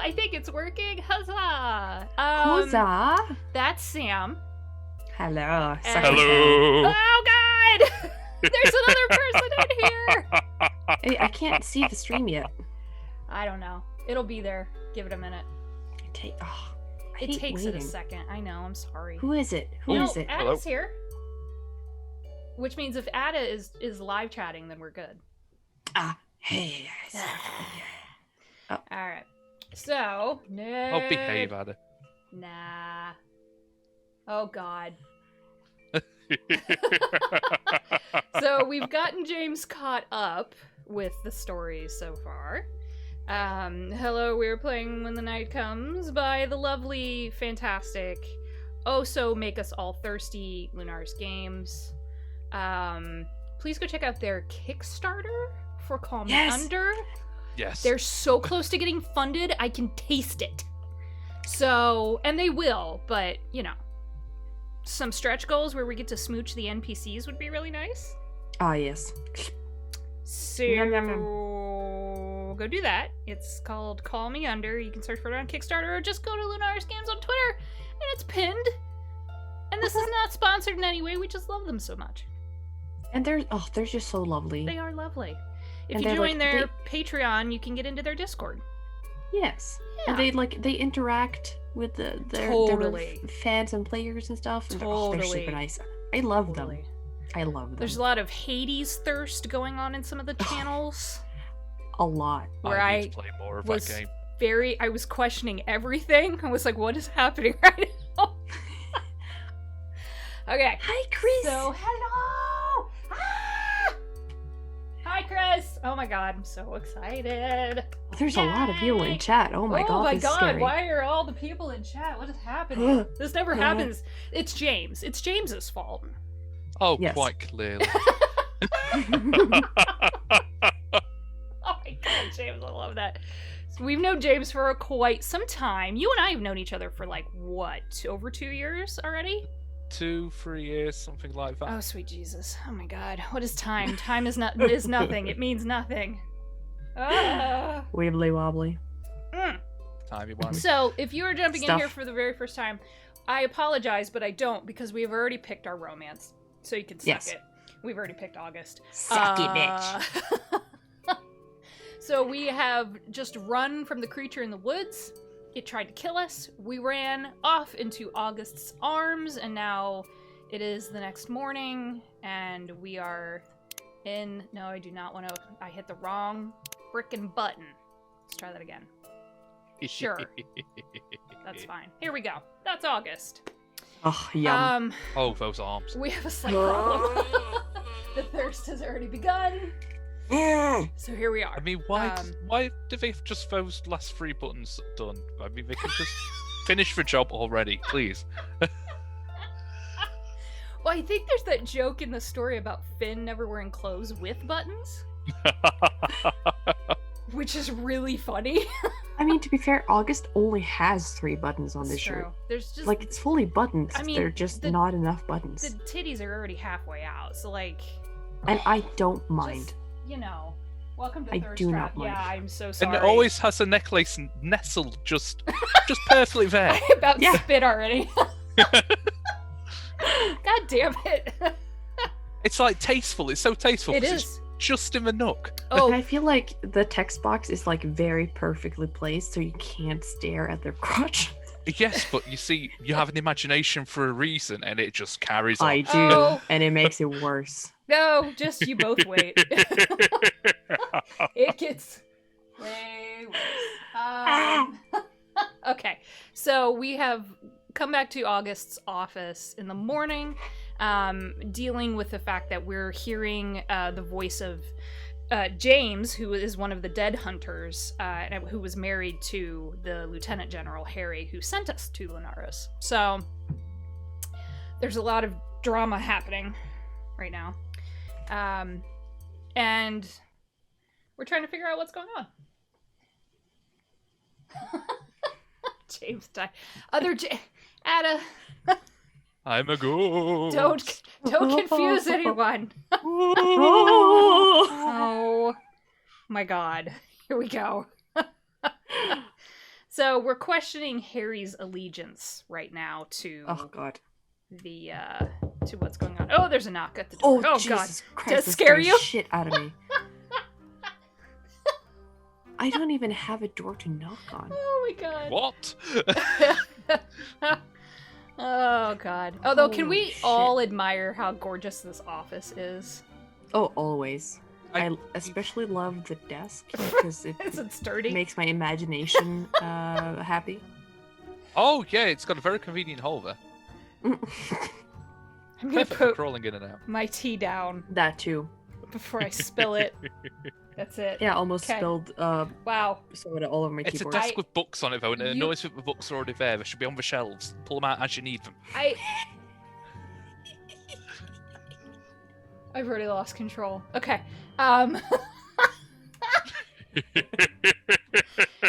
I think it's working. Huzzah! Huzzah! That's Sam. Hello. And- Hello. Oh God! There's another person in here. Hey, I can't see the stream yet. I don't know. It'll be there. Give it a minute. I It hate takes it a waiting. second. I know. I'm sorry. Who is it? Who No, is it? Ada's here. Which means if Ada is live chatting, then we're good. Hey. All right. So no. I'll behave, Ada. Nah. Oh God. So we've gotten James caught up with the stories so far. Hello, we're playing When the Night Comes by the lovely, fantastic, oh so make us all thirsty Lunars Games. Please go check out their Kickstarter for Call Me Yes! Under. Yes. They're so close to getting funded, I can taste it. So, and they will, but, you know, some stretch goals where we get to smooch the NPCs would be really nice. Ah, yes. So, Yum, yum, go do that. It's called Call Me Under. You can search for it on Kickstarter or just go to Lunars Games on Twitter, and it's pinned. And this is not sponsored in any way, we just love them so much. And they're just so lovely. They are lovely. If And you they're join like- their Patreon, you can get into their Discord. Yes. Yeah. And they interact with their Totally. fans and players and stuff. And they're Totally. super nice. I love Totally. them. I love them. There's a lot of Hades thirst going on in some of the channels. a lot. where I I need to play more of was that game. I was questioning everything. I was like, what is happening right now? Okay. Hi, Chris. So, hello! Ah! Hi, Chris! Oh my god, I'm so excited. There's a lot of people Yay! in chat. Oh my god, this is scary. why are all the people in chat? What is happening? This never happens. It's James. It's James's fault. Oh, Yes. quite clearly. Oh my god, James, I love that. So we've known James for quite some time. You and I have known each other for like, what, over 2 years already? 2-3 years, something like that. Oh, sweet Jesus. Oh my god. What is time? Time is nothing. It means nothing. Ah. Wibbly wobbly. Timey wimey. So, if you are jumping in Stuff. here for the very first time, I apologize, but I don't because we have already picked our romance. So you can suck Yes. it. We've already picked August. Suck it, bitch. So we have just run from the creature in the woods. It tried to kill us. We ran off into August's arms, and now it is the next morning, and we are in... No, I do not want to... I hit the wrong frickin' button. Let's try that again. Sure. That's fine. Here we go. That's August. Oh, yum. Oh, those arms. We have a slight problem. The thirst has already begun. So here we are. I mean, why do they have just those last 3 buttons done? I mean, they can just finish the job already, please. Well, I think there's that joke in the story about Finn never wearing clothes with buttons, which is really funny. I mean, to be fair, August only has 3 buttons on It's this shirt. true. There's just Like, it's fully buttoned. I mean, They're just the- not enough buttons. the titties are already halfway out, so like, And I don't mind. just, you know, welcome to I Thirst do Trap. not mind. Yeah, I'm so And sorry. it always has a necklace nestled just perfectly there. I about Yeah. spit already. God damn it. It's like tasteful. It's so tasteful. It 'cause is. It's just in the nook. And Oh, I feel like the text box is like very perfectly placed so you can't stare at their crotch. Yes, but you see, you have an imagination for a reason, and it just carries on. I do, Oh. and it makes it worse. no, just you both wait. It gets way worse. Okay, so we have come back to August's office in the morning, dealing with the fact that we're hearing the voice of James, who is one of the dead hunters, and who was married to the Lieutenant General Harry, who sent us to Lunaris. So there's a lot of drama happening right now. And we're trying to figure out what's going on. James died. Ada, I'm a ghost. don't confuse anyone. Oh. Oh my god. Here we go. So we're questioning Harry's allegiance right now to Oh God. the to what's going on. Oh, there's a knock at the door. Oh, God. Jesus Christ! Does this scare scares you? Shit out of me. I don't even have a door to knock on. Oh my God. What? Oh God. Although, can Holy we shit. all admire how gorgeous this office is? Oh, always. I- I especially love the desk because it Is it sturdy? makes my imagination happy. Oh yeah, it's got a very convenient hole there. I'm gonna Perfect for put crawling in and out. my tea down That too. before I spill it. That's it. Yeah, almost Okay. spilled Wow. soda all over my It's a keyboard. desk with books on it though, and it You- annoys me if the books are already there. They should be on the shelves. Pull them out as you need them. I've already lost control. Okay.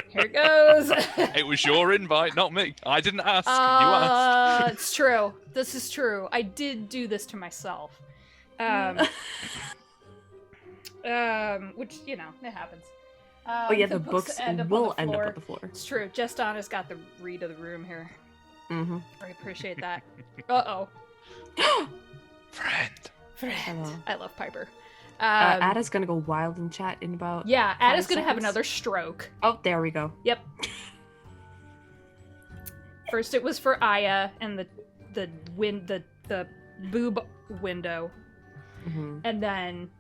Here it goes. It was your invite, not me. I didn't ask. You asked. It's true. This is true. I did do this to myself. Which, you know, it happens. Oh yeah, the books will end up on the floor. It's true. Just Donna's got the read of the room here. Mm-hmm. I appreciate that. Uh-oh. Friend. Hello. I love Piper. Ada's gonna go wild in chat in about. Yeah, Ada's 5 gonna have seconds. another stroke. Oh, there we go. Yep. First it was for Aya and the boob window, Mm-hmm. and then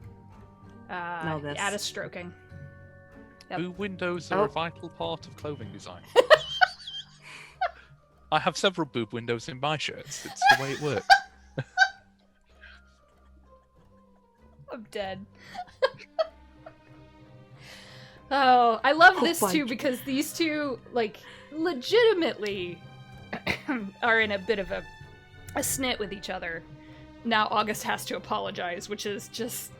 Now this. Ada's stroking. Yep. Boob windows are Oh. a vital part of clothing design. I have several boob windows in my shirts. It's the way it works. I'm dead. Oh, I love Oh this my too God. because these two, like, legitimately are in a bit of a snit with each other. Now August has to apologize, which is just...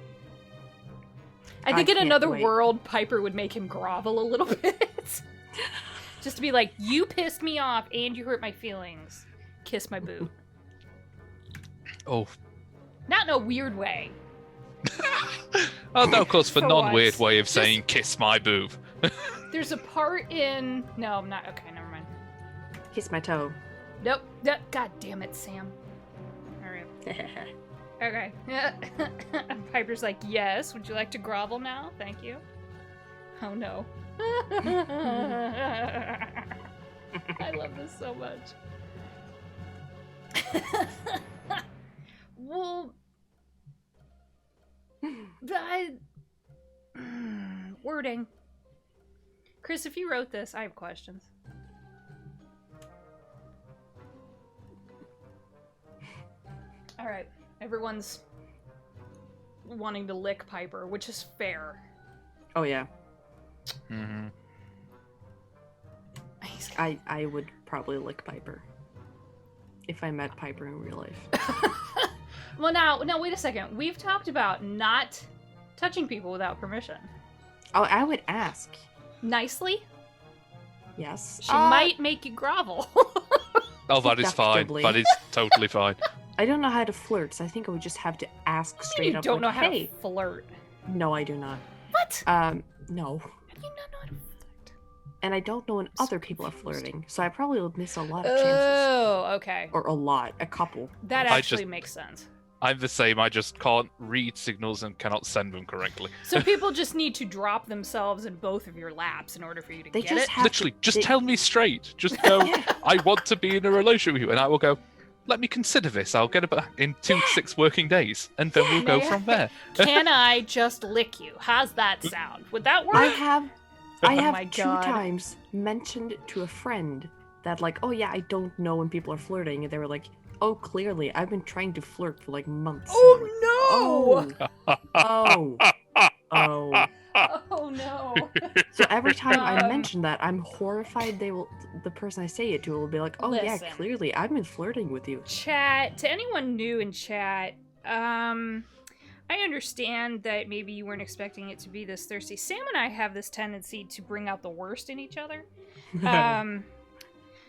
I think in can't another wait. world, Piper would make him grovel a little bit. Just to be like, you pissed me off and you hurt my feelings. Kiss my boob. Oh. Not in a weird way. Oh, no, of course, for For non-weird once. way of Just- saying kiss my boob. There's a part in... No, I'm not. Okay, never mind. Kiss my toe. Nope. God damn it, Sam. Alright. Okay. Piper's like, yes, would you like to grovel now? Thank you. Oh no. I love this so much. Well, wording. Chris, if you wrote this, I have questions. Alright, everyone's wanting to lick Piper, which is fair. Oh yeah. Mm-hmm. I would probably lick Piper. If I met Piper in real life. Well, now, wait a second. We've talked about not touching people without permission. Oh, I would ask. Nicely? Yes. She might make you grovel. Oh, that is fine. Seductively. That is totally fine. I don't know how to flirt, so I think I would just have to ask straight You up. don't know like, how hey. to flirt. No, I do not. What? No. How do you not know how to flirt? And I don't know when So other people are confused. flirting, so I probably would miss a lot of chances. Oh, okay. Or a lot, a couple. That I actually just- makes sense. I'm the same. I just can't read signals and cannot send them correctly. So people just need to drop themselves in both of your laps in order for you to They get just it? have Literally, just they- tell me straight. Just go, I want to be in a relationship with you. And I will go, let me consider this. I'll get it back in 2 to 6 working days. And then we'll go May I- from there. Can I just lick you? How's that sound? Would that work? I have Oh my I have 2 God. times mentioned to a friend that like, oh yeah, I don't know when people are flirting, and they were like, oh, clearly, I've been trying to flirt for like months. And I'm like, oh, oh. Oh no! So every time I Um, mention that, I'm horrified. The person I say it to will be like, oh yeah, Listen. clearly, I've been flirting with you. Chat, to anyone new in chat, I understand that maybe you weren't expecting it to be this thirsty. Sam and I have this tendency to bring out the worst in each other.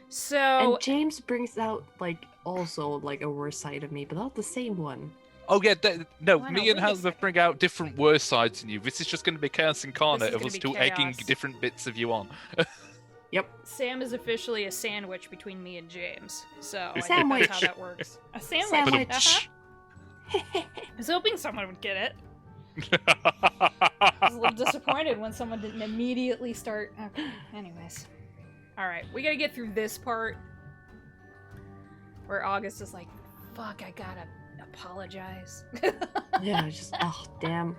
So And James brings out like also like a worse side of me, but not the same one. Oh, yeah. No, Why not? me and Wait a Hannah bring out different worse sides in you. This is just going to be chaos incarnate This is of gonna us be two egging chaos. different bits of you on. Yep. Sam is officially a sandwich between me and James. So I think Sandwich. that's how that works. A sandwich. Sandwich. I was hoping someone would get it. I was a little disappointed when someone didn't immediately start. Okay. Anyways. Alright, we gotta get through this part. Where August is like, fuck, I gotta apologize. Yeah, just, oh, damn.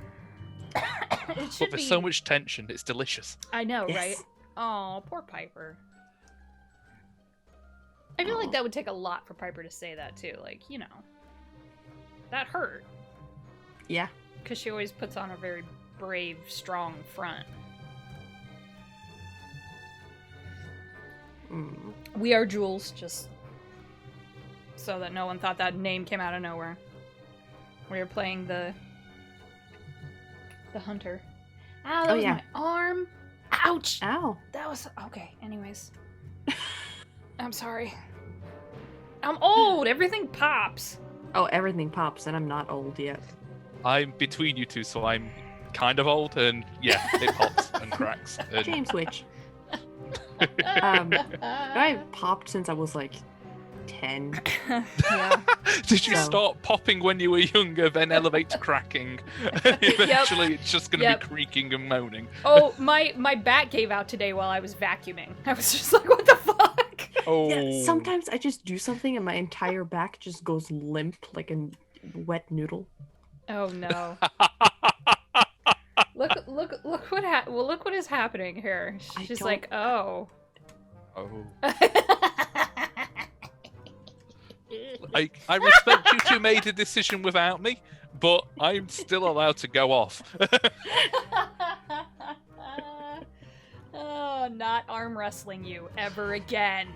It should But there's be... so much tension. It's delicious. I know, Yes. right? Oh, poor Piper. I feel like that would take a lot for Piper to say that, too. Like, you know. That hurt. Yeah. Because she always puts on a very brave, strong front. Mm. We are Jules, just so that no one thought that name came out of nowhere. We are playing the hunter. Ow, that was yeah. my arm. Ouch! Ow. That was... Okay, anyways. I'm sorry. I'm old! Everything pops! Oh, everything pops, and I'm not old yet. I'm between you two, so I'm kind of old, and yeah, it pops and cracks. And... James Witch. I've popped since I was like 10. Yeah. Did you So- start popping when you were younger, then elevate to cracking? And eventually it's just going to Yep. be creaking and moaning. Oh, my back gave out today while I was vacuuming. I was just like, what the fuck? Oh. Yeah, sometimes I just do something and my entire back just goes limp like a wet noodle. Oh no. Look what look what is happening here. I She's don't- like, oh. Oh. I respect you two made a decision without me, but I'm still allowed to go off. Oh, not arm wrestling you ever again.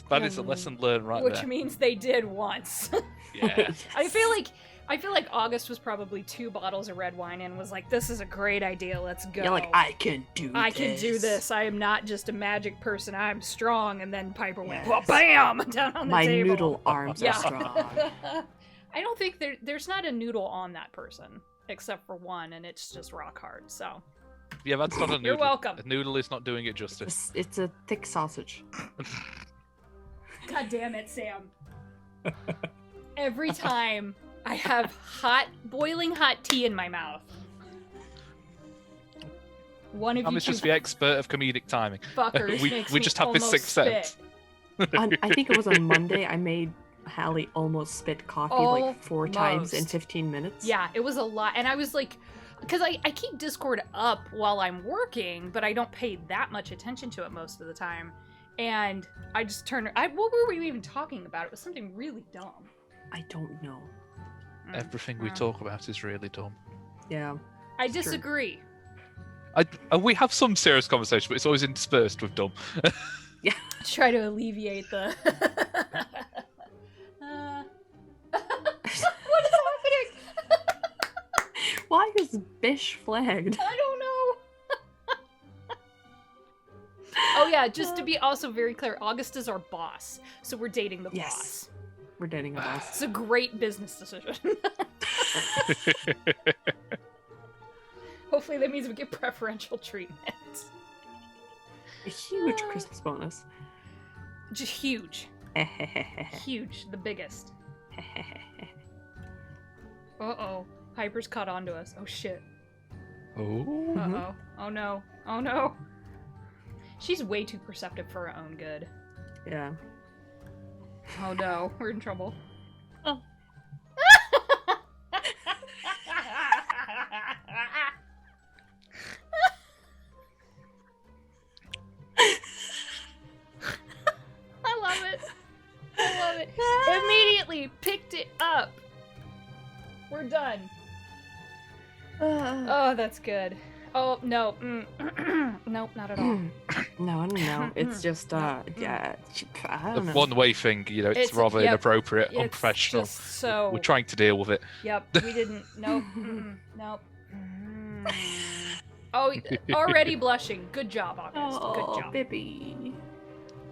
That is a lesson learned right Which there. means they did once. Yeah. I feel like August was probably 2 bottles of red wine and was like, this is a great idea, let's go. You're like, I can do this. I can do this. I am not just a magic person. I'm strong. And then Piper went, Yes. well, bam, down on the My table. noodle arms Yeah. are strong. I don't think there's not a noodle on that person, except for one, and it's just rock hard. So Yeah, that's not a noodle. You're welcome. A noodle is not doing it justice. It's a thick sausage. God damn it, Sam. Every time I have boiling hot tea in my mouth, one of I'm you just two the expert of comedic timing. fuckers we makes we me just have this almost sixth sense. I think it was on Monday I made Hallie almost spit coffee like 4 times in Almost. 15 minutes. Yeah, it was a lot. And I was like, because I keep Discord up while I'm working, but I don't pay that much attention to it most of the time. And I just turned... what were we even talking about? It was something really dumb. I don't know. Everything we talk about is really dumb. Yeah. I it's true. disagree. We have some serious conversation, but it's always interspersed with dumb. Try to alleviate the... What is happening? Why is Bish flagged? I don't know. Oh yeah, just to be also very clear, August is our boss, so we're dating the Yes. boss. We're dating a boss. It's a great business decision. Hopefully that means we get preferential treatment. A huge Christmas bonus. Just huge. Huge. The biggest. Uh-oh. Piper's caught onto us. Oh shit. Oh. Uh-oh. Oh no. Oh no. She's way too perceptive for her own good. Yeah. Oh no. We're in trouble. Oh. I love it. I love it. Immediately picked it up. We're done. Oh, that's good. Oh, no. Nope, not at all. No. It's just, yeah. I The don't know. one-way thing, you know, it's rather yep, inappropriate, it's unprofessional. Just so... We're trying to deal with it. Yep, we didn't. Nope. Nope. Oh, already blushing. Good job, August. Oh, Good job. Bibby.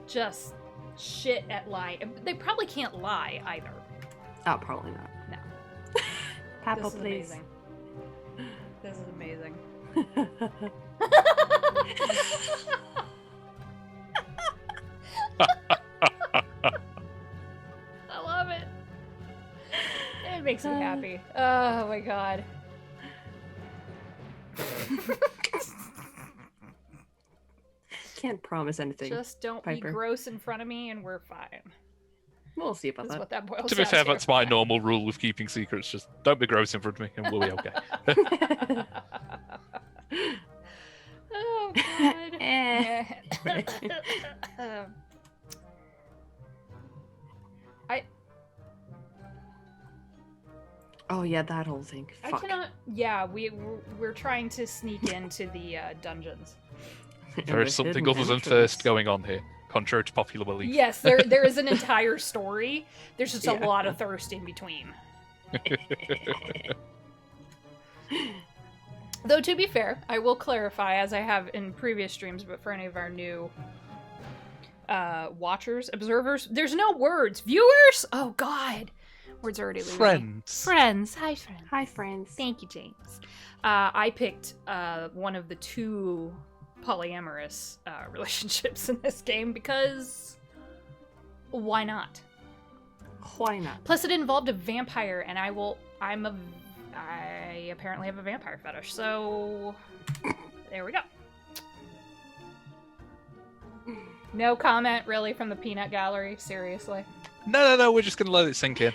Just shit at lying. They probably can't lie either. Oh, probably not. No. Papa, This is please. amazing. This is amazing. makes me happy. Oh my god. Can't promise anything. Just don't Piper. be gross in front of me and we're fine. We'll see about That's that. what that boils To be down fair, to. that's my normal rule with keeping secrets. Just don't be gross in front of me, and we'll be okay. Oh god. Eh. Oh yeah, that whole thing. I Fuck. cannot. Yeah, we're trying to sneak into the dungeons. There is something other than thirst going on here, contrary to popular belief. Yes, there is an entire story. There's just a Yeah. lot of thirst in between. Though to be fair, I will clarify, as I have in previous streams, but for any of our new watchers, observers, there's no words. Viewers? Oh god. Words are already leaving me. Friends. Friends. Hi, friends. Hi, friends. Thank you, James. I picked one of the two polyamorous relationships in this game because why not? Why not? Plus, it involved a vampire, and I apparently have a vampire fetish, so there we go. No comment, really, from the peanut gallery. Seriously, No. We're just gonna let it sink in.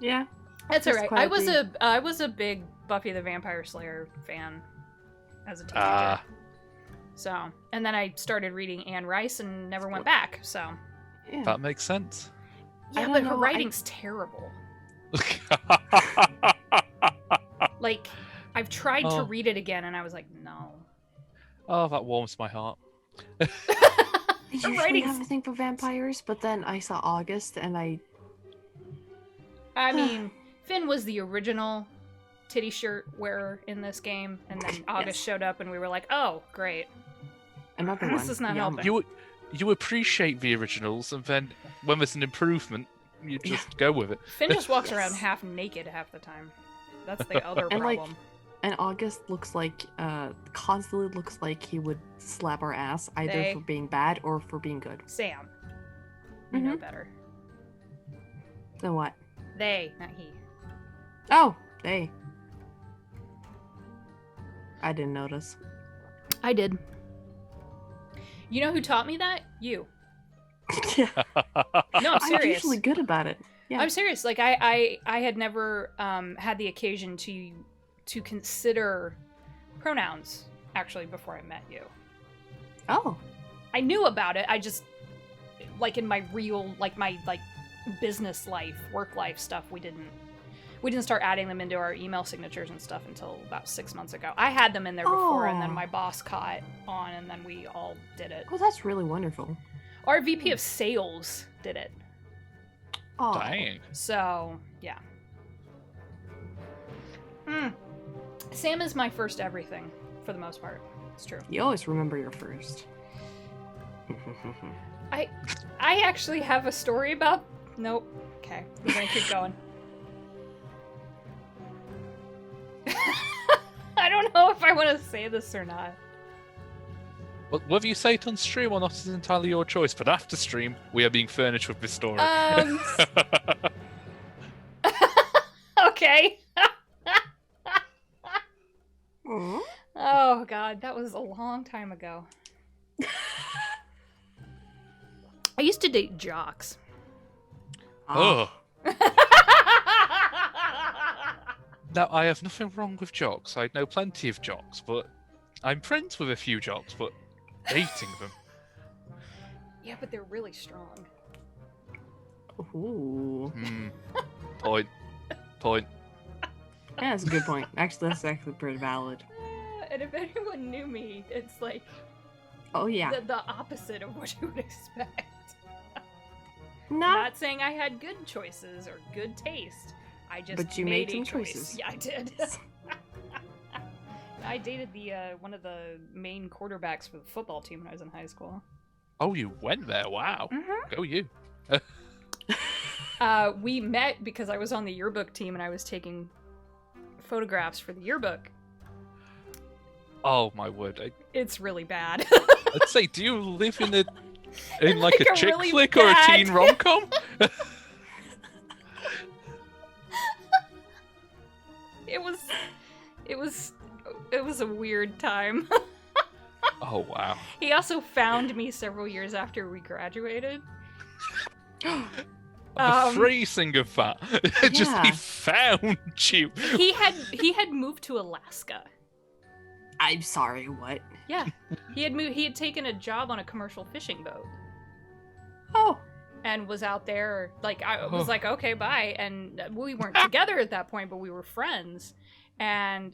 Yeah. that's Just alright. I was a big Buffy the Vampire Slayer fan as a teenager. So, and then I started reading Anne Rice and never went back. So, Yeah. That makes sense. I yeah, don't but her know, writing's terrible. Like, I've tried to Oh. read it again, and I was like, no. Oh, that warms my heart. I Her usually writing's- have a thing for vampires, but then I saw August and I mean, Finn was the original titty shirt wearer in this game, and then August Yes. showed up, and we were like, oh, great. another This one. is not yeah. helping. You appreciate the originals, and then when there's an improvement, you just go with it. Finn just walks Yes. around half naked half the time. That's the other And, like, problem. And August looks like constantly looks like he would slap our ass either They- for being bad or for being good. Sam. You know better. Then what? They, not he. Oh, they. I didn't notice. I did. You know who taught me that? You. Yeah. No, I'm I'm serious. usually good about it. Yeah. I'm serious. Like I had never had the occasion to consider pronouns actually before I met you. Oh. I knew about it. I just like in my real my business life, work life stuff, we didn't start adding them into our email signatures and stuff until about 6 months ago. I had them in there before, and then Oh. my boss caught on, and then we all did it. Oh, that's really wonderful. Our VP of sales did it. Oh. Dang. So, yeah. Sam is my first everything, for the most part. It's true. You always remember your first. I actually have a story about... Nope. Okay, we're gonna keep going. I don't know if I want to say this or not. Well, whether you say it on stream or not is entirely your choice, but after stream, we are being furnished with this story. Okay. Aw. Oh, God, that was a long time ago. I used to date jocks. Oh. Now, I have nothing wrong with jocks. I know plenty of jocks, but I'm friends with a few jocks, but dating them. Yeah, but they're really strong. Ooh. Point. Yeah, that's a good point. Actually, that's actually pretty valid. And if anyone knew me, it's like Oh, yeah. the opposite of what you would expect. Nah. Not saying I had good choices or good taste. I just But you made made some a choice. choices. Yeah, I did. I dated the one of the main quarterbacks for the football team when I was in high school. Oh, you went there? Wow. Go you. We met because I was on the yearbook team and I was taking photographs for the yearbook. Oh, my word. It's really bad. I'd say, do you live in like a chick really flick or a bad- teen rom-com? It was a weird time. Oh, wow. He also found me several years after we graduated. The phrasing of that. Just he found you. He had moved to Alaska. I'm sorry, what? Yeah. He had taken a job on a commercial fishing boat. Oh. And was out there, like, I was like, okay, bye. And we weren't together at that point, but we were friends. And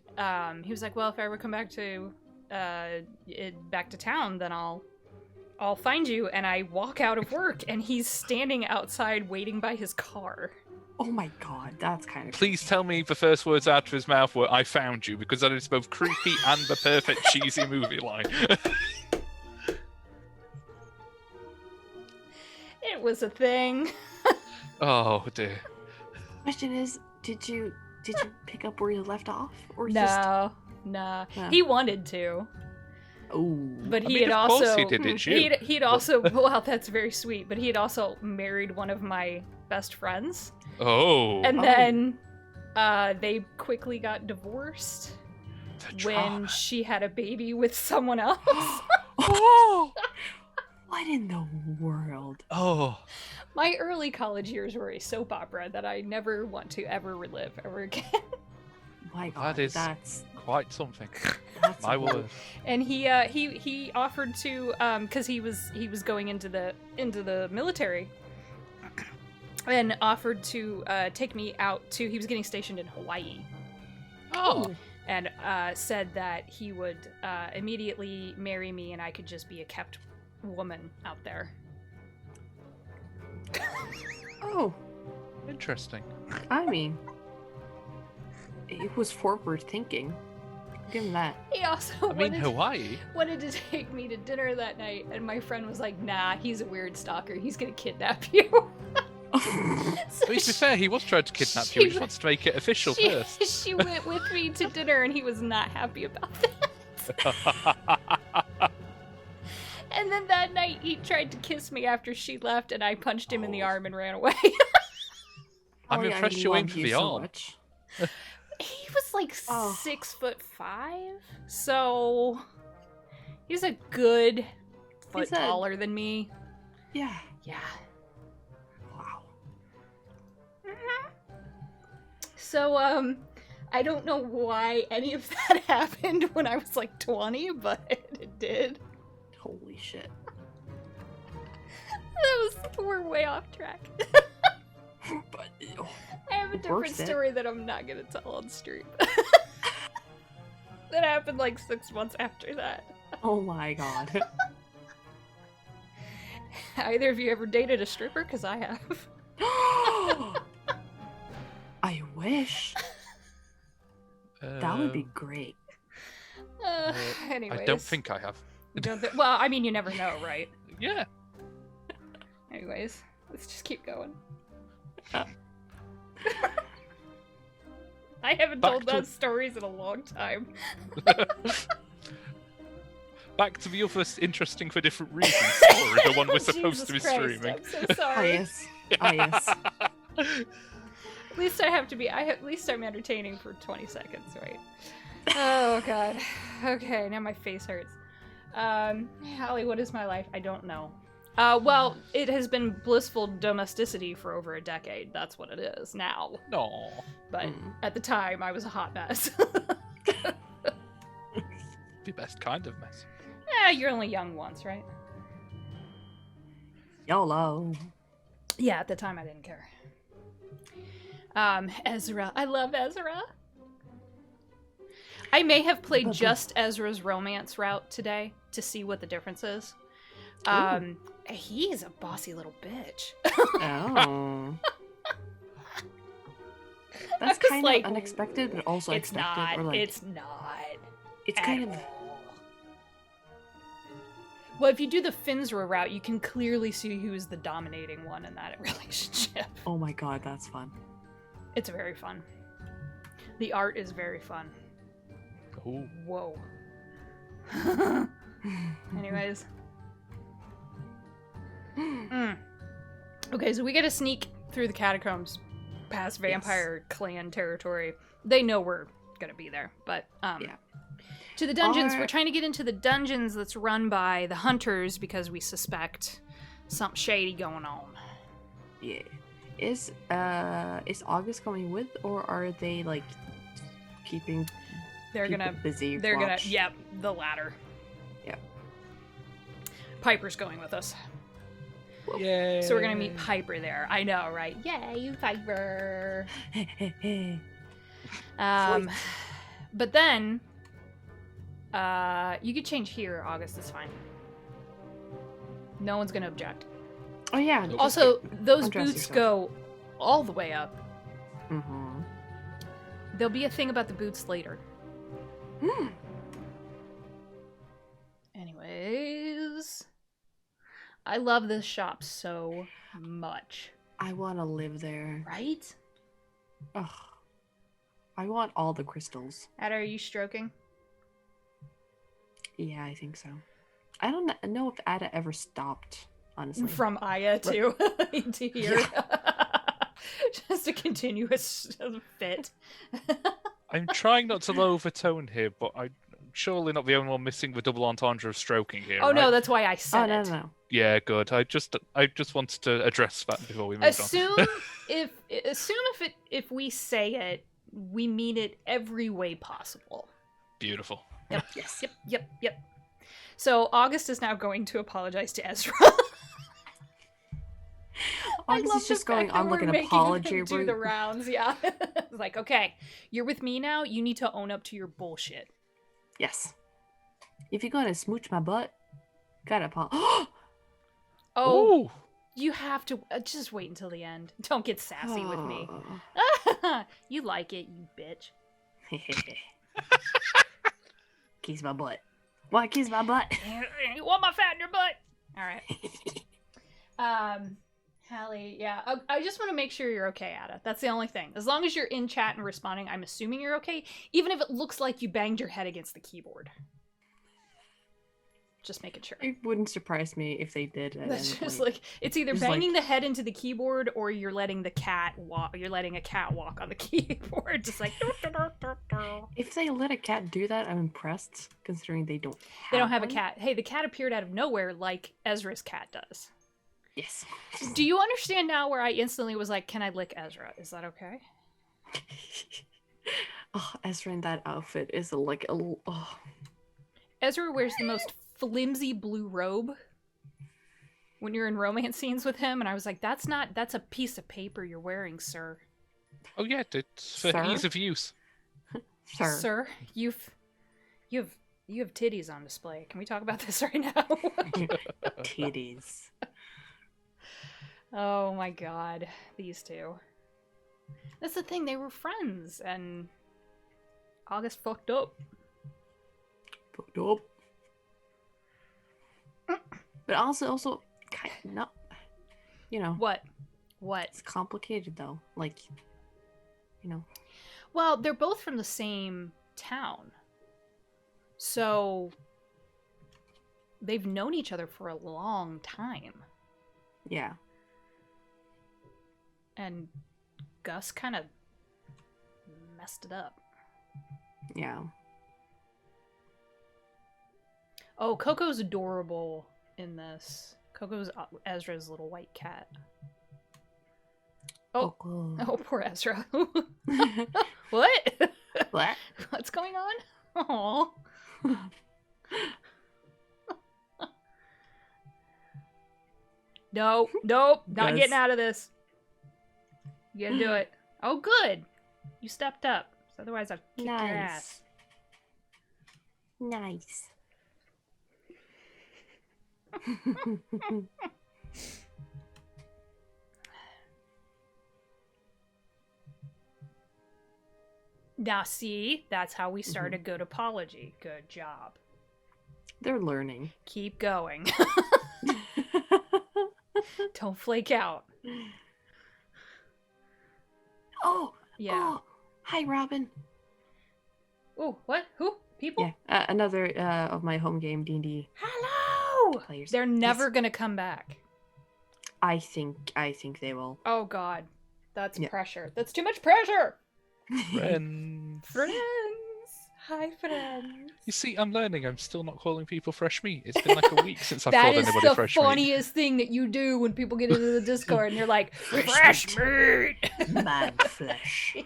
he was like, well, if I ever come back to town, then I'll find you. And I walk out of work, and he's standing outside waiting by his car. Oh my god, that's kind of Please tell me the first words out of his mouth were, I found you, because that is both creepy and the perfect cheesy movie line. It was a thing. Oh, dear. Question is, did you pick up where you left off? Or No. He wanted to. Oh. But Of course he did, it's you. He'd also, well, that's very sweet, but he had also married one of my best friends. Oh. And then they quickly got divorced The when drama. she had a baby with someone else. Oh! What in the world? Oh. My early college years were a soap opera that I never want to ever relive ever again. My god, That is that's quite something. My weird. word. And he offered to because he was going into the military, and offered to take me out to. He was getting stationed in Hawaii. Oh. And said that he would immediately marry me, and I could just be a kept woman out there. Oh, Interesting. I mean, it was forward thinking. Give him that. He also I mean, Hawaii. wanted to take me to dinner that night, and my friend was like, "Nah, he's a weird stalker. He's gonna kidnap you." So To be fair, he was trying to kidnap you. He just wants to make it official first. She went with me to dinner, and he was not happy about that. And then that night, he tried to kiss me after she left, and I punched him in the arm and ran away. I'm Oh, yeah, impressed I you aimed love for you the so arm. much. He was like 6'5", so he's a good foot He's a- taller than me. Yeah. Yeah. Wow. So, I don't know why any of that happened when I was like 20, but it did. Holy shit. We're way off track. But oh, I have a different Worth it. story that I'm not gonna tell on stream. That happened like 6 months after that. oh my god. Either of you ever dated a stripper? Because I have. I wish. That would be great. Anyways. I don't think I have. Well, I mean, you never know, right? Yeah. Anyways, let's just keep going. I haven't Back told to- those stories in a long time. Back to the other interesting for different reasons story, the one we're supposed to be Jesus Christ, streaming. I'm so Ah, sorry. yes. Ah, yes. At least I have to be. At least I'm entertaining for 20 seconds, right? Oh god. Okay, now my face hurts. Halli, what is my life? I don't know. Well, it has been blissful domesticity for over a decade. That's what it is now. No. But at the time, I was a hot mess. The best kind of mess. You're only young once, right? YOLO. Yeah, at the time I didn't care. Ezra. I love Ezra. I may have played just Ezra's romance route today to see what the difference is. He's a bossy little bitch. Oh. That's just kind like, of unexpected, but also It's expected. not. Or like, It's not. it's at kind of. all. Well, if you do the Finzra route, you can clearly see who is the dominating one in that relationship. Oh my god, that's fun. It's very fun. The art is very fun. Ooh. Whoa. Anyways. Okay, so we get a sneak through the catacombs past vampire clan territory. they know we're gonna be there, but Yeah. to the dungeons. We're trying to get into the dungeons that's run by the hunters because we suspect something shady going on. Yeah. Is August going with, or are they like keeping They're people gonna busy? They're watch? gonna yep, the latter. Yeah. Piper's going with us. Yay. So we're gonna meet Piper there. I know, right? Yay, Piper. But then you could change here, August is fine. No one's gonna object. Oh yeah. Also, those undress boots yourself. go all the way up. Mm-hmm. There'll be a thing about the boots later. Anyways, I love this shop so much. I want to live there. Right? Ugh. I want all the crystals. Ada, are you stroking? Yeah, I think so. I don't know if Ada ever stopped, honestly. From Aya to, to here. Just a continuous fit. I'm trying not to overtone here, but I'm surely not the only one missing the double entendre of stroking here. Oh right? no, that's why I said Oh, it. no. Yeah, good. I just wanted to address that before we moved on. If we say it, we mean it every way possible. Beautiful. Yep. Yes. Yep. So August is now going to apologize to Ezra. August is just going on like an apology do route. the rounds, yeah. It's like, okay, you're with me now. You need to own up to your bullshit. Yes. If you're gonna smooch my butt, gotta apologize. Oh, Ooh. you have to just wait until the end. Don't get sassy with me. You like it, you bitch. Kiss my butt. What? Kiss my butt? You want my fat in your butt? All right. Halli, yeah. I just want to make sure you're okay, Ada. That's the only thing. As long as you're in chat and responding, I'm assuming you're okay. Even if it looks like you banged your head against the keyboard. Just making sure. It wouldn't surprise me if they did. That's just like, it's either Just banging the head into the keyboard or you're letting the cat walk. You're letting a cat walk on the keyboard, just like. If they let a cat do that, I'm impressed. Considering they don't. They don't have a one. cat. Hey, the cat appeared out of nowhere, like Ezra's cat does. Yes. Do you understand now where I instantly was like, "Can I lick Ezra? Is that okay?" Oh, Ezra in that outfit is like a. Oh. Ezra wears the most flimsy blue robe when you're in romance scenes with him, and I was like, that's a piece of paper you're wearing, sir. Oh yeah, it's for Sir? ease of use. Sir. You have titties on display. Can we talk about this right now? Titties. Oh my god, these two. That's the thing, they were friends, and August fucked up. Fucked up. But also, kind of not. You know. What? It's complicated though. Like, you know. Well, they're both from the same town. So they've known each other for a long time. Yeah. And Gus kind of messed it up. Yeah. Oh, Coco's adorable in this. Coco's Ezra's little white cat. Oh, Coco. oh, poor Ezra. What? What? What's going on? Aww. Nope, not Gus. getting out of this. You gotta do it. Oh, good. You stepped up. Otherwise, I'll kick your ass. Nice. Now, see, that's how we start a good apology. Good job. They're learning. Keep going. Don't flake out. Oh, Yeah. Oh, hi, Robin. Oh, what? Who? People? Yeah, another of my home game D&D Hello! players. They're never Yes. gonna come back. I think they will. Oh, God. That's Yeah. pressure. That's too much pressure! Friends. Friends. Hi, friends. You see, I'm learning. I'm still not calling people fresh meat. It's been like a week since I've That called is anybody the fresh meat. funniest thing that you do when people get into the Discord and you're like, fresh meat. Man flesh.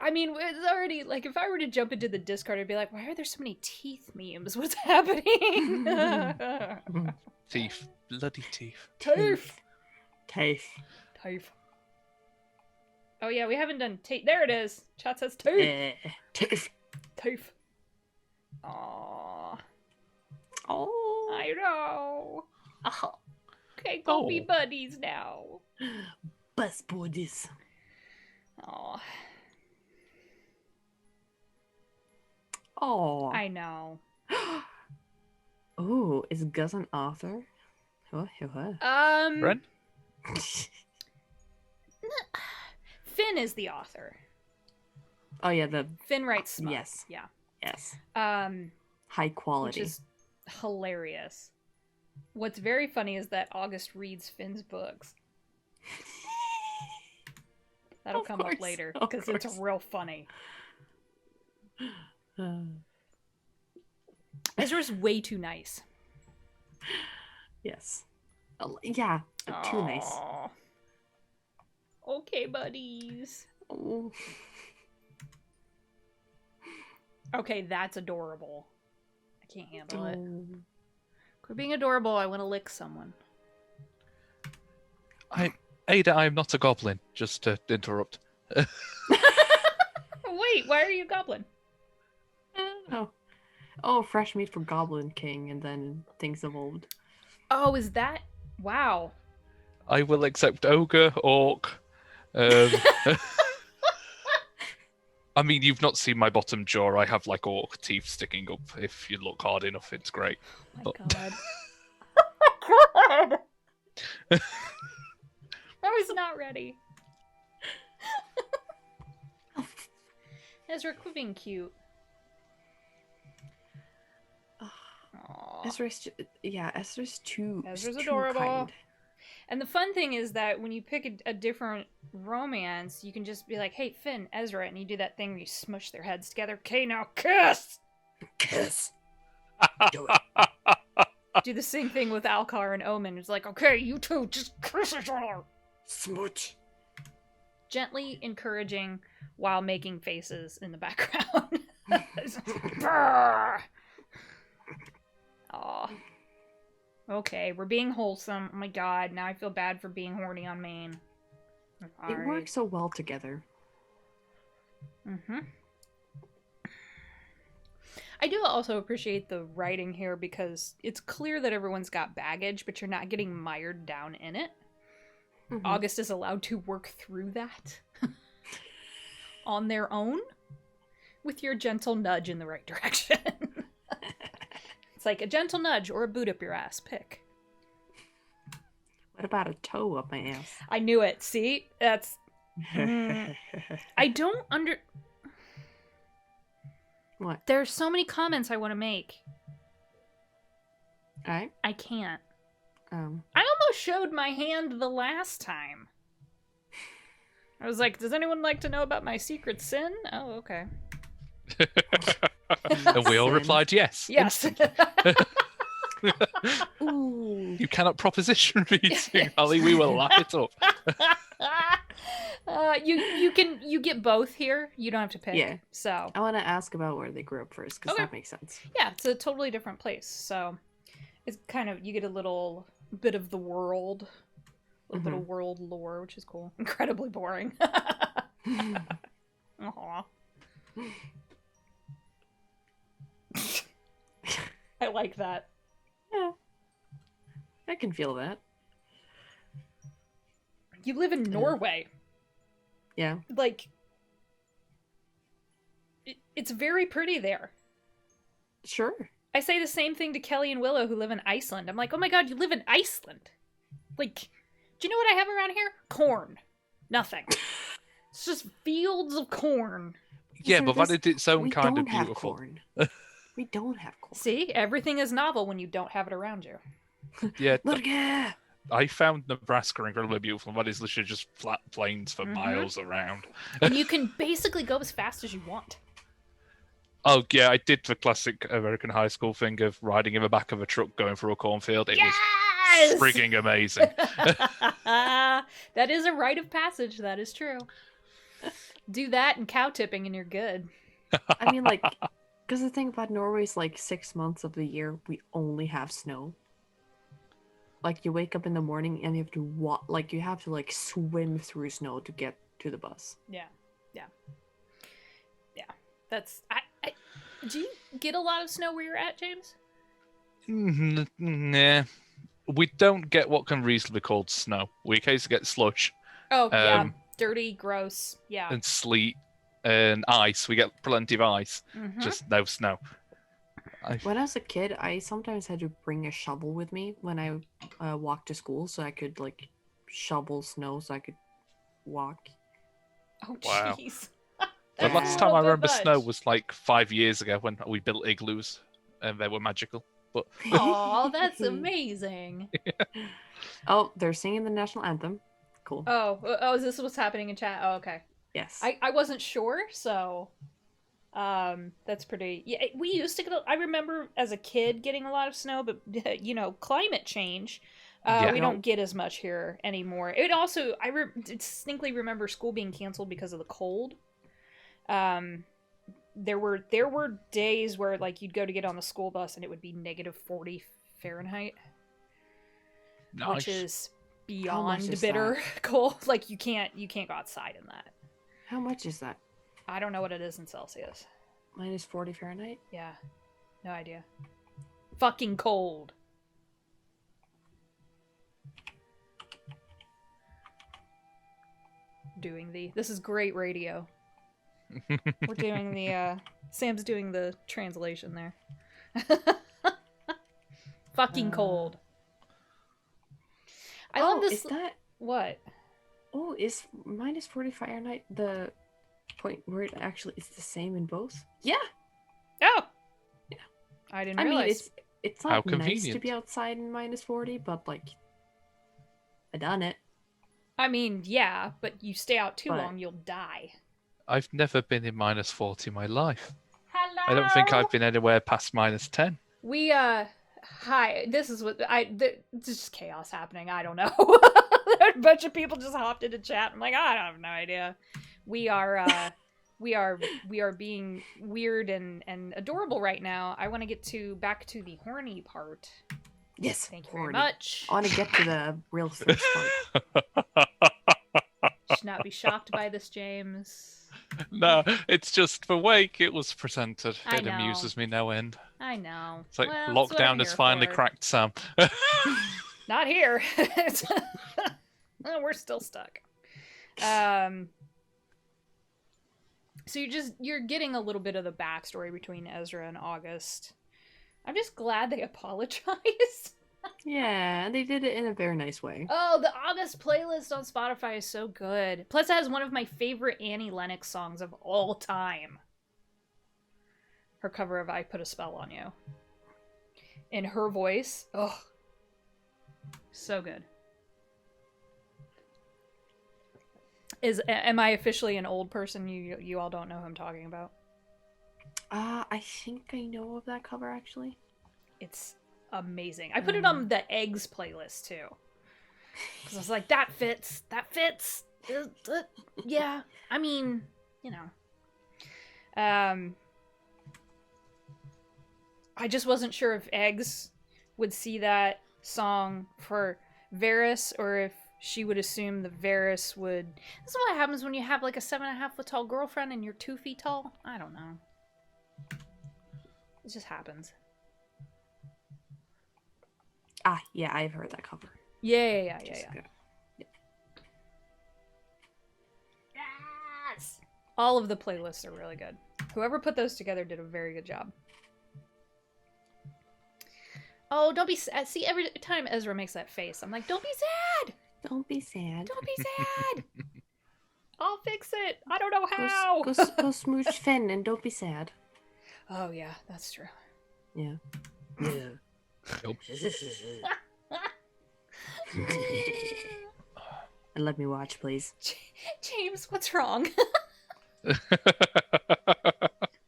I mean, it's already like if I were to jump into the Discord, I'd be like, why are there so many teeth memes? What's happening? Teeth. Bloody teeth. Teeth. Teeth. Teeth. Oh yeah, we haven't done teeth. There it is. Chat says teeth. Teeth. Teeth. Aww. Oh. I know. Oh. Okay, go be buddies now. Best buddies. Aw. Oh. I know. Oh, is Gus an author? What? Ren? Finn is the author. Oh yeah, the Finn writes smut. yes. Yeah. Yes. Which High quality. is hilarious. What's very funny is that August reads Finn's books. That'll come up later because it's real funny. Ezra's way too nice. Yes. Yeah, too nice. Okay, buddies. Oh. Okay, that's adorable. I can't handle it. Quit being adorable. I want to lick someone. Ada, I am not a goblin. Just to interrupt. Wait, why are you a goblin? Oh, fresh meat for Goblin King, and then things evolved. Oh, is that? Wow. I will accept ogre, orc. I mean, you've not seen my bottom jaw. I have like orc teeth sticking up. If you look hard enough, it's great. Oh my god. Oh my god. I was not ready. Ezra, quit being cute. Ezra's too. Ezra's too adorable. Kind. And the fun thing is that when you pick a different romance, you can just be like, hey, Finn, Ezra, and you do that thing where you smush their heads together. Okay, now kiss! Kiss! Do it. Do the same thing with Alcar and Omen. It's like, okay, you two, just kiss each other! Smooch. Gently encouraging while making faces in the background. Aw. Okay, we're being wholesome. Oh my god, now I feel bad for being horny on main. It works so well together. Mm-hmm. I do also appreciate the writing here because it's clear that everyone's got baggage, but you're not getting mired down in it. Mm-hmm. August is allowed to work through that on their own with your gentle nudge in the right direction. It's like a gentle nudge or a boot up your ass. Pick. What about a toe up my ass? I knew it. See? That's... I don't What? There's so many comments I want to make. Alright. I can't. I almost showed my hand the last time. I was like, does anyone like to know about my secret sin? Oh, okay. And we all replied yes. Yes. Ooh. You cannot proposition meeting, Halli. We will lap it up. You get both here. You don't have to pick. Yeah. So I want to ask about where they grew up first, because that makes sense. Yeah, it's a totally different place. So it's kind of, you get a little bit of the world, a little bit of world lore, which is cool. Incredibly boring. Aww. I like that. Yeah. I can feel that. You live in Norway. Yeah. Like, it's very pretty there. Sure. I say the same thing to Kelly and Willow who live in Iceland. I'm like, oh my god, you live in Iceland. Like, do you know what I have around here? Corn. Nothing. It's just fields of corn. Yeah, but that is its own kind of have beautiful. Corn. We don't have corn. See, everything is novel when you don't have it around you. Yeah. Norge! I found Nebraska incredibly beautiful, but it's literally just flat plains for miles around. And you can basically go as fast as you want. Oh yeah, I did the classic American high school thing of riding in the back of a truck going through a cornfield. It was frigging amazing. That is a rite of passage. That is true. Do that and cow tipping and you're good. I mean, like, because the thing about Norway is, like, 6 months of the year, we only have snow. Like, you wake up in the morning and you have to walk, like, you have to, like, swim through snow to get to the bus. Yeah. That's... Do you get a lot of snow where you're at, James? Nah. We don't get what can reasonably be called snow. We occasionally get slush. Oh, yeah. Dirty, gross. Yeah. And sleet and ice. We get plenty of ice. Just no snow. When I was a kid, I sometimes had to bring a shovel with me when I walked to school so I could, like, shovel snow so I could walk. Oh, jeez. The last time I remember snow was like 5 years ago when we built igloos and they were magical. But oh, that's amazing. Oh, they're singing the national anthem. Cool. Oh, is this what's happening in chat? Oh, okay. Yes. I wasn't sure, so that's pretty. Yeah, we used to get. I remember as a kid getting a lot of snow, but you know, climate change. We don't get as much here anymore. It also, distinctly remember school being canceled because of the cold. There were days where, like, you'd go to get on the school bus and it would be -40 Fahrenheit. Nice. Which is beyond bitter cold. Like, you can't go outside in that. How much is that? I don't know what it is in Celsius. -40 Fahrenheit? Yeah. No idea. Fucking cold. This is great radio. We're doing Sam's doing the translation there. Fucking cold. I love this. Is that... What? Oh, is -40 Fahrenheit the point where it actually is the same in both? Yeah. Oh. Yeah. I didn't realize. Mean, it's not nice to be outside in -40, but, like, I done it. I mean, yeah, but you stay out too long, you'll die. I've never been in -40 in my life. Hello? I don't think I've been anywhere past -10. We, hi, this is what, there's just chaos happening, I don't know. A bunch of people just hopped into chat, I'm like, I have no idea. We are being weird and adorable right now. I want to get back to the horny part. Yes, thank you very much. I want to get to the real things part. Should not be shocked by this, James. No, it's just the way it was presented. It amuses me no end. I know. It's like lockdown has finally cracked Sam. Not here. We're still stuck. So you're getting a little bit of the backstory between Ezra and August. I'm just glad they apologized. Yeah, they did it in a very nice way. Oh, the August playlist on Spotify is so good. Plus, it has one of my favorite Annie Lennox songs of all time. Her cover of I Put a Spell on You. In her voice. Oh. So good. Am I officially an old person? You all don't know who I'm talking about? I think I know of that cover, actually. It's amazing. I put it on the Eggs playlist, too. Because I was like, that fits. Yeah. I mean, you know. I just wasn't sure if Eggs would see that song for Varys, or if she would assume that Varys would... This is what happens when you have, like, a 7.5 foot tall girlfriend and you're 2 feet tall. I don't know. It just happens. Ah, yeah, I've heard that cover. Yeah. Yes! All of the playlists are really good. Whoever put those together did a very good job. Oh, don't be sad. See, every time Ezra makes that face, I'm like, don't be sad! Don't be sad. Don't be sad! I'll fix it! I don't know how! Go smooch Finn and don't be sad. Oh, yeah, that's true. Yeah. Nope. And let me watch, please. James, what's wrong?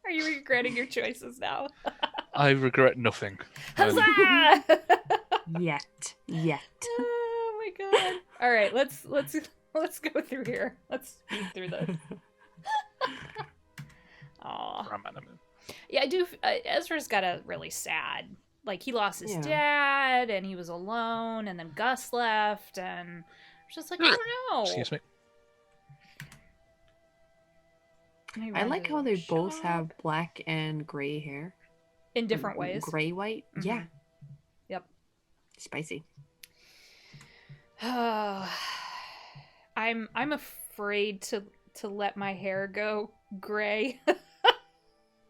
Are you regretting your choices now? I regret nothing. Huzzah! Yet. Oh my god! All right, let's go through here. Let's speed through this. Aw. Yeah, I do. Ezra's got a really sad. Like, he lost his dad, and he was alone, and then Gus left, and I was just like, I don't know. Excuse me. I like how they both have black and gray hair. In different ways. Gray, white? Mm-hmm. Yeah. Yep. Spicy. I'm afraid to let my hair go gray.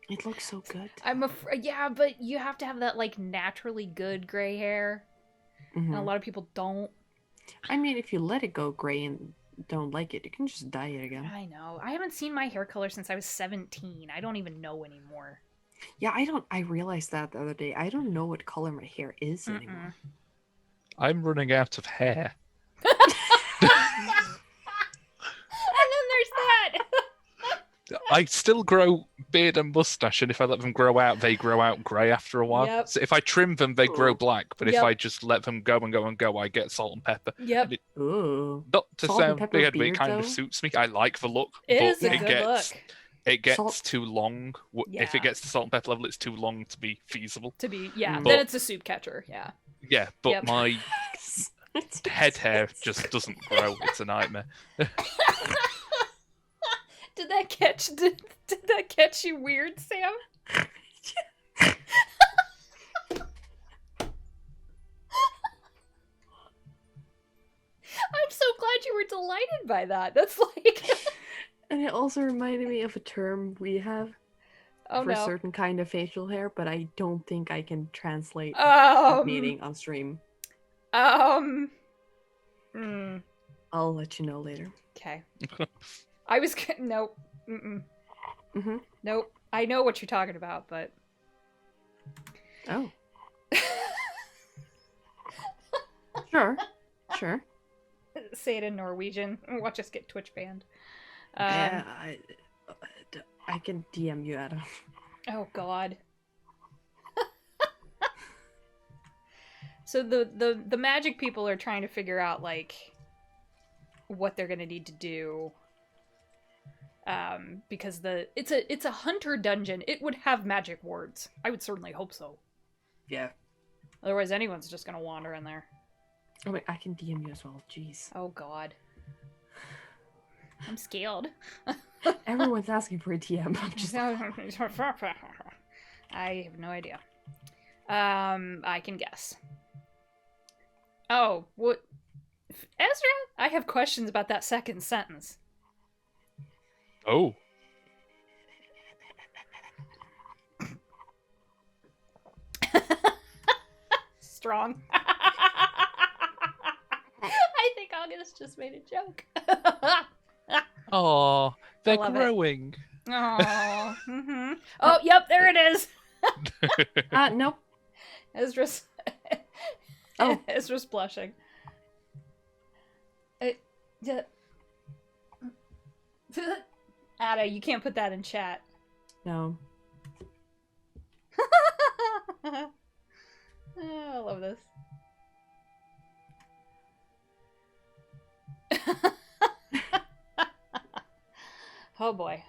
It looks so good. I'm afraid, yeah, but you have to have that like naturally good gray hair, and a lot of people don't. I mean, if you let it go gray and don't like it, you can just dye it again. I know. I haven't seen my hair color since I was 17. I don't even know anymore. Yeah, I realized that the other day. I don't know what color my hair is anymore. I'm running out of hair. And then there's that. I still grow beard and mustache, and if I let them grow out, they grow out grey after a while. Yep. So if I trim them, they grow black. But if Yep. I just let them go and go and go, I get salt and pepper. Yep. Ooh. Not to Salt and sound pepper big, but it beard, kind of though? suits me. I like the look. It is but a good look. It gets Salt- too long. If Yeah. it gets to salt and pepper level, it's too long to be feasible. To be, yeah. Mm. Then But- it's a soup catcher. Yeah. Yeah, but Yep. my head hair just doesn't grow. It's a nightmare. Did that catch you weird, Sam? I'm so glad you were delighted by that. That's like, And it also reminded me of a term we have oh for a no. certain kind of facial hair, but I don't think I can translate the meaning on stream. Hmm. I'll let you know later. Okay. I was nope. Mm-hmm. Nope. I know what you're talking about, but Oh. Sure. say it in Norwegian. Watch us get Twitch banned. I can DM you, Adam. Oh God. So the magic people are trying to figure out like what they're gonna need to do. Because it's a hunter dungeon. It would have magic words. I would certainly hope so. Yeah. Otherwise, anyone's just gonna wander in there. Oh wait, I can DM you as well. Jeez. Oh God. I'm scared. Everyone's asking for a DM. I'm just. I have no idea. I can guess. Oh, what? Ezra? I have questions about that second sentence. Oh. Strong. I think August just made a joke. Oh, they're love it. growing. Oh. Mm-hmm. Oh, yep, there it is. Nope. Ezra's. Oh. Ezra's blushing. Yeah. Ada, you can't put that in chat. No. Oh, I love this. Oh boy.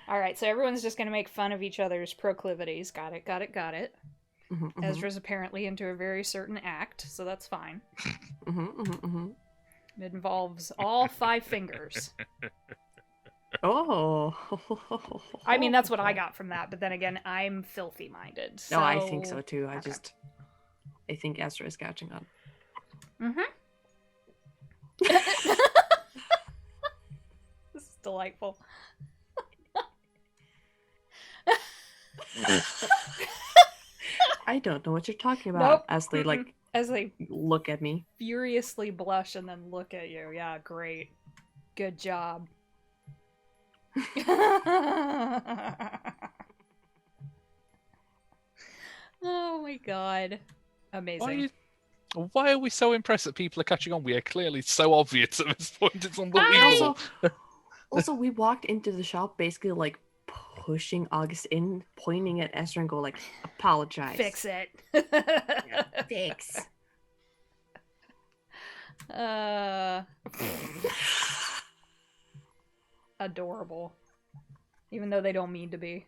All right, so everyone's just going to make fun of each other's proclivities. Got it. Mm-hmm, mm-hmm. Ezra's apparently into a very certain act, so that's fine. It involves all 5 fingers. Oh. I mean, that's what I got from that, but then again, I'm filthy minded. So... No, I think so too. Okay. I think Ezra is catching on. Mm-hmm. This is delightful. I don't know what you're talking about. Nope. As they like As they look at me. furiously blush and then look at you. Yeah, great. Good job. Oh my god. Amazing. Why are we so impressed that people are catching on? We are clearly so obvious at this point. It's unbelievable. Also, we walked into the shop basically like pushing August in, pointing at Esther and go like, apologize. Fix it. Yeah, fix. Adorable. Even though they don't mean to be.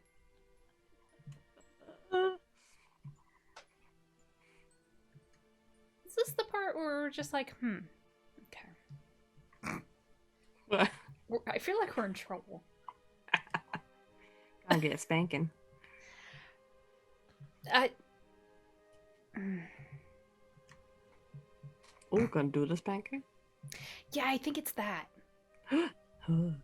Is this the part where we're just like, okay. What? I feel like we're in trouble. I'll get a spanking. Oh, gonna do the spanking? Yeah, I think it's that. Remember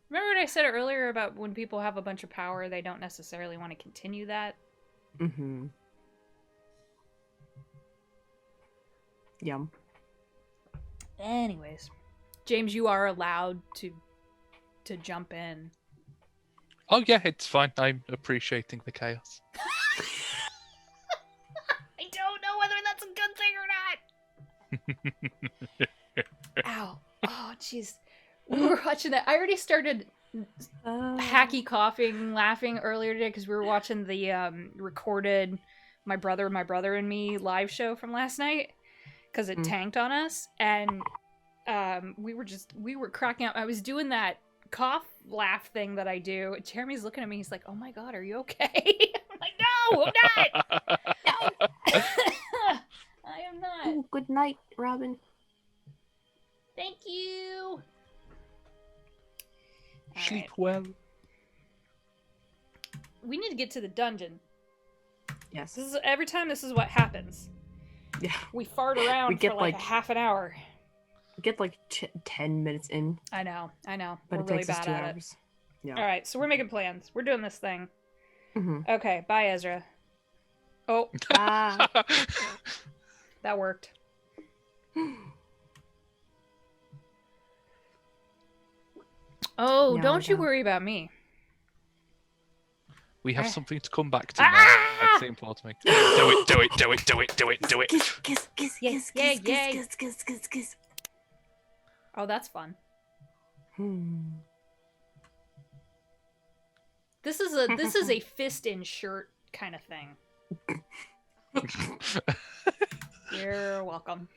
what I said earlier about when people have a bunch of power, they don't necessarily want to continue that? Mm-hmm. Yum. Anyways, James, you are allowed to jump in. Oh yeah, it's fine. I'm appreciating the chaos. I don't know whether that's a good thing or not. Ow. Oh, jeez. We were watching that. I already started hacky coughing, laughing earlier today because we were watching the recorded My Brother, and Me live show from last night because it tanked on us. And we were cracking up. I was doing that cough laugh thing that I do. Jeremy's looking at me. He's like, "Oh my God, are you okay?" I'm like, "No, I'm not. No, I am not." Oh, good night, Robin. Thank you. Sleep well. We need to get to the dungeon. Yes. Every time this is what happens. Yeah. We fart around for like a half an hour. We get like 10 minutes in. I know. But we're it really takes us bad 2 at hours. it. Yeah. All right, so we're making plans. We're doing this thing. Mm-hmm. Okay, bye, Ezra. Oh, that worked. Oh, don't you worry about me. We have something to come back to now. That's the important thing. Do it. Kiss. Oh, that's fun. This is a fist in shirt kind of thing. You're welcome.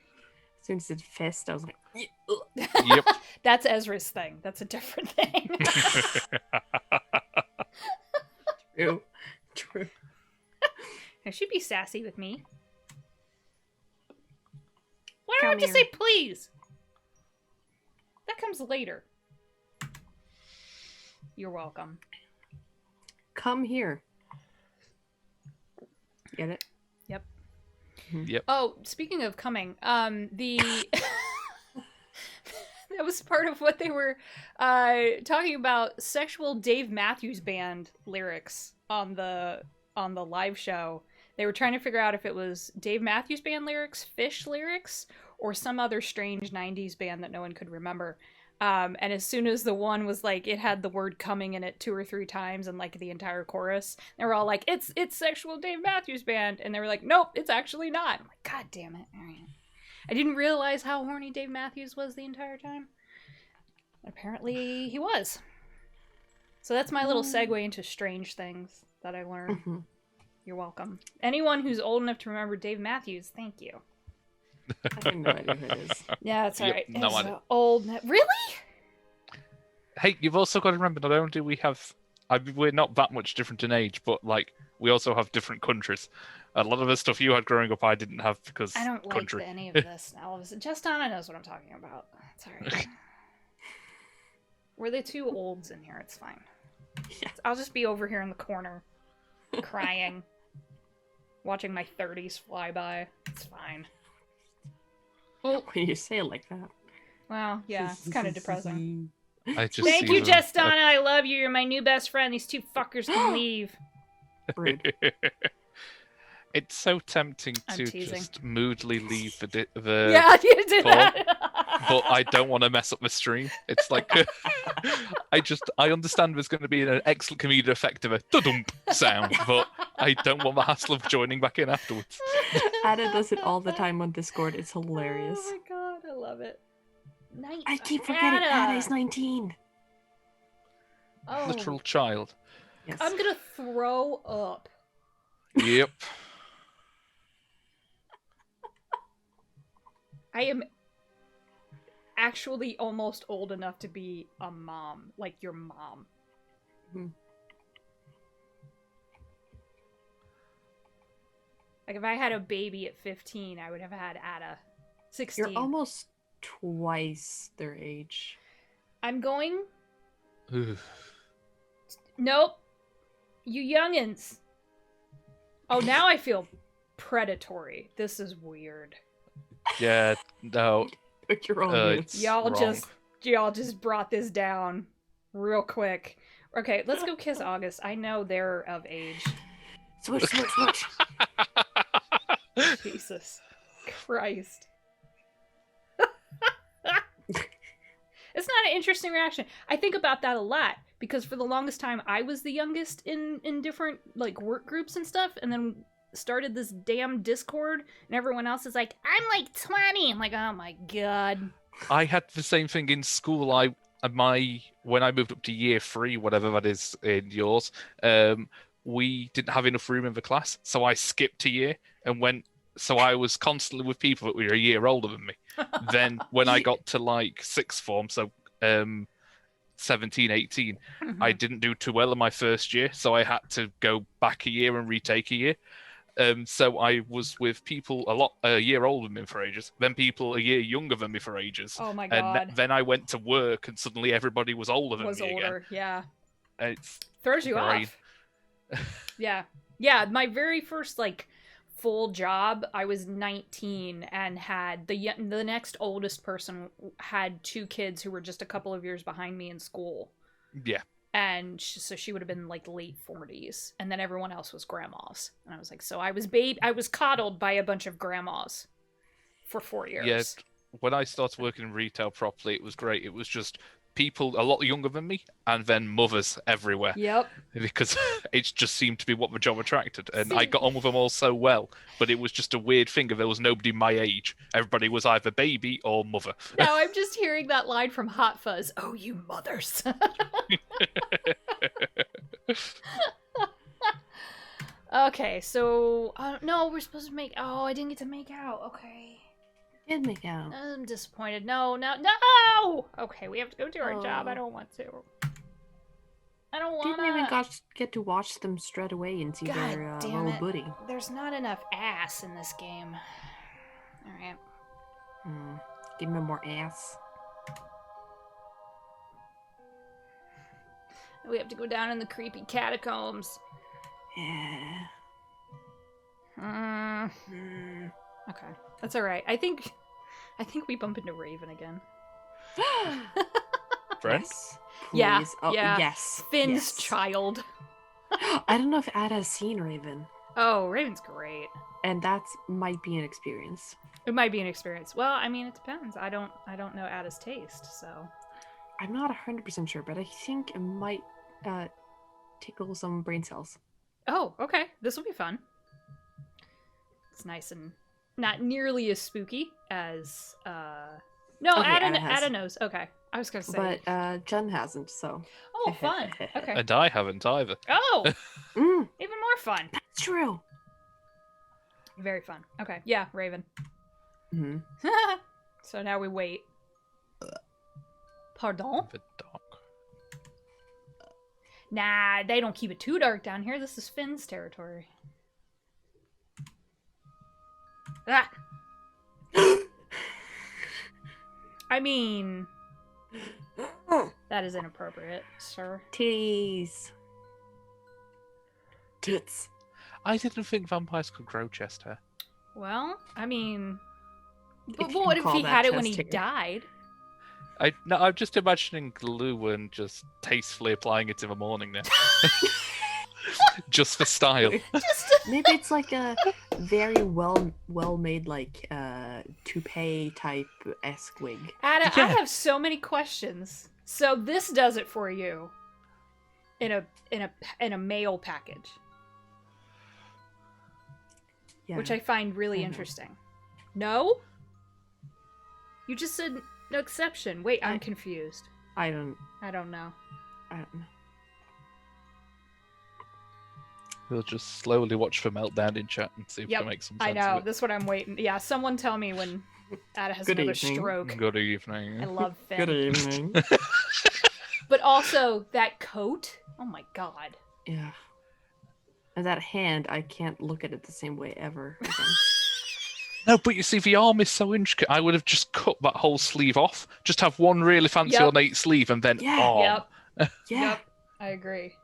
As soon as it fist, I was like, Yep. That's Ezra's thing. That's a different thing. True. Now, she'd be sassy with me. Why do I have to say please? That comes later. You're welcome. Come here. Get it? Yep. Yep. Oh, speaking of coming, the that was part of what they were talking about sexual Dave Matthews Band lyrics on the live show. They were trying to figure out if it was Dave Matthews Band lyrics, Fish lyrics, or some other strange 90s band that no one could remember. And as soon as the one was like, it had the word coming in it 2 or 3 times and like the entire chorus, they were all like, it's sexual Dave Matthews Band. And they were like, nope, it's actually not. I'm like, God damn it. All right. I didn't realize how horny Dave Matthews was the entire time. Apparently he was. So that's my little segue into strange things that I learned. Mm-hmm. You're welcome. Anyone who's old enough to remember Dave Matthews, thank you. I have no idea who it is. Yeah, that's all right. No idea. Old. Really? Hey, you've also got to remember, not only do we have... we're not that much different in age, but like we also have different countries. A lot of the stuff you had growing up, I didn't have because I don't country. like any of this. Justana knows what I'm talking about. It's all right. We're the 2 olds in here. It's fine. Yeah. I'll just be over here in the corner, crying, watching my 30s fly by. It's fine. Well, when you say it like that. Well, yeah, it's kind of depressing. Thank you, Justana. I love you. You're my new best friend. These 2 fuckers can leave. Rude. It's so tempting I'm to teasing. just moodily leave the Yeah, you did call, that. but I don't want to mess up the stream. It's like I understand there's going to be an excellent comedic effect of a da-dump sound, but I don't want the hassle of joining back in afterwards. Ada does it all the time on Discord. It's hilarious. Oh my god, I love it. I keep forgetting Ada is 19. Oh, Literal child. Yes. I'm gonna throw up. Yep. I am actually almost old enough to be a mom, like your mom. Mhm. Like if I had a baby at 15, I would have had Ada 16. You're almost twice their age. I'm going. Nope. You youngins. Oh, now I feel predatory. This is weird. Yeah, no. Pick your own It's Y'all wrong. just brought this down real quick. Okay, let's go kiss August. I know they're of age. Switch, switch, switch. Jesus Christ. It's not an interesting reaction. I think about that a lot because for the longest time I was the youngest in different like work groups and stuff, and then started this damn Discord and everyone else is like, I'm like 20. I'm like, oh my god. I had the same thing in school. When I moved up to year 3, whatever that is in yours, we didn't have enough room in the class, so I skipped a year and went. So I was constantly with people that were a year older than me. Then when I got to like sixth form, so 17, 18, I didn't do too well in my first year, so I had to go back a year and retake a year. So I was with people a year older than me for ages, then people a year younger than me for ages. Oh my god. And then I went to work, and suddenly everybody was older than me again. Yeah. It's Throws you great. off. Yeah, my very first like full job, I was 19 and had the next oldest person had 2 kids who were just a couple of years behind me in school. Yeah. And so she would have been like late 40s, and then everyone else was grandmas. And I was like, so I was coddled by a bunch of grandmas for 4 years. Yeah, when I started working in retail properly, it was great. It was just people a lot younger than me, and then mothers everywhere. Yep. Because it just seemed to be what the job attracted, and I got on with them all so well. But it was just a weird thing. There was nobody my age. Everybody was either baby or mother. Now I'm just hearing that line from Hot Fuzz. Oh, you mothers. Okay, so no, we're supposed to make. Oh, I didn't get to make out. Okay. Did make out. I'm disappointed. No! Okay, we have to go do our job. I don't want to. I don't want to. Didn't even get to watch them straight away and see God their damn little it. booty. There's not enough ass in this game. Alright. Give me more ass. We have to go down in the creepy catacombs. Yeah. Okay. That's alright. I think we bump into Raven again. Friend? Yes. Yeah, Please. Oh, yeah. yes. Finn's yes. child. I don't know if Ad has seen Raven, Oh, Raven's great. and that might be an experience. It might be an experience. Well, I mean, it depends. I don't know Ada's taste, so. I'm not 100% sure, but I think it might tickle some brain cells. Oh, okay. This will be fun. It's nice and not nearly as spooky as No, Okay, Ada has. knows. Okay. I was gonna say. But Jen hasn't, so. Oh, fun. Okay. And I haven't either. Oh, Mm, even more fun. that's true. Very fun. Okay. Yeah, Raven. Mm-hmm. So now we wait. Pardon? The dog. Nah, they don't keep it too dark down here. This is Finn's territory. Ah! I mean, that is inappropriate, sir. Titties. Tits. I didn't think vampires could grow chest hair. Well, I mean, If but you what can if call he that had it when he chest hair. died? I'm just imagining glue and just tastefully applying it in the morning now. Just for style. Maybe it's like a very well made like toupee type esque wig. Ada, Yeah. I have so many questions. So this does it for you in a mail package, Yeah. which I find really I know. interesting. No? You just said no exception. Wait, I'm confused. I don't know. know. We'll just slowly watch for meltdown in chat and see if we Yep, can make some I sense know. of it. That's what I'm waiting. Yeah, someone tell me when Ada has Good another evening. stroke. Good evening. I love Finn. Good evening. But also that coat. Oh my god. Yeah. And that hand, I can't look at it the same way ever. again. No, but you see, the arm is so intricate. I would have just cut that whole sleeve off. Just have one really fancy Yep. ornate sleeve and then Yeah. arm. Yep. Yeah. Yep. I agree.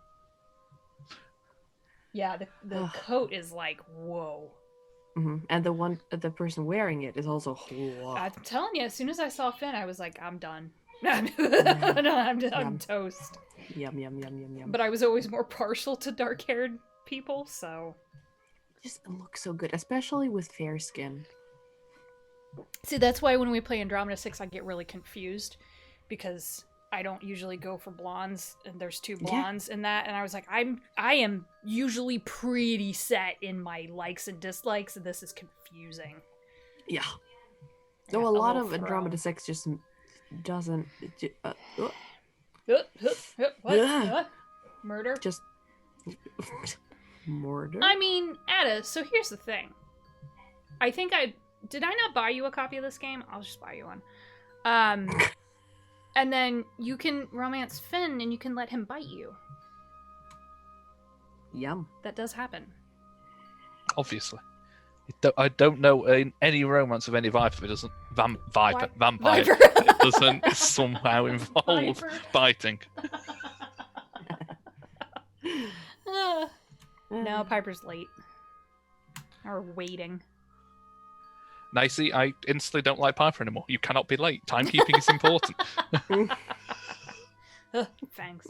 Yeah, the Ugh. coat is like, whoa. And the person wearing it is also. Whoa. I'm telling you, as soon as I saw Finn, I was like, I'm done. I'm Yum. toast. Yum yum yum yum yum. But I was always more partial to dark-haired people, so. Just looks so good, especially with fair skin. See, that's why when we play Andromeda 6, I get really confused because I don't usually go for blondes, and there's two blondes in that, and I was like, I am usually pretty set in my likes and dislikes, and this is confusing. Yeah. I No, got a lot little of Andromeda 6 just doesn't. What? Ugh. Murder? Just. Murder? I mean, Ada, so here's the thing. I think did I not buy you a copy of this game? I'll just buy you one. And then you can romance Finn and you can let him bite you. Yum. That does happen. Obviously. I don't know any romance of any viper. It doesn't vampire. Viper. It doesn't somehow involve Viper. biting. No, Piper's late. Or waiting. Nicey, I instantly don't like Piper anymore. You cannot be late. Timekeeping is important. Thanks.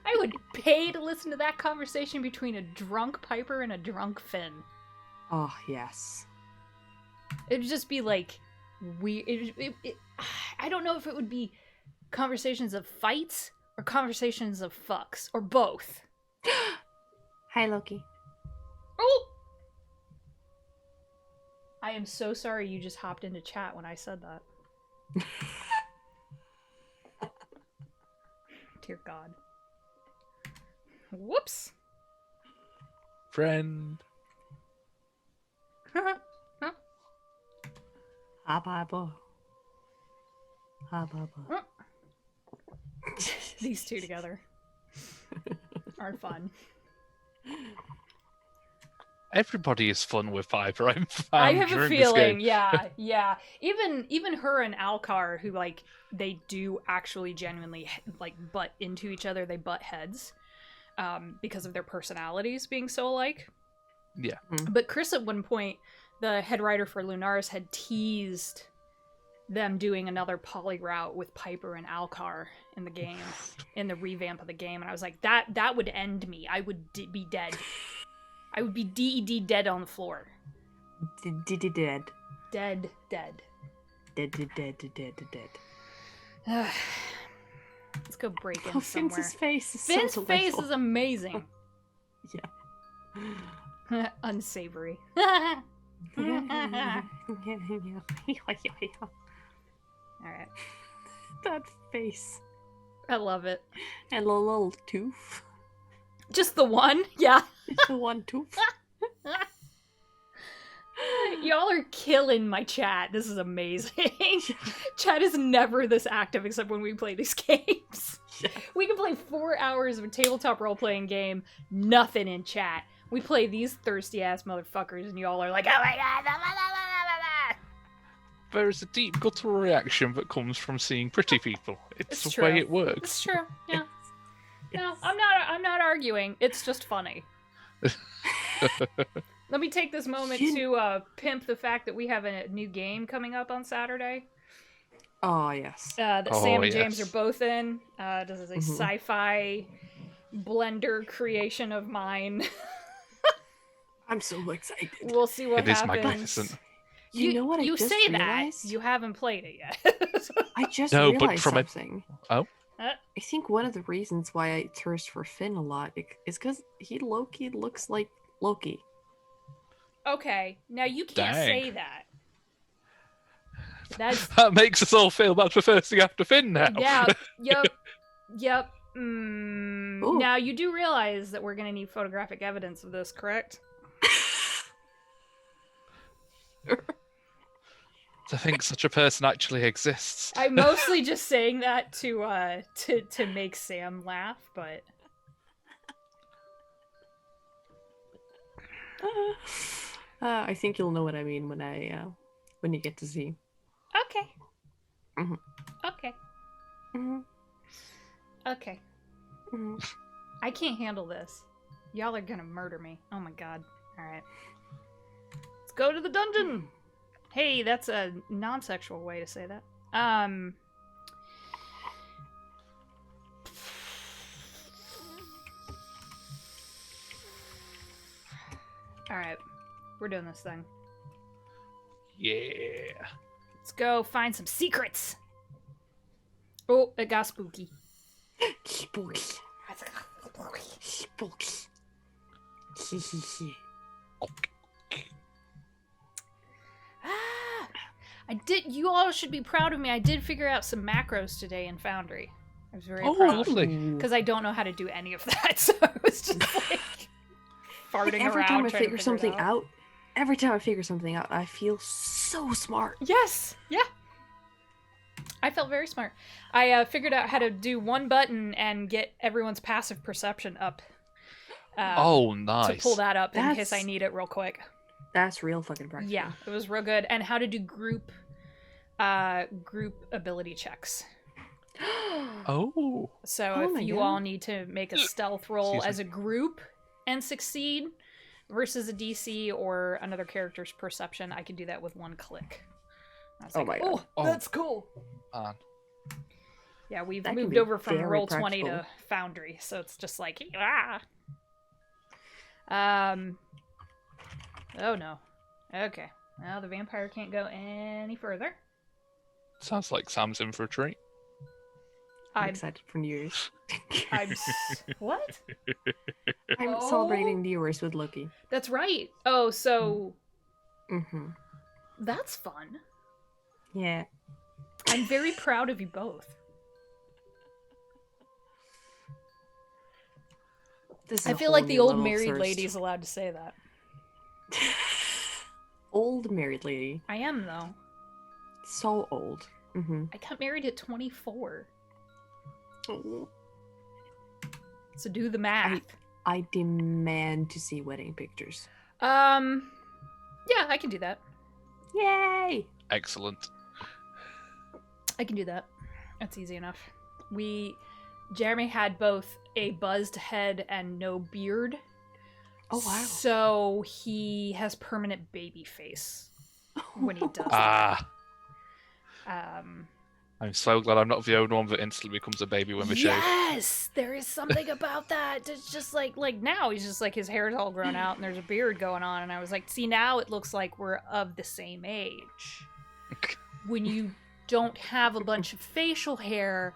I would pay to listen to that conversation between a drunk Piper and a drunk Finn. Oh, yes. It'd just be like weird. I don't know if it would be conversations of fights or conversations of fucks or both. Hi, Loki. Oh! I am so sorry you just hopped into chat when I said that. Dear God. Whoops. Friend. Ha, Papa. Ha, Papa. These two together aren't fun. Everybody is fun with Piper. I have a during this feeling, game. yeah. Even her and Alcar, who like they do actually genuinely like butt into each other. They butt heads, because of their personalities being so alike. Yeah. But Chris at one point, the head writer for Lunaris, had teased them doing another poly route with Piper and Alcar in the game, in the revamp of the game, and I was like, that would end me. I would be dead. I would be DED dead on the floor. Dead. Dead. Let's go break in Oh, somewhere. Finn's face is Finn's so face delightful. is amazing. Yeah. Unsavory. Alright. That face. I love it. And a little tooth. Just the one? Yeah. It's the one tooth. Y'all are killing my chat. This is amazing. Chat is never this active except when we play these games. Yeah. We can play 4 hours of a tabletop role-playing game, nothing in chat. We play these thirsty-ass motherfuckers, and y'all are like, oh my god, blah, blah, blah, blah, blah, blah. There is a deep guttural reaction that comes from seeing pretty people. It's the true. way it works. It's true, yeah. Yes. No, I'm not arguing. It's just funny. Let me take this moment to pimp the fact that we have a new game coming up on Saturday. Oh yes. That Oh, Sam and James yes. are both in. This is a sci-fi blender creation of mine. I'm so excited. We'll see what It is happens. magnificent. You know what I you just say realized? that you haven't played it yet. I just No, but realized from a- something. Oh, I think one of the reasons why I thirst for Finn a lot is because he Loki looks like Loki. Okay, now you can't Dang. say that. That's that makes us all feel bad for thirsting after Finn now. yeah, yep. Ooh. Now you do realize that we're gonna need photographic evidence of this, correct? To think such a person actually exists. I'm mostly just saying that to make Sam laugh, but I think you'll know what I mean when you get to see. okay, Mhm. okay, Mhm. okay. Mhm. I can't handle this. Y'all are gonna murder me. Oh my god. Alright. Let's go to the dungeon! Hey, that's a non-sexual way to say that. Alright. We're doing this thing. Yeah. Let's go find some secrets! Oh, it got spooky. Spooky. Spooky. You all should be proud of me. I did figure out some macros today in Foundry. I was very Oh, proud. lovely. Because I don't know how to do any of that, so I was just like farting Every around. time I trying to figure something it out, I feel so smart. Yes! Yeah! I felt very smart. I figured out how to do one button and get everyone's passive perception up. Oh, nice. To pull that up in That's- case I need it real quick. That's real fucking practical. Yeah, it was real good. And how to do group ability checks. Oh. So Oh if my you God. all need to make a stealth roll Excuse me. as a group and succeed versus a DC or another character's perception, I can do that with one click. I was Oh like, my God. Oh. that's cool. Man. Yeah, we've That can moved be over from very Roll20 to practical. Foundry, so it's just like, Oh no. Okay. Now the vampire can't go any further. Sounds like Sam's in for a treat. I'm I'm excited for New Year's. What? I'm Oh. celebrating New Year's with Loki. That's right. Oh, so Mm-hmm. that's fun. Yeah. I'm very proud of you both. This is I a feel whole like the new old level of married thirst. lady's allowed to say that. Old married lady. I am, though. So old. Mm-hmm. I got married at 24. So do the math. I demand to see wedding pictures. Yeah, I can do that. Yay! Excellent. I can do that. That's easy enough. Jeremy had both a buzzed head and no beard. Oh wow. So he has permanent baby face when he does Ah. that. I'm so glad I'm not the only one that instantly becomes a baby when they shave. Yes, there is something about that. It's just like now he's just like his hair's all grown out and there's a beard going on, and I was like, see, now it looks like we're of the same age. When you don't have a bunch of facial hair,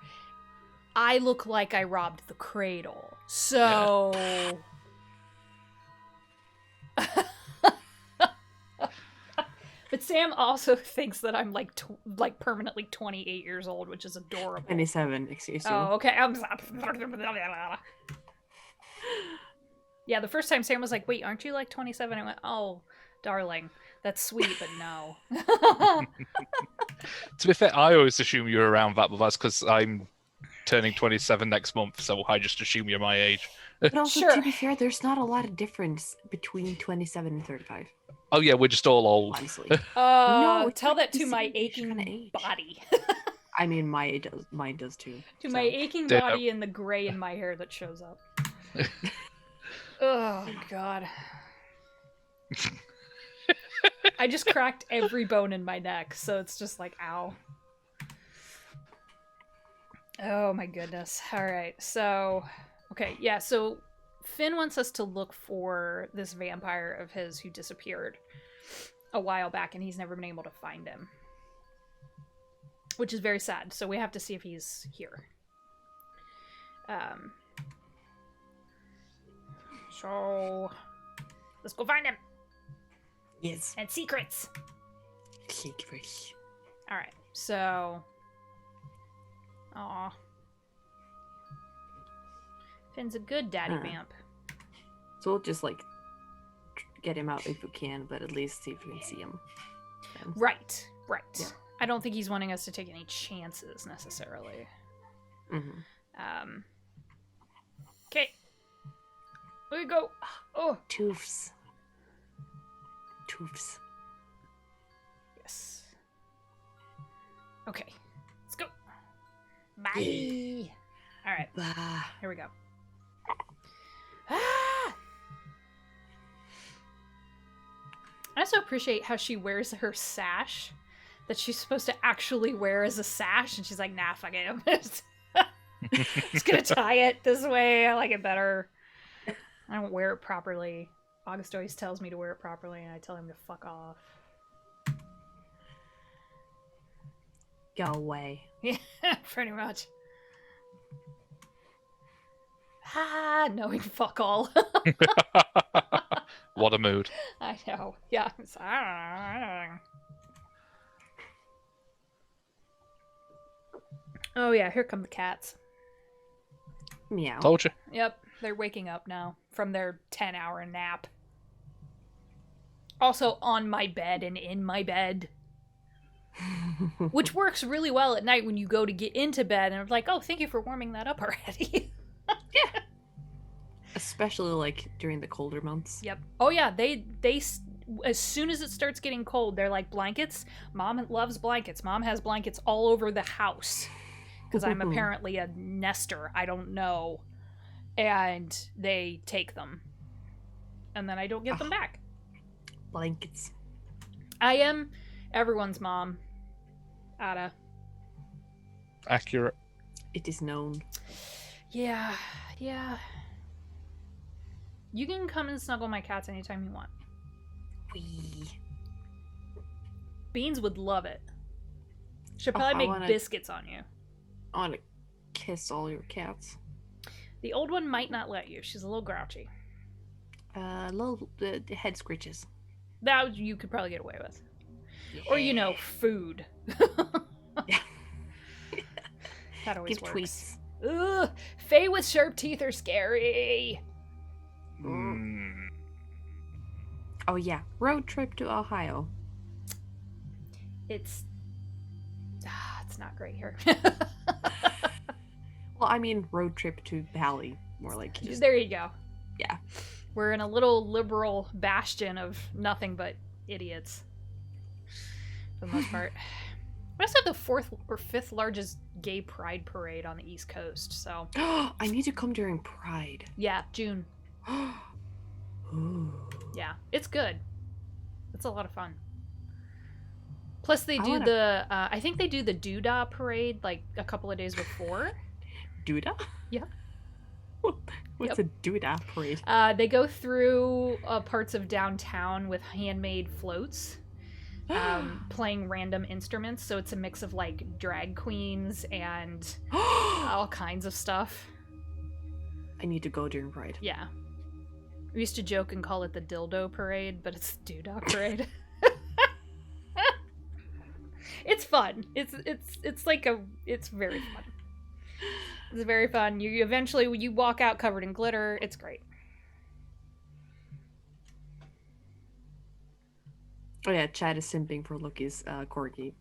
I look like I robbed the cradle. So. But Sam also thinks that I'm like permanently 28 years old, which is adorable. 27, excuse you. Oh, okay. Yeah, the first time Sam was like, "Wait, aren't you like 27?" I went, "Oh, darling, that's sweet, but no." To be fair, I always assume you're around that with us because I'm turning 27 next month, so I just assume you're my age. But also, Sure. to be fair, there's not a lot of difference between 27 and 35, Oh yeah, we're just all old. honestly. No, it's tell like that the to my same age aching kinda age. body. I mean, mine does too. To so. my aching Ditto. body and the gray in my hair that shows up. Oh, God. I just cracked every bone in my neck, so it's just like, ow. Oh my goodness. All right. So, okay. Yeah. So Finn wants us to look for this vampire of his who disappeared a while back, and he's never been able to find him, which is very sad. So we have to see if he's here. So let's go find him. Yes. And secrets. Secrets. All right. So, aw, Finn's a good daddy vamp. So we'll just like get him out if we can, but at least see if we can see him. Then. Right. Yeah. I don't think he's wanting us to take any chances necessarily. Mm-hmm. Okay. Here we go. Oh. Toofs. Yes. Okay. Let's go. Bye. All right. Bah. Here we go. Ah! I also appreciate how she wears her sash that she's supposed to actually wear as a sash, and she's like, nah, fuck it. I'm just gonna tie it this way. I like it better. I don't wear it properly. August always tells me to wear it properly, and I tell him to fuck off. Go away. Yeah, pretty much. Knowing fuck all. What a mood. I know. Yeah. Oh yeah, here come the cats. Meow. Told you. Yep, they're waking up now from their 10-hour nap. Also on my bed and in my bed. Which works really well at night when you go to get into bed and I'm like, oh, thank you for warming that up already. Yeah. Especially like during the colder months. Yep. Oh yeah, they as soon as it starts getting cold, they're like, blankets. Mom loves blankets. Mom has blankets all over the house. Because I'm apparently a nester. I don't know. And they take them. And then I don't get them back. Blankets. I am everyone's mom. Ada. Accurate. It is known. Yeah. You can come and snuggle my cats anytime you want. Wee. Beans would love it. Should probably make biscuits on you. I want to kiss all your cats. The old one might not let you. She's a little grouchy. Little head scritches. That you could probably get away with. Yeah. Or, food. Yeah. That always Give works. tweets. Ugh, Fae with sharp teeth are scary. Oh yeah, road trip to Ohio. It's not great here. Well, I mean road trip to Halli, more like just... There you go. Yeah. We're in a little liberal bastion of nothing but idiots. For the most part. We also have the 4th or 5th largest gay pride parade on the East Coast, so... I need to come during Pride. Yeah, June. Ooh. Yeah, it's good. It's a lot of fun. Plus they do I think they do the Doodah parade like a couple of days before. Doodah? Yeah. What's a Doodah parade? They go through parts of downtown with handmade floats. Playing random instruments, so it's a mix of like drag queens and all kinds of stuff. I need to go during Pride. Yeah. We used to joke and call it the dildo parade, but it's the Doodah parade. It's fun. It's very fun. It's very fun. You eventually when you walk out covered in glitter, it's great. Oh yeah, Chad is simping for Loki's corgi.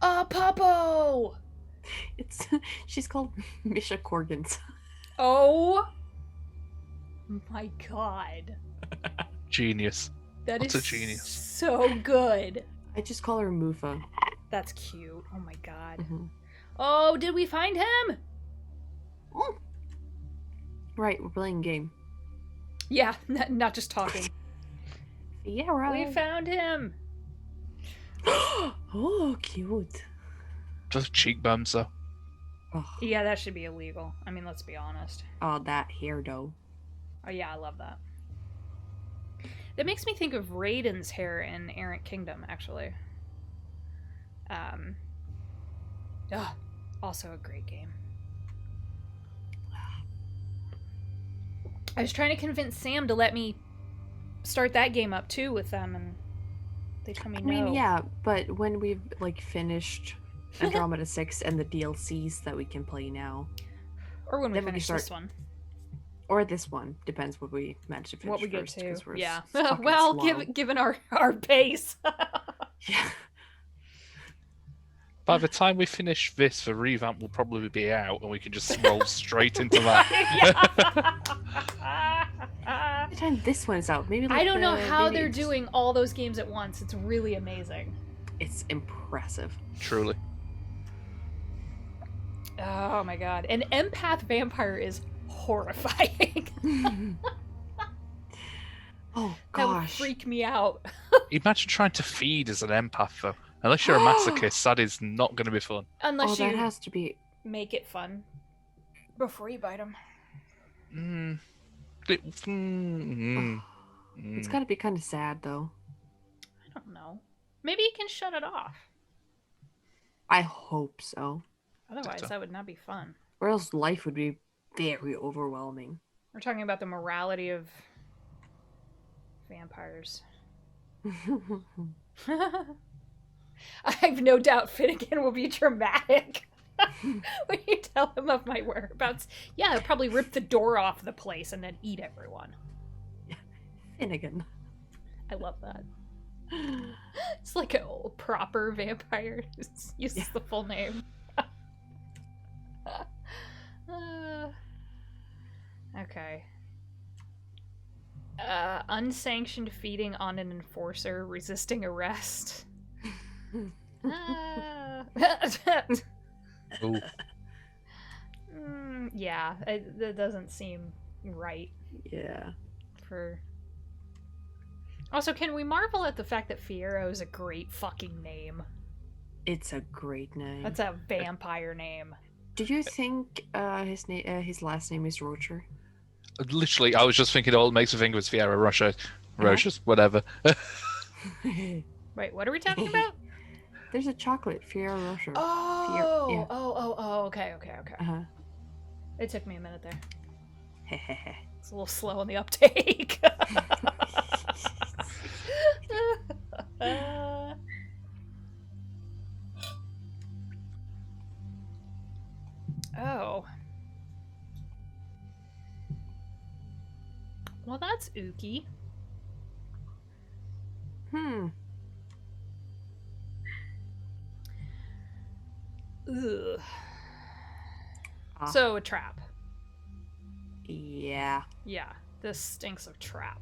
Popo! She's called Misha Corgans. Oh my god. Genius. That's a genius. So good. I just call her Mufa. That's cute. Oh my god. Mm-hmm. Oh, did we find him? Oh. Right, we're playing a game. Yeah, not just talking. Yeah, right. We found him. Oh, cute. Just cheekbones, though. Oh, Yeah, that should be illegal. I mean, let's be honest. oh, that hair though. Oh yeah, I love that. That makes me think of Raiden's hair in Errant Kingdom, actually. Also a great game. I was trying to convince Sam to let me start that game up too with them, and they told me no. I mean, yeah, but when we've like finished Andromeda 6 and the DLCs that we can play now, or when we then we can finish start- this one. or this one, depends what we manage to finish What we get first, to. 'cause we're Yeah. fucking Well, slow. given our pace. Yeah. By the time we finish this, the revamp will probably be out, and we can just roll straight into that. By the time this one's out, maybe like I don't know how they're maybe doing all those games at once. It's really amazing. It's impressive. Truly. Oh my god. An empath vampire is horrifying. Oh That would gosh. freak me out. Imagine trying to feed as an empath, though. Unless you're a masochist, that is not going to be fun. Unless Oh, you that has to be. make it fun before you bite them. It's got to be kind of sad though. I don't know. Maybe you can shut it off. I hope so. Otherwise, So. that would not be fun. Or else life would be very overwhelming. We're talking about the morality of vampires. I have no doubt Finnegan will be dramatic when you tell him of my whereabouts. Yeah, I'll probably rip the door off the place and then eat everyone. Finnegan. I love that. It's like a proper vampire. Uses the full name. Okay. Unsanctioned feeding on an enforcer resisting arrest. Ooh. Yeah, that doesn't seem right. Yeah. For. Also, can we marvel at the fact that Fiero is a great fucking name? It's a great name. That's a vampire name. Do you think his last name is Roger? Literally, I was just thinking all it makes me think was Fiera Russia. Russia's, whatever. Wait, what are we talking about? There's a chocolate, Fiera Rocher. Oh, yeah. oh, okay. Uh-huh. It took me a minute there. Hehehe. It's a little slow on the uptake. Oh. Well, that's ooky. Ugh. So, a trap. Yeah. Yeah, this stinks of trap.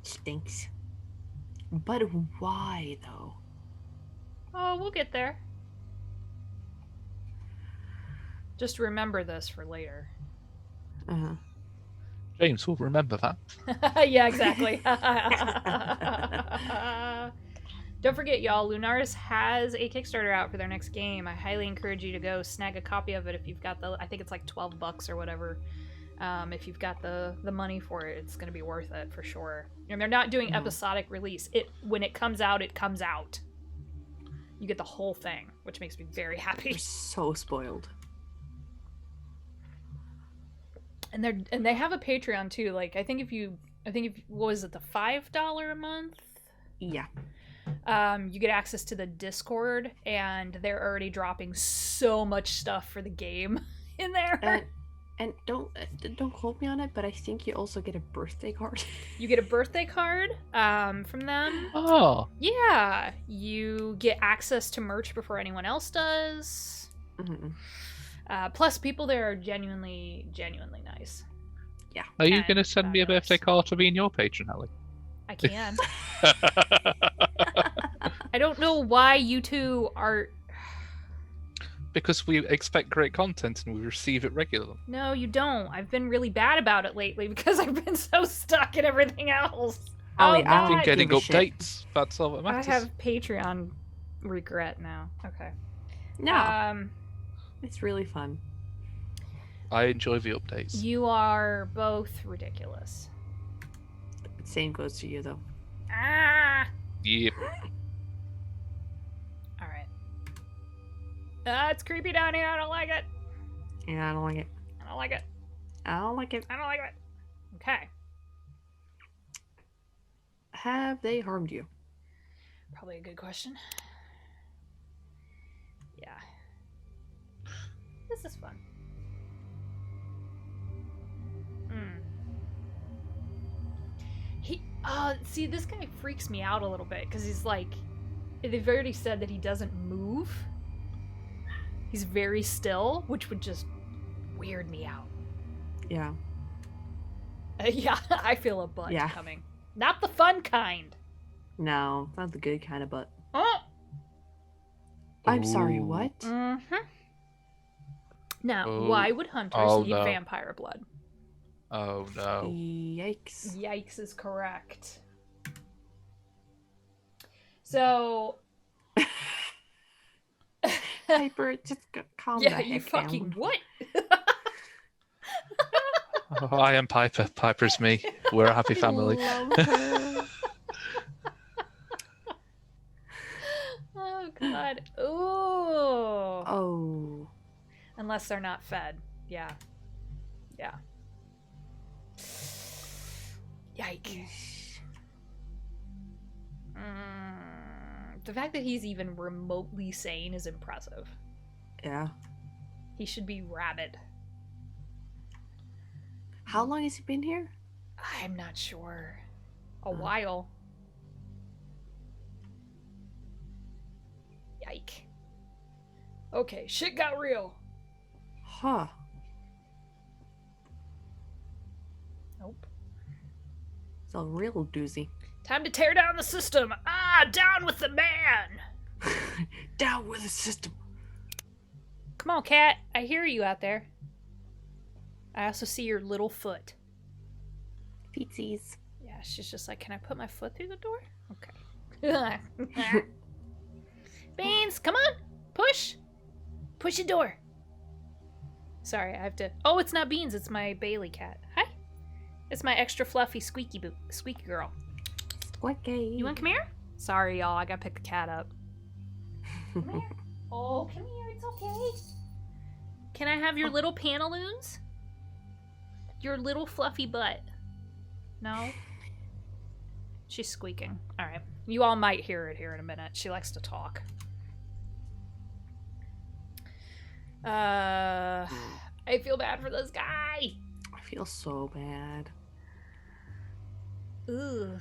Stinks. But why, though? Oh, we'll get there. Just remember this for later. Uh-huh. James will remember that. Yeah, exactly. Don't forget, y'all, Lunaris has a Kickstarter out for their next game. I highly encourage you to go snag a copy of it if you've got the, I think it's like $12 or whatever. If you've got the money for it, it's going to be worth it for sure. And they're not doing episodic release. When it comes out, it comes out. You get the whole thing, which makes me very happy. We're so spoiled. And they have a Patreon too. Like I think if what was it, the $5 a month? Yeah. You get access to the Discord, and they're already dropping so much stuff for the game in there. And don't quote me on it, but I think you also get a birthday card. You get a birthday card from them. Oh. Yeah, you get access to merch before anyone else does. Mm-hmm. Plus, people there are genuinely nice. Yeah. Are you And going to send me a birthday card to be in your patron, Halli? I can. I don't know why you two are. Because we expect great content and we receive it regularly. No, you don't. I've been really bad about it lately because I've been so stuck in everything else. Halli, God. I've been getting give a shit. updates. That's all that I matters. have Patreon regret now. Okay. No. It's really fun. I enjoy the updates. You are both ridiculous. Same goes to you, though. Ah! Yep. All right. It's creepy down here. I don't like it. Yeah, I don't like it. I don't like it. I don't like it. I don't like it. Okay. Have they harmed you? Probably a good question. Yeah. This is fun. See, this guy freaks me out a little bit because he's like, they've already said that he doesn't move. He's very still, which would just weird me out. Yeah. Yeah, I feel a butt Yeah. coming. Not the fun kind. No, not the good kind of butt. Oh. I'm sorry, Ooh. what? Mm-hmm. Now, Oh. why would hunters Oh, need no. vampire blood? Oh no. Yikes. Yikes is correct. So, Piper, just calm yeah, the you heck fucking down. what? Oh, I am Piper. Piper's me. We're a happy family. Love her. Oh god. Ooh. Oh. Unless they're not fed. Yeah. Yeah. Yike. The fact that he's even remotely sane is impressive. Yeah. He should be rabid. How long has he been here? I'm not sure. A while. Yike. Okay, shit got real. Huh. Nope. It's a real doozy. Time to tear down the system. Ah, down with the man. Down with the system. Come on, cat. I hear you out there. I also see your little foot. Feetsies. Yeah, she's just like, can I put my foot through the door? Okay. Beans, come on. Push. Push the door. Sorry, I have to... Oh, it's not Beans. It's my Bailey cat. Hi. It's my extra fluffy squeaky girl. Squeaky. You want to come here? Sorry, y'all. I gotta pick the cat up. Come here. Oh, come here. It's okay. Can I have your little pantaloons? Your little fluffy butt. No? She's squeaking. Alright. You all might hear it here in a minute. She likes to talk. I feel bad for this guy. I feel so bad. Ugh.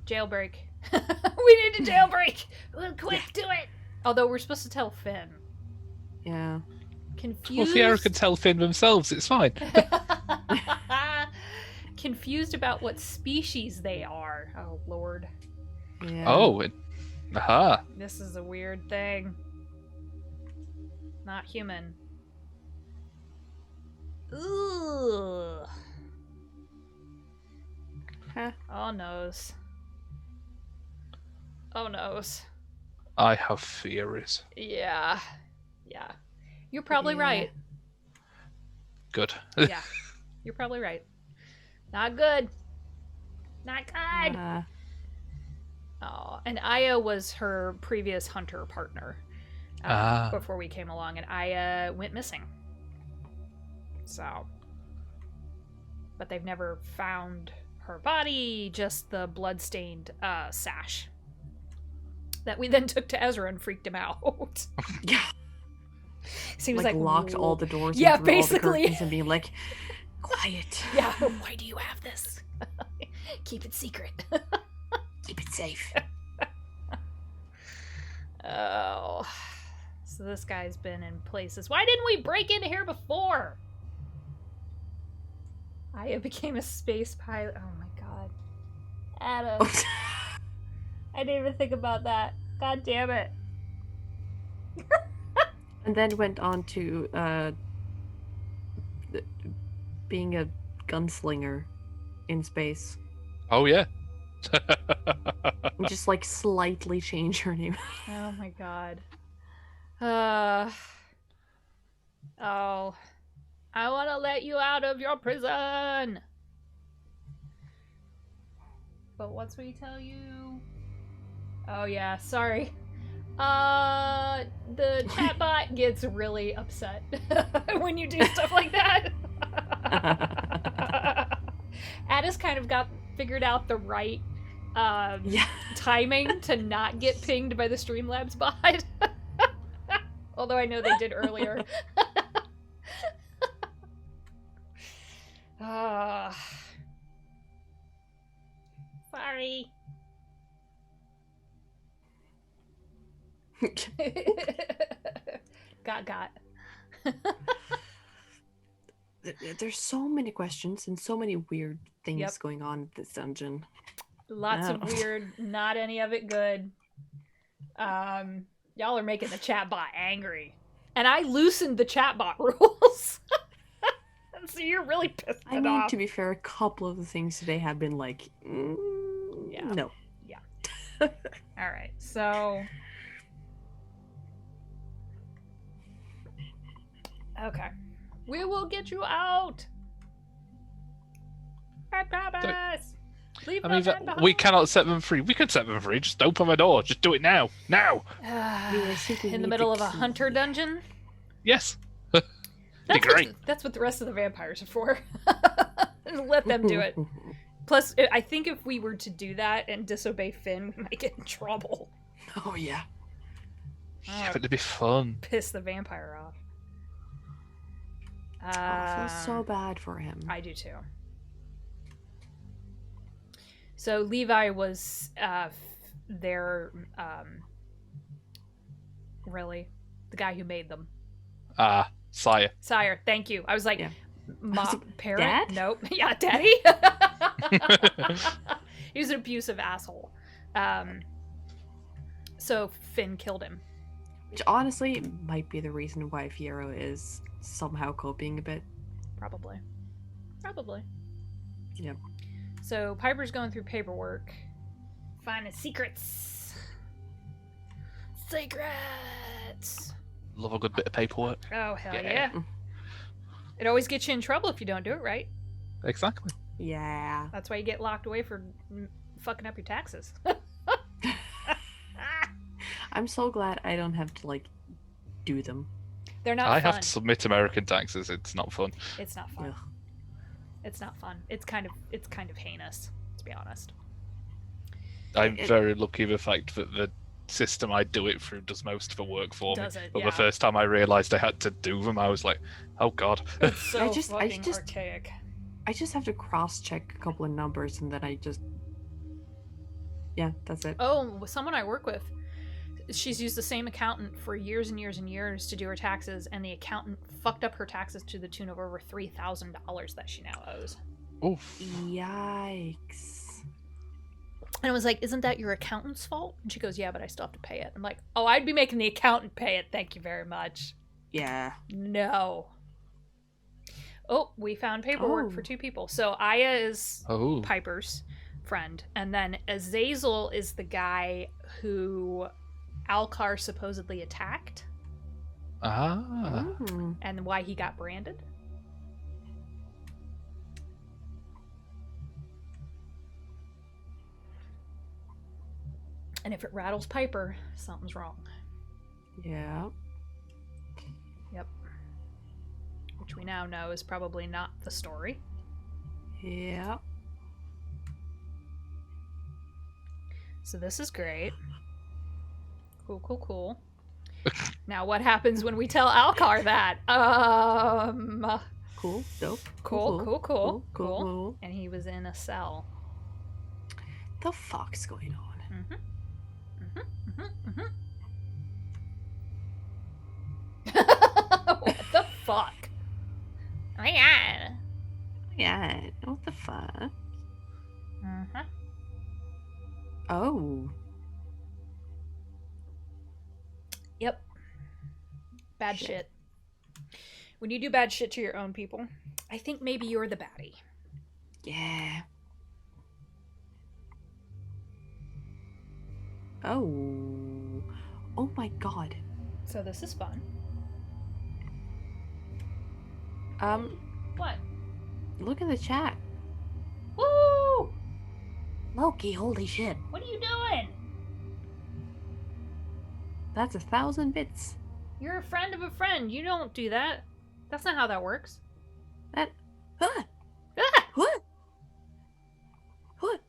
Jailbreak. We need to jailbreak. Quick, do it. Although we're supposed to tell Finn. Yeah. Well, Confused. Fiera can tell Finn themselves. It's fine. Confused about what species they are. Oh Lord. Yeah. Oh. Aha. This is a weird thing. Not human. Ooh. Huh. Oh noes. Oh noes. I have theories. Yeah. Yeah. You're probably Yeah. right. Good. Yeah. You're probably right. Not good. Not good. Oh, and Aya was her previous hunter partner before we came along, and Aya went missing. So, but they've never found her body, just the bloodstained sash that we then took to Ezra and freaked him out. Yeah. So he was like locked "Whoa." all the doors. Yeah, and threw all the basically. curtains and being like, quiet. Yeah, why do you have this? Keep it secret. Keep it safe. Oh. So this guy's been in places. Why didn't we break into here before? I became a space pilot. Oh my god. Adam. I didn't even think about that. God damn it. And then went on to being a gunslinger in space. Oh yeah. Just like slightly change her name. Oh my god. Oh. I want to let you out of your prison. But what's we tell you? Oh yeah, sorry. The chatbot gets really upset when you do stuff like that. Addis kind of got figured out the right timing to not get pinged by the Streamlabs bot. Although I know they did earlier. Sorry. got. There's so many questions and so many weird things going on in this dungeon. Lots of weird, not any of it good. Y'all are making the chatbot angry. And I loosened the chatbot rules. So you're really pissed off. I mean, to be fair, a couple of the things today have been like, no. Yeah. All right, so... Okay. We will get you out! I promise! Leave I mean, we cannot set them free. We could set them free. Just open my door. Just do it now. Now! In the middle of a hunter dungeon? Yes. That's what the rest of the vampires are for. Let them do it. Plus, I think if we were to do that and disobey Finn, we might get in trouble. Oh, yeah. Yeah, but it'd be fun. Piss the vampire off. I feel so bad for him. I do too. So Levi was their really the guy who made them. Sire. Sire, thank you. I was like, parent? Dad? Nope. Yeah, daddy. He was an abusive asshole. So Finn killed him. Which honestly might be the reason why Fiero is somehow coping a bit. Probably. Yep. So Piper's going through paperwork, finding secrets. Love a good bit of paperwork. Oh, hell yeah. It always gets you in trouble if you don't do it right. Exactly. Yeah. That's why you get locked away for fucking up your taxes. I'm so glad I don't have to, like, do them. They're not I fun. have to submit American taxes. It's not fun. It's not fun. Ugh. It's not fun. It's kind of heinous, to be honest. I'm very lucky the fact that the system I do it through does most of the work for me. But the first time I realised I had to do them, I was like, oh god. It's so I just archaic. I just have to cross-check a couple of numbers and then I just... Yeah, that's it. Oh, someone I work with, she's used the same accountant for years and years and years to do her taxes, and the accountant fucked up her taxes to the tune of over $3,000 that she now owes. Oof. Yikes. And I was like, isn't that your accountant's fault? And she goes, yeah, but I still have to pay it. I'm like, oh, I'd be making the accountant pay it. Thank you very much. Yeah. No. Oh, we found paperwork for 2 people. So Aya is Piper's friend. And then Azazel is the guy who Alcar supposedly attacked. And why he got branded. And if it rattles Piper, something's wrong. Yeah. Yep. Which we now know is probably not the story. Yeah. So this is great. Cool. Now what happens when we tell Alcar that? Cool. Dope. Cool. And he was in a cell. The fuck's going on? What the fuck? Oh my god. Yeah, what the fuck? Oh. Yep. Bad shit. When you do bad shit to your own people, I think maybe you're the baddie. Yeah. Oh. Oh my god. So this is fun. What? Look at the chat. Woo! Loki, holy shit. What are you doing? That's 1,000 bits. You're a friend of a friend. You don't do that. That's not how that works. That. Huh? Ah! What? What?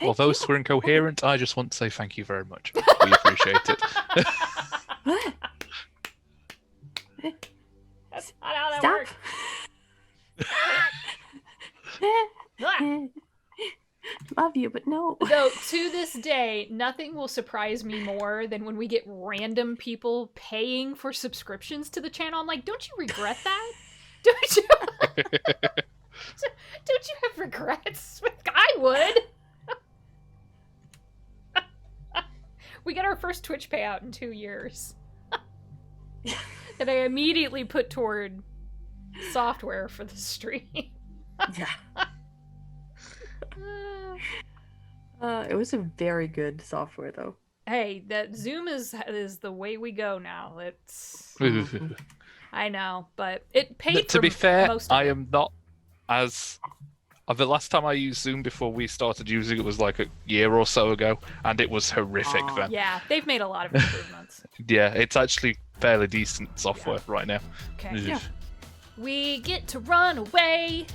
Well, Thank those you. who are incoherent, I just want to say thank you very much. We appreciate it. What? That's not how that Stop. works. Ah! Love you, but no. Though, to this day, nothing will surprise me more than when we get random people paying for subscriptions to the channel. I'm like, don't you regret that? Don't you? Don't you have regrets? I would. We got our first Twitch payout in 2 years. That I immediately put toward software for the stream. Yeah. It was a very good software, though. Hey, that Zoom is the way we go now. It's I know, but it paid. To be fair, most of I it. am not as. The last time I used Zoom before we started using it was like a year or so ago, and it was horrific then. Yeah, they've made a lot of improvements. Yeah, it's actually fairly decent software right now. Okay. Yeah. We get to run away.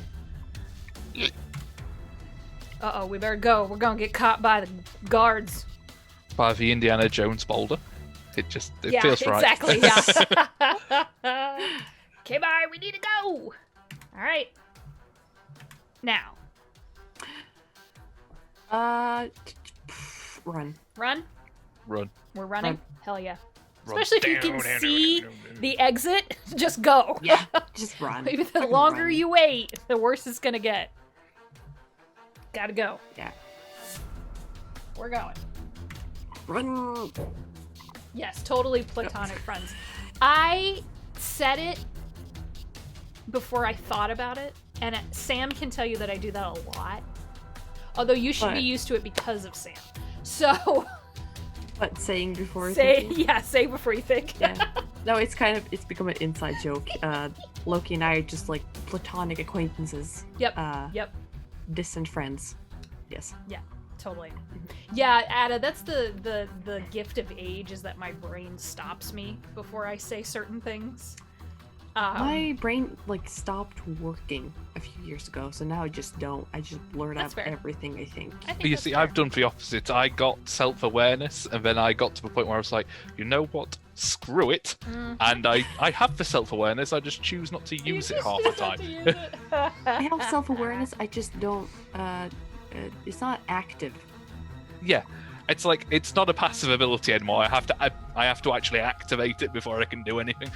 Uh-oh, we better go. We're gonna get caught by the guards. By the Indiana Jones boulder. It Yeah, feels right. exactly, yeah. Okay, bye, we need to go. Alright. Now. Run. Run? Run. We're running? Run. Hell yeah. Run. Especially if you can see the exit, just go. Yeah, just run. Maybe the Fucking longer run. you wait, the worse it's gonna get. Gotta go. Yeah. We're going. Run. Yes, totally platonic friends. I said it before I thought about it, and Sam can tell you that I do that a lot. Although you should be What? used to it because of Sam. So But saying before say thinking? say before you think. Yeah. No, it's become an inside joke. Loki and I are just like platonic acquaintances. Yep. Yep. Distant friends. Yes. Totally. Yeah, Ada, that's the gift of age, is that my brain stops me before I say certain things. My brain like stopped working a few years ago, so now I just don't. I just blurt That's out fair. everything I think. I think You that's see, fair. I've done the opposite. I got self-awareness, and then I got to the point where I was like, you know what? Screw it. And I have the self-awareness, I just choose not to You use it just half the choose not time. to use it. I have self-awareness. I just don't. It's not active. Yeah. It's like, it's not a passive ability anymore. I have to actually activate it before I can do anything.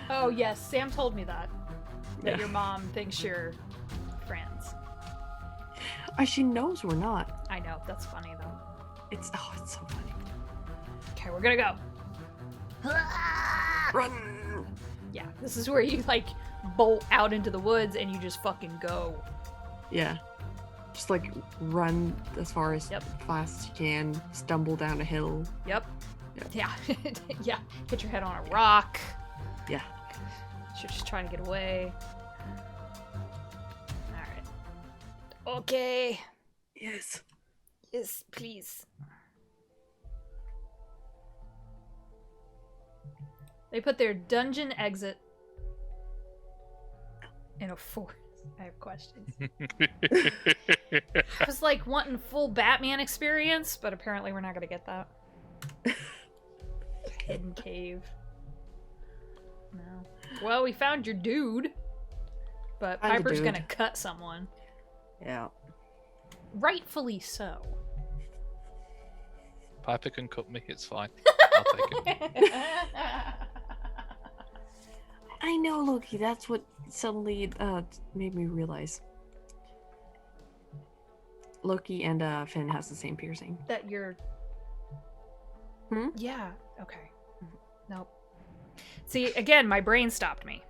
Oh yes, Sam told me that Yeah. your mom thinks you're friends. She knows we're not. I know, that's funny though. It's so funny. Okay, we're gonna go. Run. Yeah, this is where you like bolt out into the woods and you just fucking go. Yeah. Just like run as far as Yep. fast as you can. Stumble down a hill. Yep. Yep. Yeah. Yeah. Hit your head on a rock. Yeah. You're just trying to get away. Alright. Okay. Yes. Yes, please. They put their dungeon exit in a forest. I have questions. I was like wanting full Batman experience, but apparently we're not gonna get that. Hidden cave. No. Well, we found your dude, but Found the Piper's dude. gonna cut someone. Yeah. Rightfully so. Piper can cut me, it's fine. I'll take it. I know, Loki. That's what suddenly made me realize. Loki and Finn has the same piercing. That you're. Hmm? Yeah. Okay. Nope. See, again, my brain stopped me.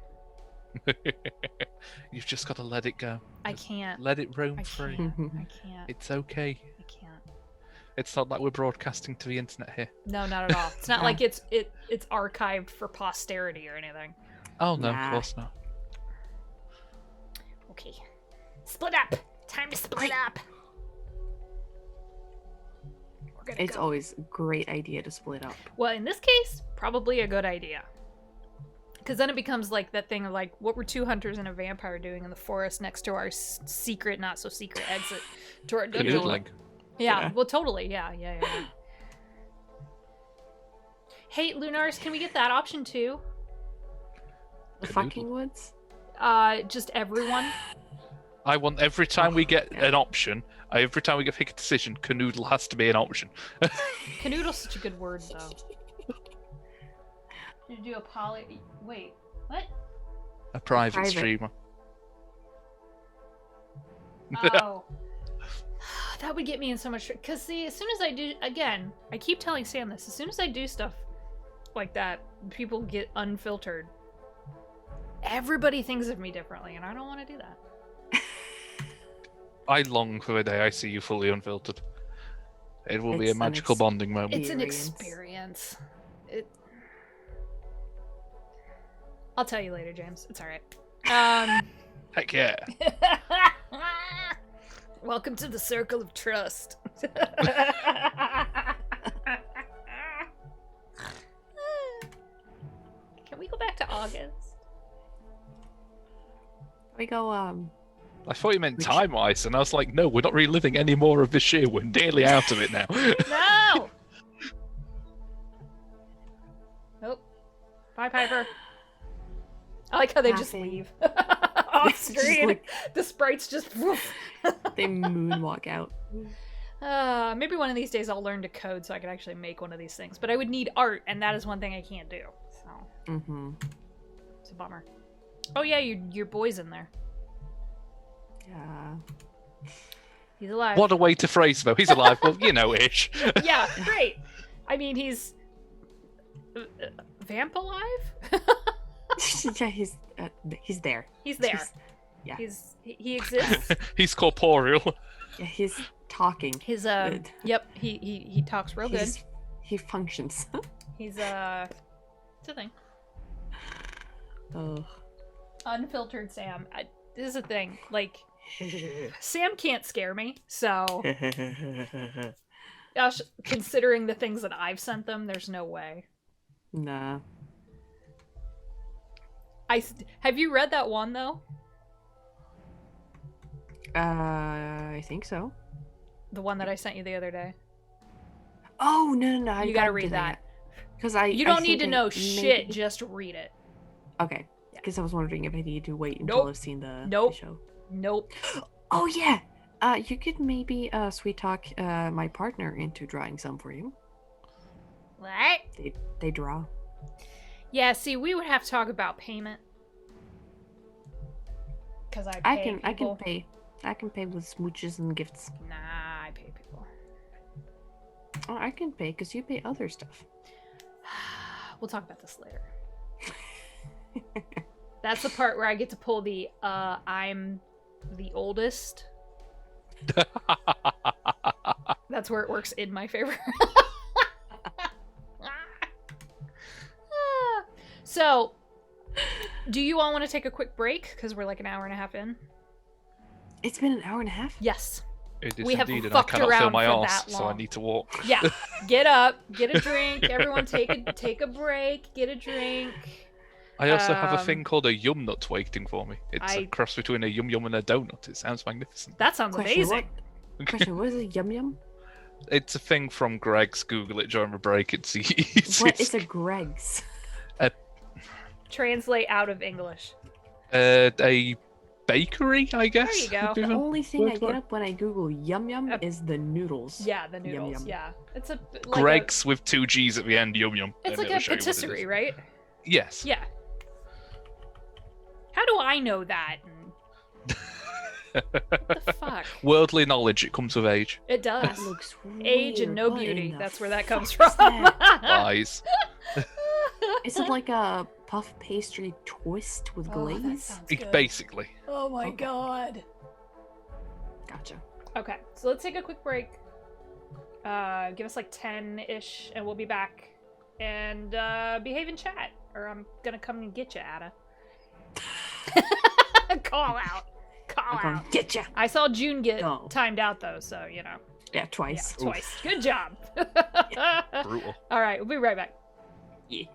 You've just got to let it go. I Just can't. let it roam I free. can't. I can't. It's okay. I can't. It's not like we're broadcasting to the internet here. No, not at all. It's not like it's archived for posterity or anything. Oh no, Nah. of course not. Okay. Split up. Time to split up. We're gonna It's go. always a great idea to split up. Well, in this case, probably a good idea. Because then it becomes like that thing of like, what were two hunters and a vampire doing in the forest next to our secret, not so secret exit to our dungeon? Canoodling. Yeah, well, totally. Yeah. Hey, Lunars, can we get that option too? The Canoodle. fucking woods? Just everyone. I want every time we get an option, every time we pick a decision, canoodle has to be an option. Canoodle's such a good word, though. You do a poly. Wait, what? A private Private. streamer. Oh. That would get me in so much. Because, see, as soon as I do. Again, I keep telling Sam this. As soon as I do stuff like that, people get unfiltered. Everybody thinks of me differently, and I don't want to do that. I long for the day I see you fully unfiltered. It will be a It's an magical bonding moment. It's an Experience. experience. I'll tell you later, James. It's alright. Heck yeah. Welcome to the circle of trust. Can we go back to August? We go, I thought you meant time-wise, and I was like, no, we're not reliving any more of this year. We're nearly out of it now. No! Nope. Bye, Piper. I like how they just Nothing. leave. Off It's just screen. like- The sprites just woof. they moonwalk out. Maybe one of these days I'll learn to code so I can actually make one of these things. But I would need art, and that is one thing I can't do. So Mm-hmm. it's a bummer. Oh yeah, your boy's in there. Yeah. He's alive. What a way to phrase though. He's alive. Well, you know, ish. Yeah, great. I mean, he's vamp alive. Yeah, he's there. He's there. Yeah. He exists. He's corporeal. Yeah, he's talking. His Good. yep. He talks real good. He functions. He's it's a thing. Oh. Unfiltered Sam. This is the thing. Like, Sam can't scare me, so gosh, considering the things that I've sent them, there's no way. Nah. Have you read that one though? I think so. The one that I sent you the other day. Oh no! I You gotta read that. Because You don't need to know shit. Just read it. Okay. Yeah. Because I was wondering if I need to wait until Nope. I've seen the Nope. show. Nope. Oh yeah. You could maybe sweet talk my partner into drawing some for you. What? They draw. Yeah. See, we would have to talk about payment. Because I can pay. I can pay with smooches and gifts. Nah, I pay people. Oh, I can pay because you pay other stuff. We'll talk about this later. That's the part where I get to pull the I'm the oldest. That's where it works in my favor. So, do you all want to take a quick break? Because we're like an hour and a half in. It's been an hour and a half. Yes. It is We have indeed, and I fucked cannot feel around my for arse, that so I long. need to walk. Yeah. Get up. Get a drink. Everyone take a break. Get a drink. I also have a Um, thing called a yum nut waiting for me. It's a cross between a yum yum and a donut. It sounds magnificent. That sounds Question, amazing. Question, what is a yum yum? It's a thing from Greg's. Google it during the break. It's What is a Greg's? Translate out of English. a bakery, I guess. There you go. would be The the only thing I word get for it. up when I Google yum yum Uh, is the noodles. Yeah, the noodles. yum. Yeah, it's a like Greg's with two G's at the end. Yum yum. it's and like it'll a show you what it is. patisserie, right? Yes. Yeah. How do I know that? What the fuck? Worldly knowledge. It comes with age. It That does. looks Age and weird. no What in beauty. the That's where that fuck comes is from. that? Lies. Is it like a puff pastry twist with Oh, that glaze? sounds good. Basically. Oh my Okay. god. Gotcha. Okay, so let's take a quick break. Give us like 10-ish, and we'll be back. And behave in chat, or I'm gonna come and get you, Ada. Call out. Call I'm out. gonna get ya. I saw June get Go. timed out, though, so, you know. Yeah, twice. Yeah, twice. Good job. Brutal. All right, we'll be right back. Yeah.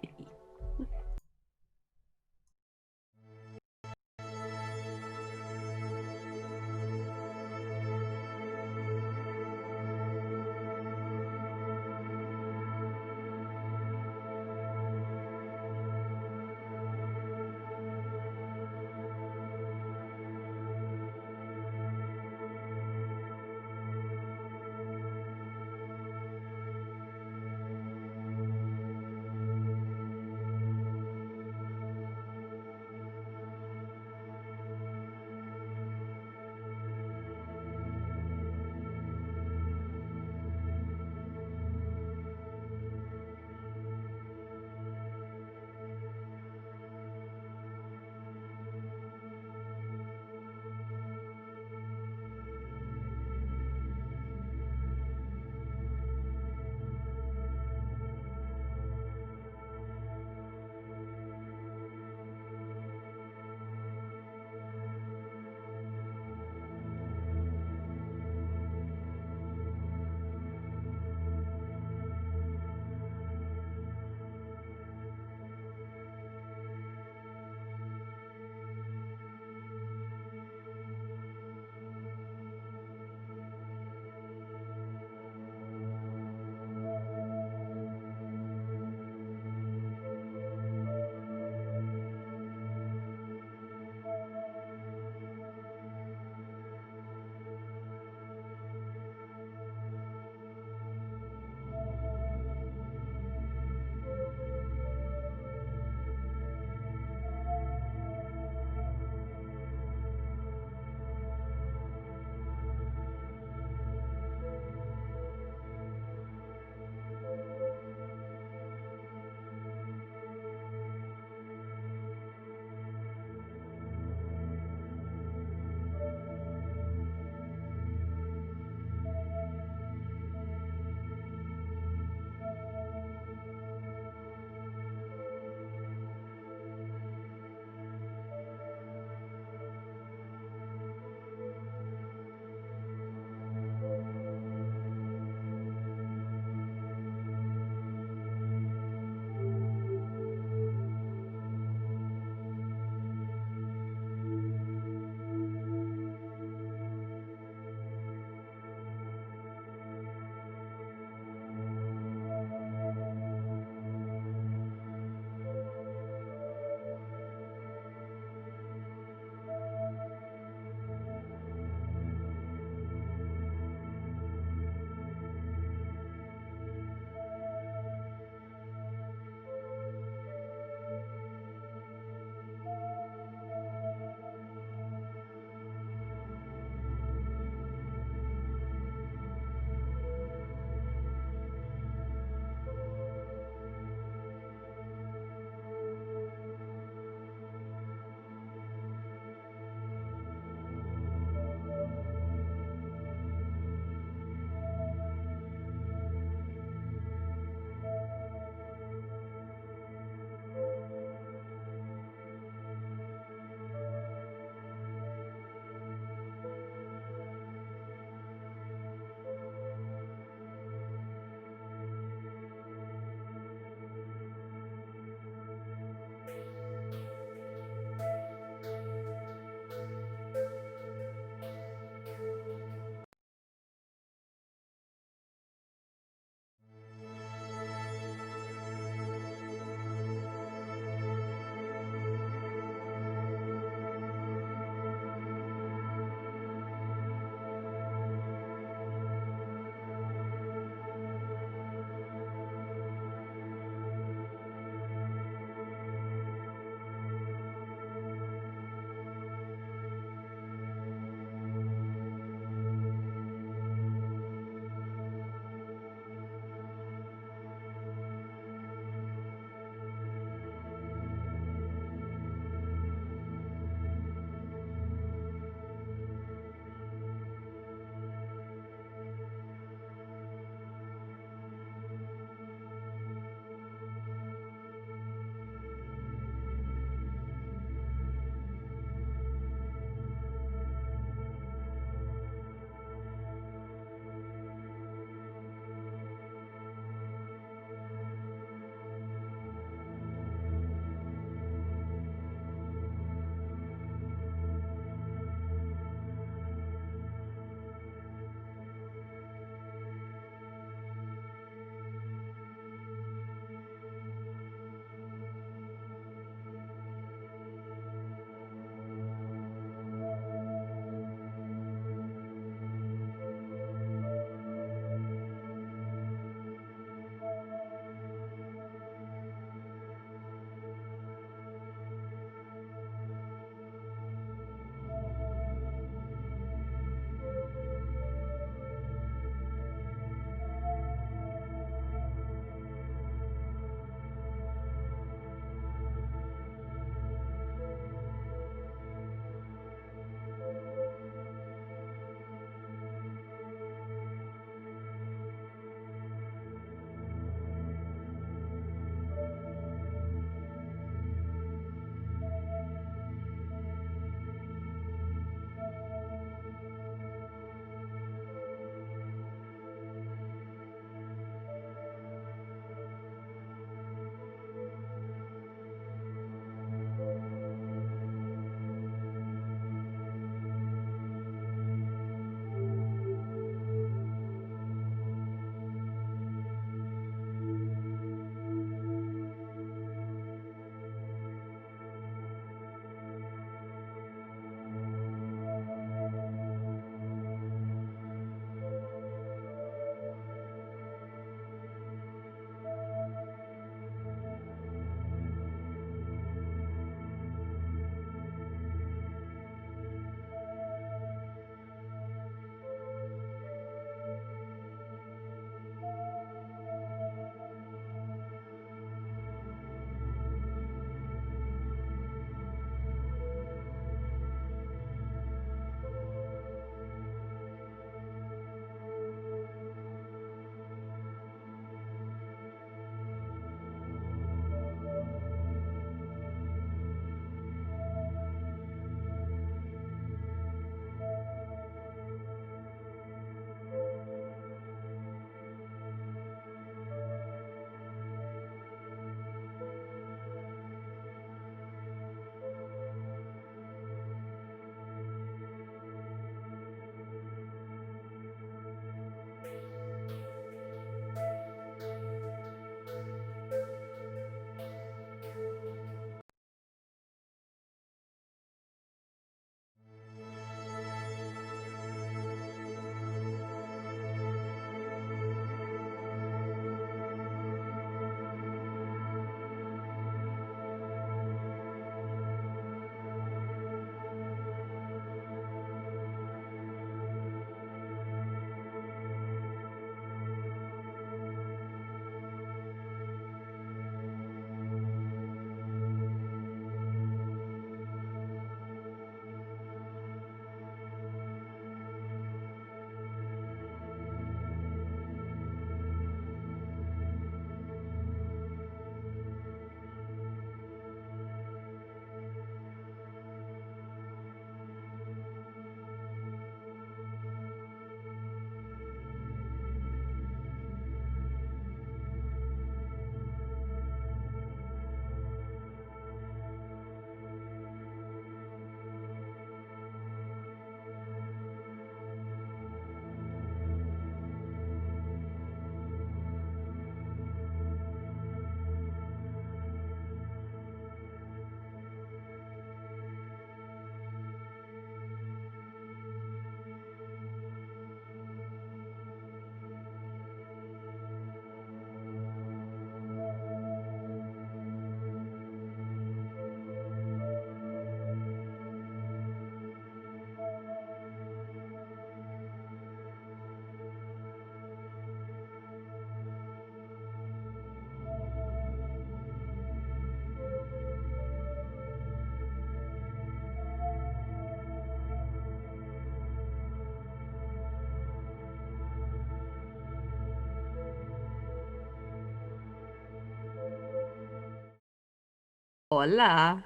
Hola.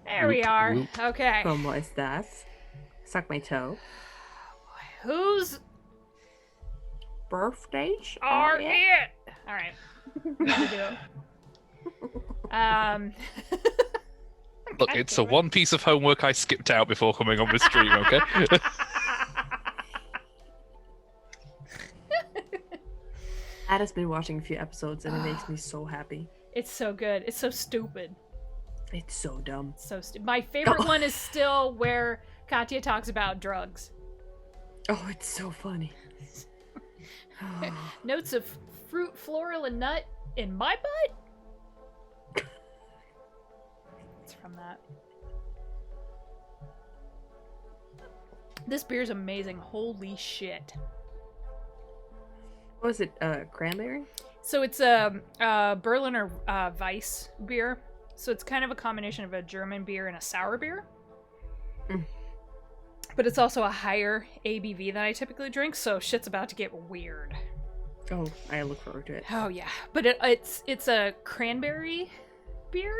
There we Whoop, are. whoop. Okay. ¿Cómo estás? Suck my toe. Whose Birthdays are it? it? All right. We have to do it. Look, God it's damn the it. one piece of homework I skipped out before coming on the stream, okay? Ad has been watching a few episodes and it makes me so happy. It's so good. It's so stupid. It's so dumb. So stupid. My favorite one is still where Katya talks about drugs. Oh, it's so funny. Notes of fruit, floral, and nut in my butt? It's from that. This beer's amazing. Holy shit. What was it? Cranberry? So it's a Berliner Weiss beer. So it's kind of a combination of a German beer and a sour beer. Mm. But it's also a higher ABV than I typically drink, so shit's about to get weird. Oh, I look forward to it. Oh yeah, but it's a cranberry beer.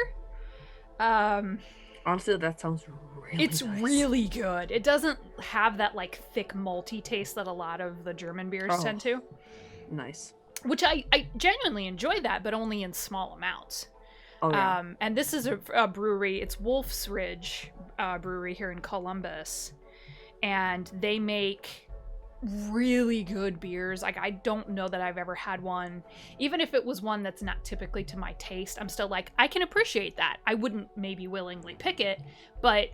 Honestly, that sounds really It's nice. really good. It doesn't have that like thick malty taste that a lot of the German beers Oh. tend to, nice. which I genuinely enjoy that, but only in small amounts. Oh, yeah. And this is a brewery. It's Wolf's Ridge Brewery here in Columbus, and they make really good beers. Like, I don't know that I've ever had one, even if it was one that's not typically to my taste. I'm still like, I can appreciate that. I wouldn't maybe willingly pick it, but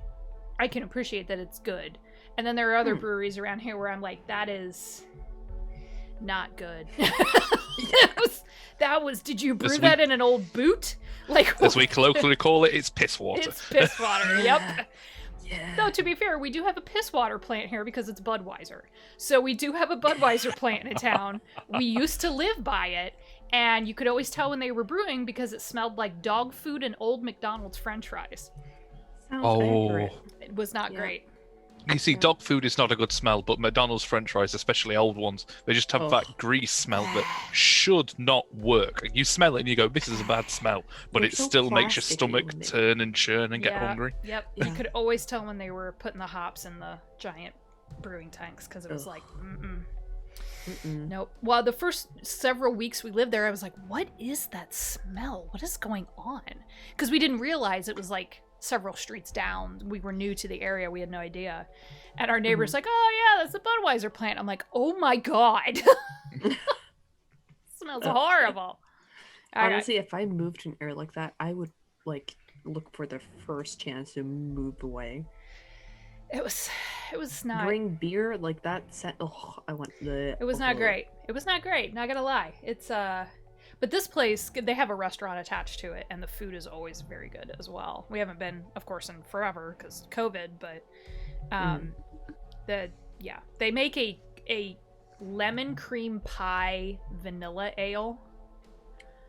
I can appreciate that it's good. And then there are other breweries around here where I'm like, that is not good. that was did you brew that in an old boot? Like, As we colloquially call it, it's piss water. it's piss water. Yep. Yeah. Though, to be fair, we do have a piss water plant here because it's Budweiser. So we do have a Budweiser plant in town. We used to live by it, and you could always tell when they were brewing because it smelled like dog food and old McDonald's French fries. Sounds Oh. accurate. It was not Yeah. great. You see, Yeah. dog food is not a good smell, but McDonald's French fries, especially old ones, they just have Ugh. that grease smell that should not work. You smell it and you go, "This is a bad smell," but They're it so still makes your plasticky stomach when they- turn and churn and get Yeah. hungry. Yep. Yeah. You could always tell when they were putting the hops in the giant brewing tanks because it was Ugh. like, mm-mm. Mm-mm. Nope. Well, the first several weeks we lived there, I was like, what is that smell? What is going on? Because we didn't realize it was like several streets down. We were new to the area. We had no idea. And our neighbor's like, oh, yeah, that's the Budweiser plant. I'm like, oh, my God. Smells horrible. All right. Honestly, if I moved to an area like that, I would like look for the first chance to move away. It was not. Bring beer like that. Oh, I want the. It was not great. It was not great. Not gonna lie. It's but this place, they have a restaurant attached to it, and the food is always very good as well. We haven't been, of course, in forever because COVID, but they make a lemon cream pie vanilla ale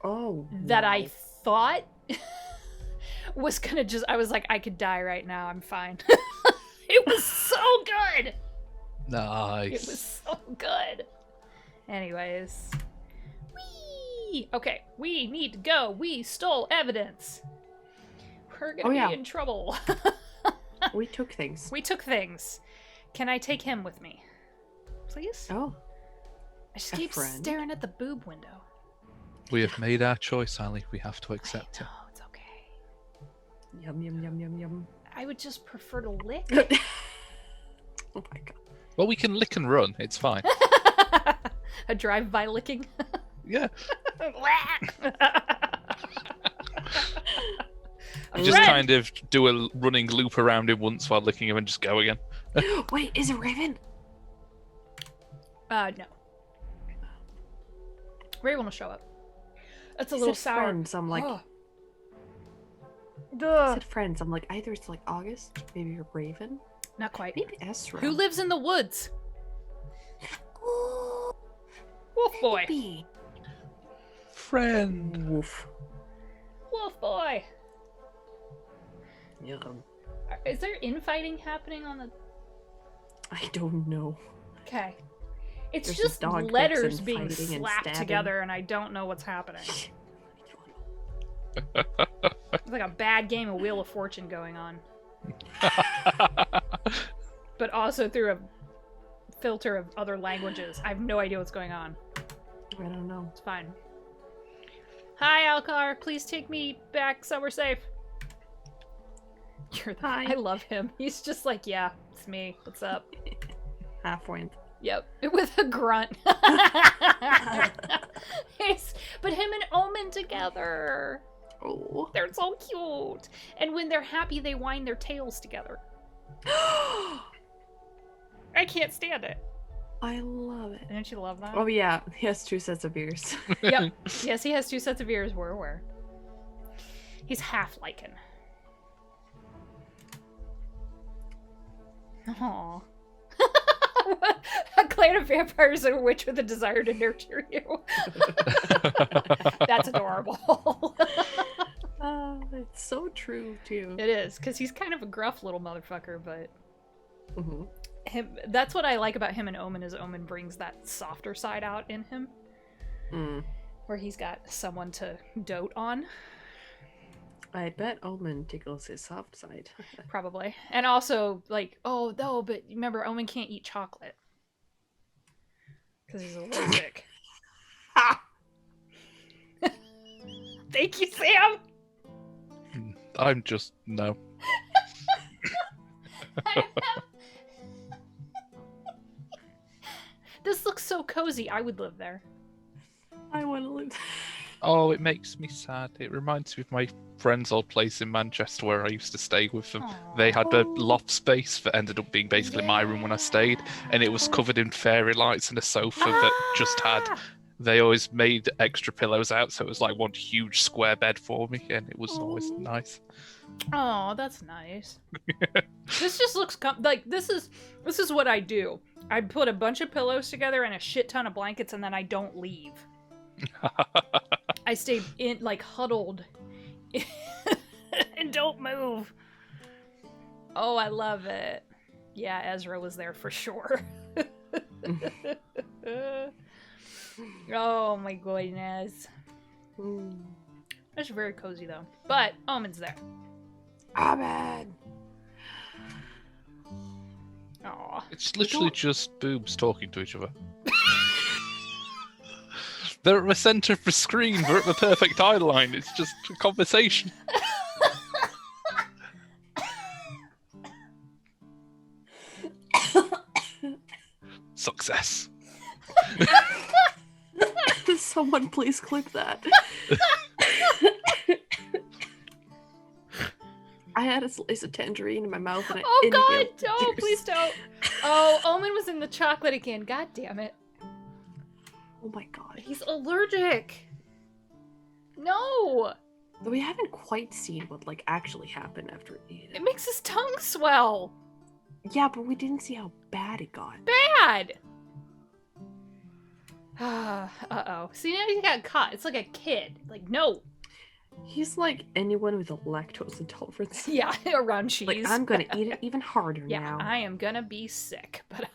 Oh. that wow. I thought was gonna I was like, I could die right now. I'm fine. It was so good. It Nice. was so good. Anyways. Whee! Okay, we need to go. We stole evidence. We're gonna Oh, yeah. be in trouble. We took things. We took things. Can I take him with me? Please? Oh. I just a keep friend? staring at the boob window. We have made our choice, Halli. We have to I accept it. know, it's okay. Yum yum yum yum yum. I would just prefer to lick. Oh my god. Well, we can lick and run. It's fine. A drive-by licking. Yeah. A Just friend! kind of do a running loop around him once while licking him and just go again. Wait, is it Raven? No. Raven will show up. That's a He little said sour. friends, I'm like- Oh. I Duh. said friends. I'm like, either it's like August, maybe you're Raven, Not quite. maybe Ezra. Who lives in the woods? Oh, Wolf boy. maybe. Friend. Woof. Wolf boy. Yum. Is there infighting happening on the... I don't know. Okay. It's There's just dog pics letters and being fighting and slapped stabbing. together and I don't know what's happening. It's like a bad game of Wheel of Fortune going on. But also through a filter of other languages. I have no idea what's going on. I don't know. It's fine. Hi, Alcar. Please take me back somewhere safe. Hi. I love him. He's just like, yeah, it's me. What's up? Half-went. Yep, with a grunt. But him and Omen together. Oh. They're so cute. And when they're happy, they wind their tails together. I can't stand it. I love it. Didn't you love that? Oh yeah, he has 2 sets of ears. Yep. Yes, he has 2 sets of ears. We're aware. He's half lichen. Aww. A clan of vampires and a witch with a desire to nurture you. That's adorable. It's so true too. It is, because he's kind of a gruff little motherfucker, but Mm-hmm. that's what I like about him and Omen, is Omen brings that softer side out in him. Where he's got someone to dote on. I bet Omen tickles his soft side. Probably. And also, like, oh, no, but remember, Omen can't eat chocolate. Because he's allergic. Thank you, Sam! I'm just, no. This looks so cozy. I would live there. I want to live. Oh, it makes me sad. It reminds me of my friend's old place in Manchester where I used to stay with them. Aww. They had a loft space that ended up being basically my room when I stayed, and it was covered in fairy lights and a sofa that just had... They always made extra pillows out, so it was like one huge square bed for me, and it was always nice. Oh, that's nice. This just looks like this is what I do. I put a bunch of pillows together and a shit ton of blankets, and then I don't leave. I stay in, like, huddled and don't move. Oh, I love it. Yeah, Ezra was there for sure. Oh my goodness. It's very cozy though. But Omen's there. Amen. Aw. It's literally just boobs talking to each other. They're at the centre of the screen. They're at the perfect eye line. It's just a conversation. Success. Someone please clip that. I had a slice of tangerine in my mouth and I God, don't, please don't. Oh, Omen was in the chocolate again. God damn it. Oh my god. He's allergic. No. Though we haven't quite seen what like actually happened after he ate It it. makes his tongue swell. Yeah, but we didn't see how bad it got. Bad. Uh-oh. See, now he got caught. It's like a kid. Like, no. He's like anyone with a lactose intolerance. Yeah, around cheese. Like, I'm gonna eat it even harder yeah, now. I am gonna be sick. But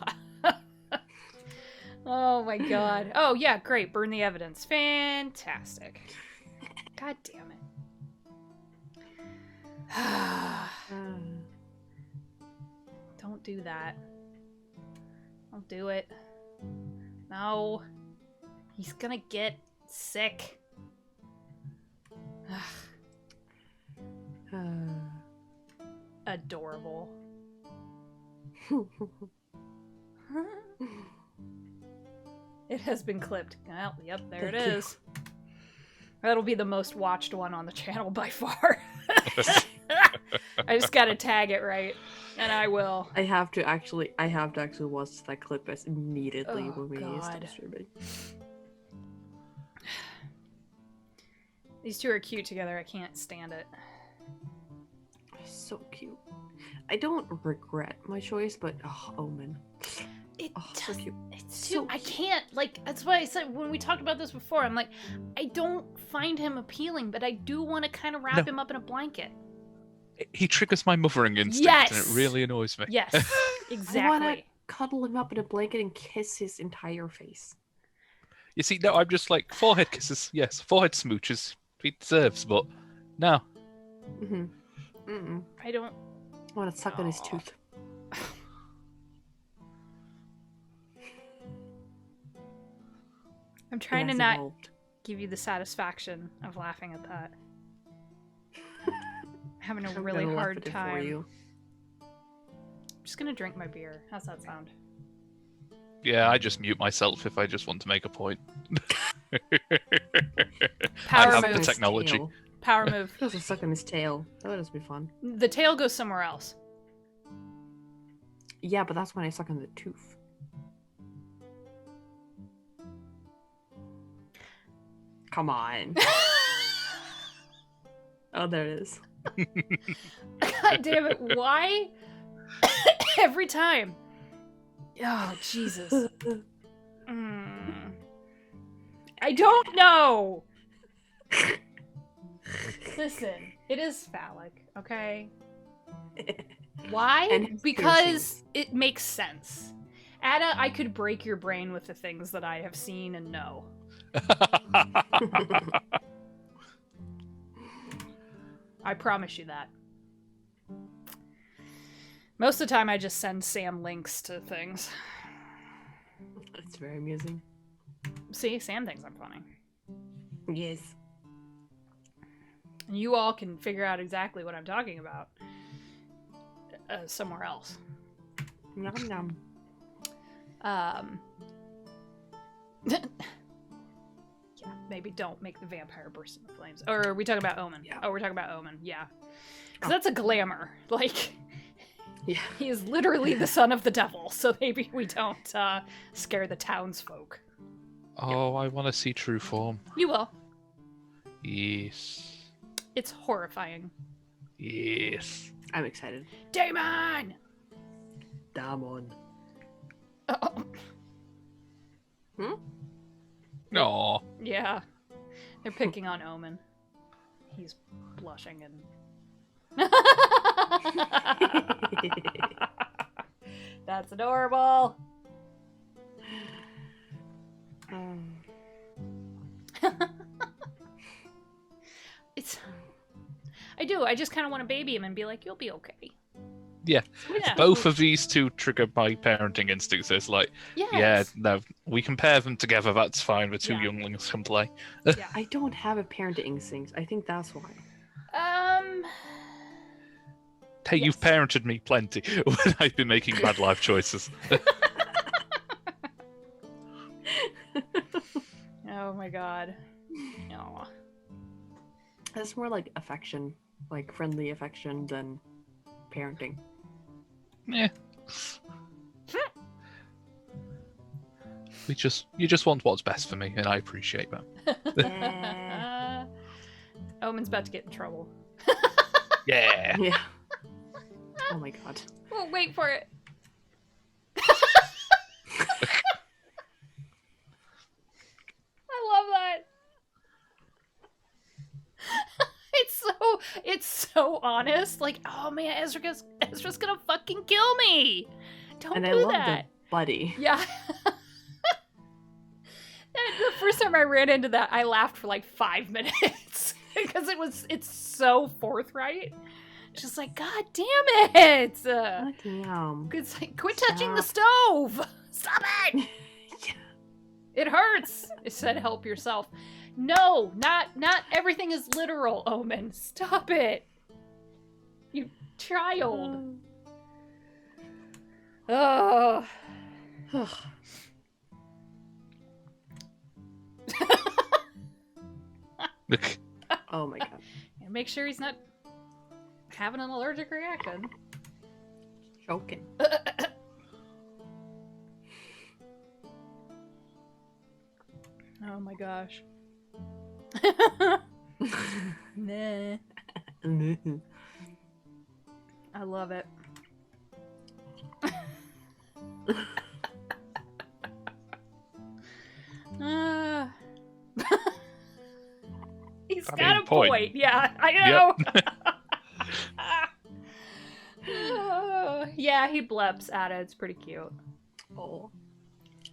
oh my god. Oh yeah, great. Burn the evidence. Fantastic. God damn it. Don't do that. Don't do it. No. He's gonna get sick. Adorable. It has been clipped. Well, yep, there it is. That'll be the most watched one on the channel by far. I just gotta tag it right, and I will. I have to actually watch that clip as immediately Oh, when we God. stop streaming. These two are cute together. I can't stand it. So cute. I don't regret my choice, but Omen. It So cute. It's So too. I can't. Like, that's why I said when we talked about this before. I'm like, I don't find him appealing, but I do want to kind of wrap him up in a blanket. He triggers my mothering instinct, Yes! and it really annoys me. Yes, I exactly. want to cuddle him up in a blanket and kiss his entire face. You see, no, I'm just like, forehead kisses, yes, forehead smooches, he deserves, but no. I don't... I want to suck on his tooth. I'm trying to not give you the satisfaction of laughing at that. Having a really hard time. For you. I'm just gonna drink my beer. How's that sound? Yeah, I just mute myself if I just want to make a point. Power I move. have the technology. Power move. He goes suck on his tail. That would just be fun. The tail goes somewhere else. Yeah, but that's when I suck on the tooth. Come on. Oh, there it is. God damn it. Why? Every time. Oh, Jesus. I don't know. Listen, it is phallic, okay? Why? Because it makes sense. Ada, I could break your brain with the things that I have seen and know. I promise you that. Most of the time I just send Sam links to things. That's very amusing. See, Sam thinks I'm funny. Yes. And you all can figure out exactly what I'm talking about somewhere else. Nom nom. Yeah, maybe don't make the vampire burst into flames. Or are we talking about Omen? Yeah. Oh, we're talking about Omen, yeah. Because that's a glamour. Like, yeah. He is literally the son of the devil, so maybe we don't scare the townsfolk. Oh, I want to see true form. You will. Yes. It's horrifying. Yes. I'm excited. Damon! Damon. Oh. No. Yeah. They're picking on Omen. He's blushing and... That's adorable. I just kind of want to baby him and be like, you'll be okay. Yeah. Yeah. Both of these two trigger my parenting instincts. It's like, Yes. yeah, no, we can pair them together. That's fine. The two Yeah. younglings can play. Yeah. I don't have a parenting instinct. I think that's why. Hey, Yes. you've parented me plenty when I've been making bad life choices. Oh my god. No. That's more like affection, like friendly affection than parenting. Yeah. You just want what's best for me, and I appreciate that. Omen's about to get in trouble. Yeah. Yeah. Oh my god. Well, wait for it. I love that. It's so honest. Like, oh man, Ezra's gonna fucking kill me. Don't And do I love that. the buddy. Yeah. The first time I ran into that, I laughed for like 5 minutes because it's so forthright. Just like, God damn it! God damn. It's like, quit touching the stove! Stop it! Yeah. It hurts! It said help yourself. No, not everything is literal, Omen. Stop it! You child. Oh. Oh my god. And make sure he's not having an allergic reaction. Choking. Oh my gosh. Nah. I love it. He's got a point. Yeah, I know. Yep. Yeah, he blebs at it. It's pretty cute. Oh.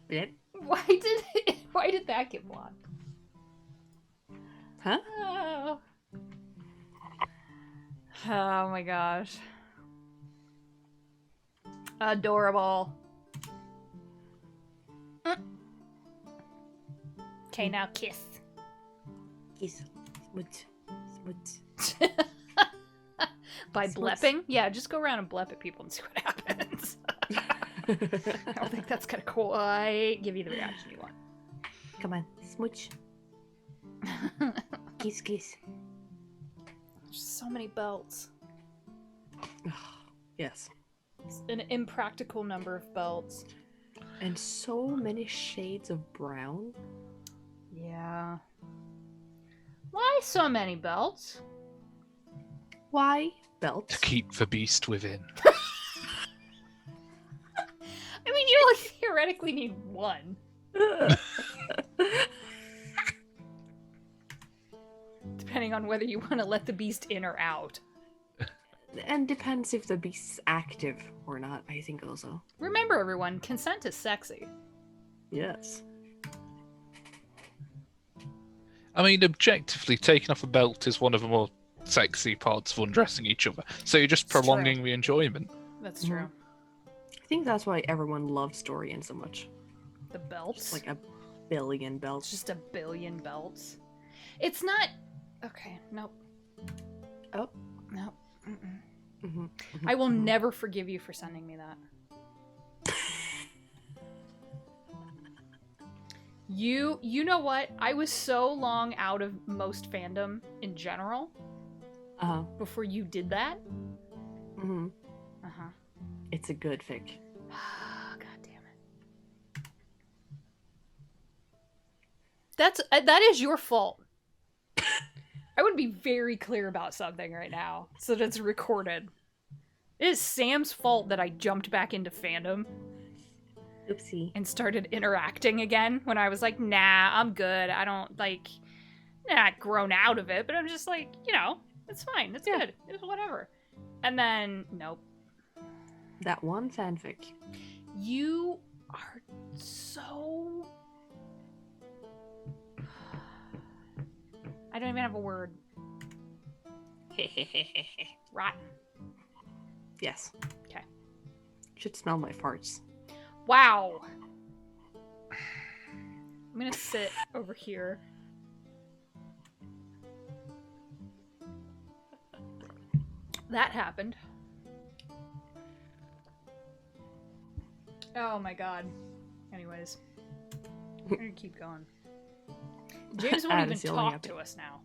Blip. Why did that get blocked? Huh? Oh. Oh my gosh. Adorable. Okay, now kiss. Kiss. Smooch. Smooch. By Smooch. blepping? Yeah, just go around and blepp at people and see what happens. I don't think that's gonna quite give you the reaction you want. Come on. Smooch. Kiss, kiss. There's so many belts. Yes. It's an impractical number of belts. And so many shades of brown. Yeah. Why so many belts? Why belts? To keep the beast within. I mean, you only theoretically need one. Depending on whether you want to let the beast in or out. And depends if the beast's active or not, I think also. Remember, everyone, consent is sexy. Yes. I mean, objectively, taking off a belt is one of the more sexy parts of undressing each other. So you're just It's true. prolonging the enjoyment. That's true. I think that's why everyone loves Dorian so much. The belts? Just like a billion It's belts. just a billion belts. It's not... Okay, nope. Oh. Nope. Mm-mm. Mhm, I will never forgive you for sending me that. You know what? I was so long out of most fandom in general Uh-huh. before you did that. Mm-hmm. Uh-huh. It's a good fic. God damn it. That is your fault. I would be very clear about something right now so that it's recorded. It is Sam's fault that I jumped back into fandom Oopsie. and started interacting again when I was like, nah, I'm good. I don't, like, not grown out of it, but I'm just like, you know, it's fine. It's Yeah. good. It's whatever. And then, nope. That one fanfic. You are so... I don't even have a word. Rotten. Yes. Okay. You should smell my farts. Wow. I'm gonna sit over here. That happened. Oh my god. Anyways. We're gonna keep going. James won't even Adam's yelling talk at me. to us now.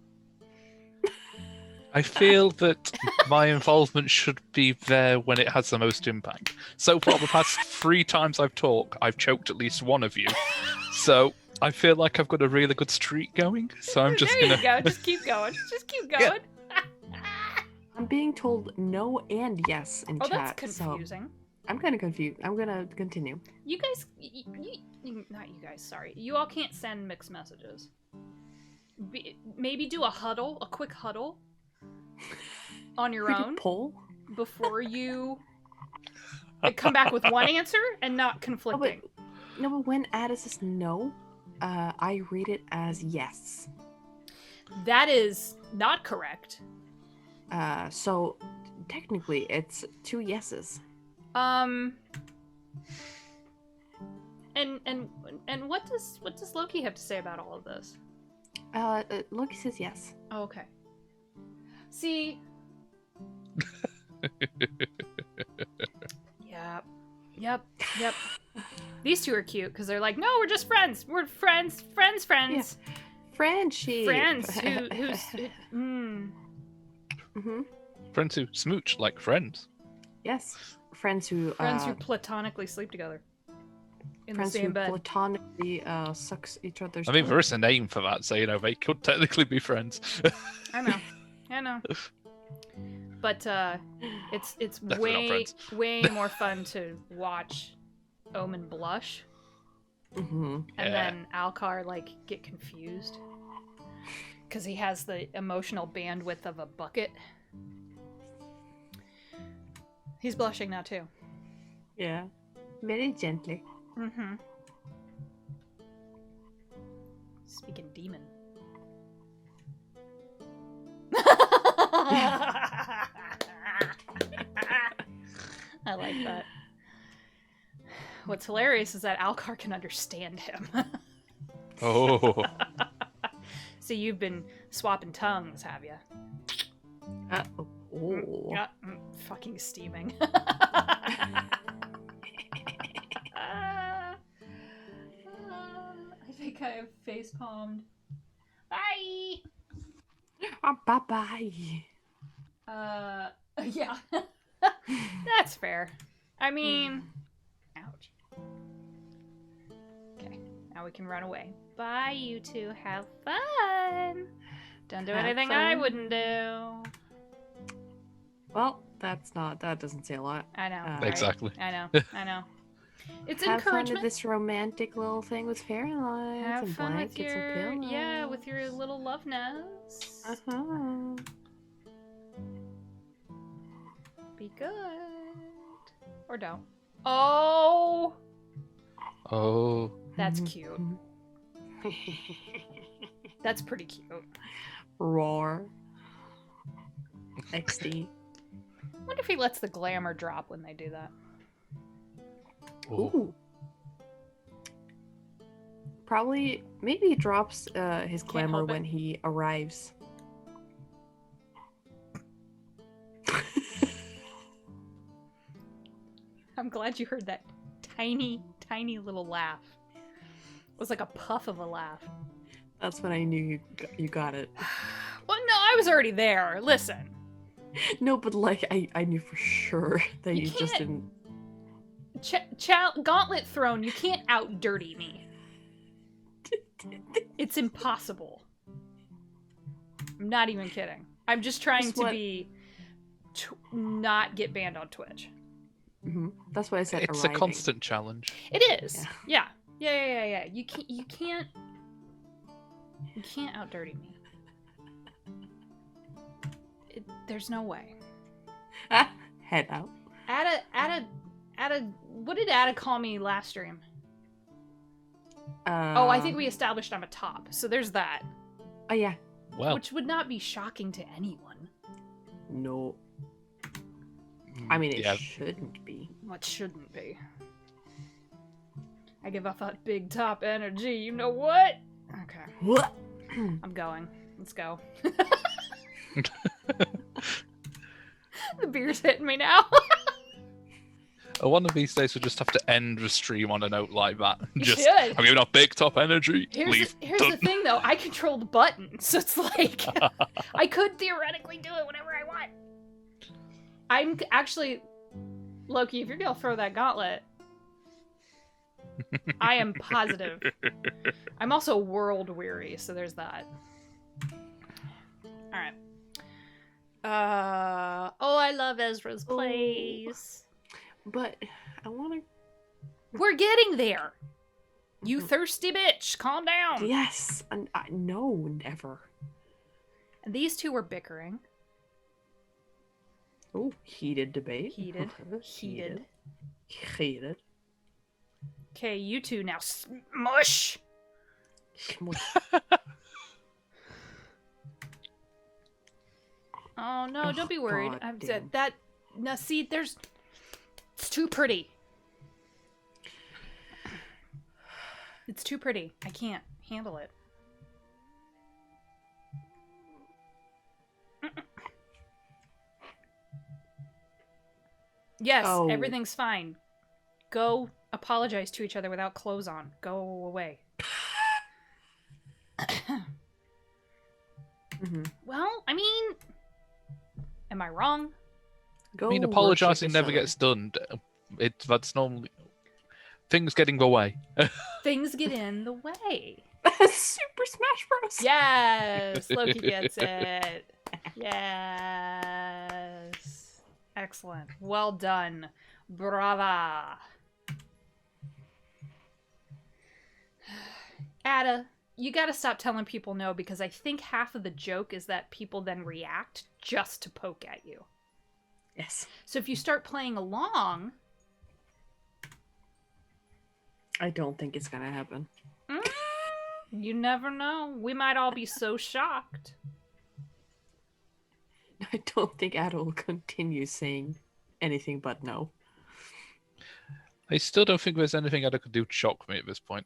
I feel that my involvement should be there when it has the most impact. So far, the past 3 times I've talked, I've choked at least one of you. So I feel like I've got a really good streak going. So I'm just there gonna. you go. Just keep going. Just keep going. I'm being told no and yes in Oh, chat. that's So confusing. I'm kind of confused. I'm gonna continue. You guys, not you guys, sorry. You all can't send mixed messages. Maybe do a quick huddle on your Pretty own poll. before you come back with one answer and not conflicting. But when Ada says no, I read it as yes. That is not correct. So technically it's 2 yeses. And what does Loki have to say about all of this? Loki says yes. Oh, okay. See. Yep. These two are cute because they're like, no, we're just friends. We're friends. Yeah. Friendship. Friends who's Mm-hmm. Friends who smooch like friends. Yes. Friends who platonically sleep together in the friends same who bed. platonically sucks each other's. I mean, there toes. is a name for that, so you know they could technically be friends. I know. But it's Definitely not friends. way more fun to watch Omen blush Mhm. and Yeah. then Alcar like get confused because he has the emotional bandwidth of a bucket. He's blushing now too. Yeah. Very gently. Mm-hmm. Speaking demon. But what's hilarious is that Alcar can understand him. Oh. So you've been swapping tongues, have you? Oh. Yeah, fucking steaming. I think I have face palmed. Bye. Bye-bye. Yeah. That's fair. I mean, ouch. Okay, now we can run away. Bye, you two. Have fun. Don't do Have anything I fun. wouldn't do. Well, that doesn't say a lot. I know. Right? Exactly. I know. It's Have fun encouragement. with this romantic little thing with fairy lights Have and fun with blankets your and pillows. with your little love nest. Uh-huh. Be good. Or don't. Oh, Oh. that's cute. That's pretty cute. Roar. XD. I wonder if he lets the glamour drop when they do that. Oh. Ooh. Probably, maybe he drops his Can't glamour help it. when he arrives. I'm glad you heard that tiny, tiny little laugh. It was like a puff of a laugh. That's when I knew you got it. Well, no, I was already there. Listen. No, but like I knew for sure that You you just can't- didn't. Gauntlet thrown, you can't out dirty me. It's impossible. I'm not even kidding. I'm just trying Just to what- be not get banned on Twitch. That's why I said It's arriving. a constant challenge. It is. Yeah. You can't out dirty me. There's no way. Head out. Ada, what did Ada call me last stream? Uh, Oh, I think we established I'm a top. So there's that. Oh yeah. Well, Which would not be shocking to anyone. No. I mean, it yeah. shouldn't be. What shouldn't be. I give off that big top energy, you know what? Okay. What? I'm going. Let's go. The beer's hitting me now. One of these days we'll just have to end the stream on a note like that. You Just, should. I'm giving off big top energy. Here's Leave. the thing, though. I control the button, so it's like I could theoretically do it whenever I want. I'm actually, Loki. If you're gonna throw that gauntlet, I am positive. I'm also world weary, so there's that. All right. Oh, I love Ezra's plays. But I want to. We're getting there. You thirsty bitch, calm down. Yes. No, never. And these two were bickering. Oh, heated debate. Heated. Heated. Okay, you two now smush. Oh no, Oh, don't be worried. God I'm damn. that. Now see, it's too pretty. It's too pretty. I can't handle it. Yes, Oh. everything's fine. Go apologize to each other without clothes on. Go away. Well, I mean, am I wrong? Go I mean, worship apologizing each never other. gets done. That's normally things getting the way. Things get in the way. Super Smash Bros. Yes, Loki gets it. Yes. Excellent. Well done. Brava. Ada, you gotta stop telling people no, because I think half of the joke is that people then react just to poke at you. Yes. So if you start playing along... I don't think it's gonna happen. You never know. We might all be so shocked. I don't think Ada will continue saying anything but no. I still don't think there's anything Ada could do to shock me at this point.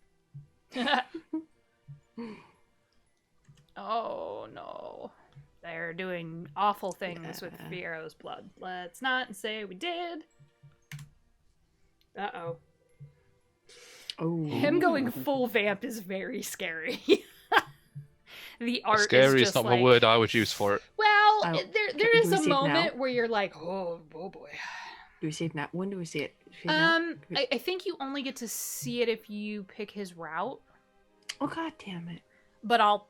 Oh no. They're doing awful things with Fiero's blood. Let's not say we did. Uh-oh. Oh. Him going full vamp is very scary. The art Scary is is just not like, the word I would use for it. Well, Oh, there is do we a see it now? moment where you're like, oh boy. Do we see it now? When do we see it? See it now? I think you only get to see it if you pick his route, Oh, god damn it. but I'll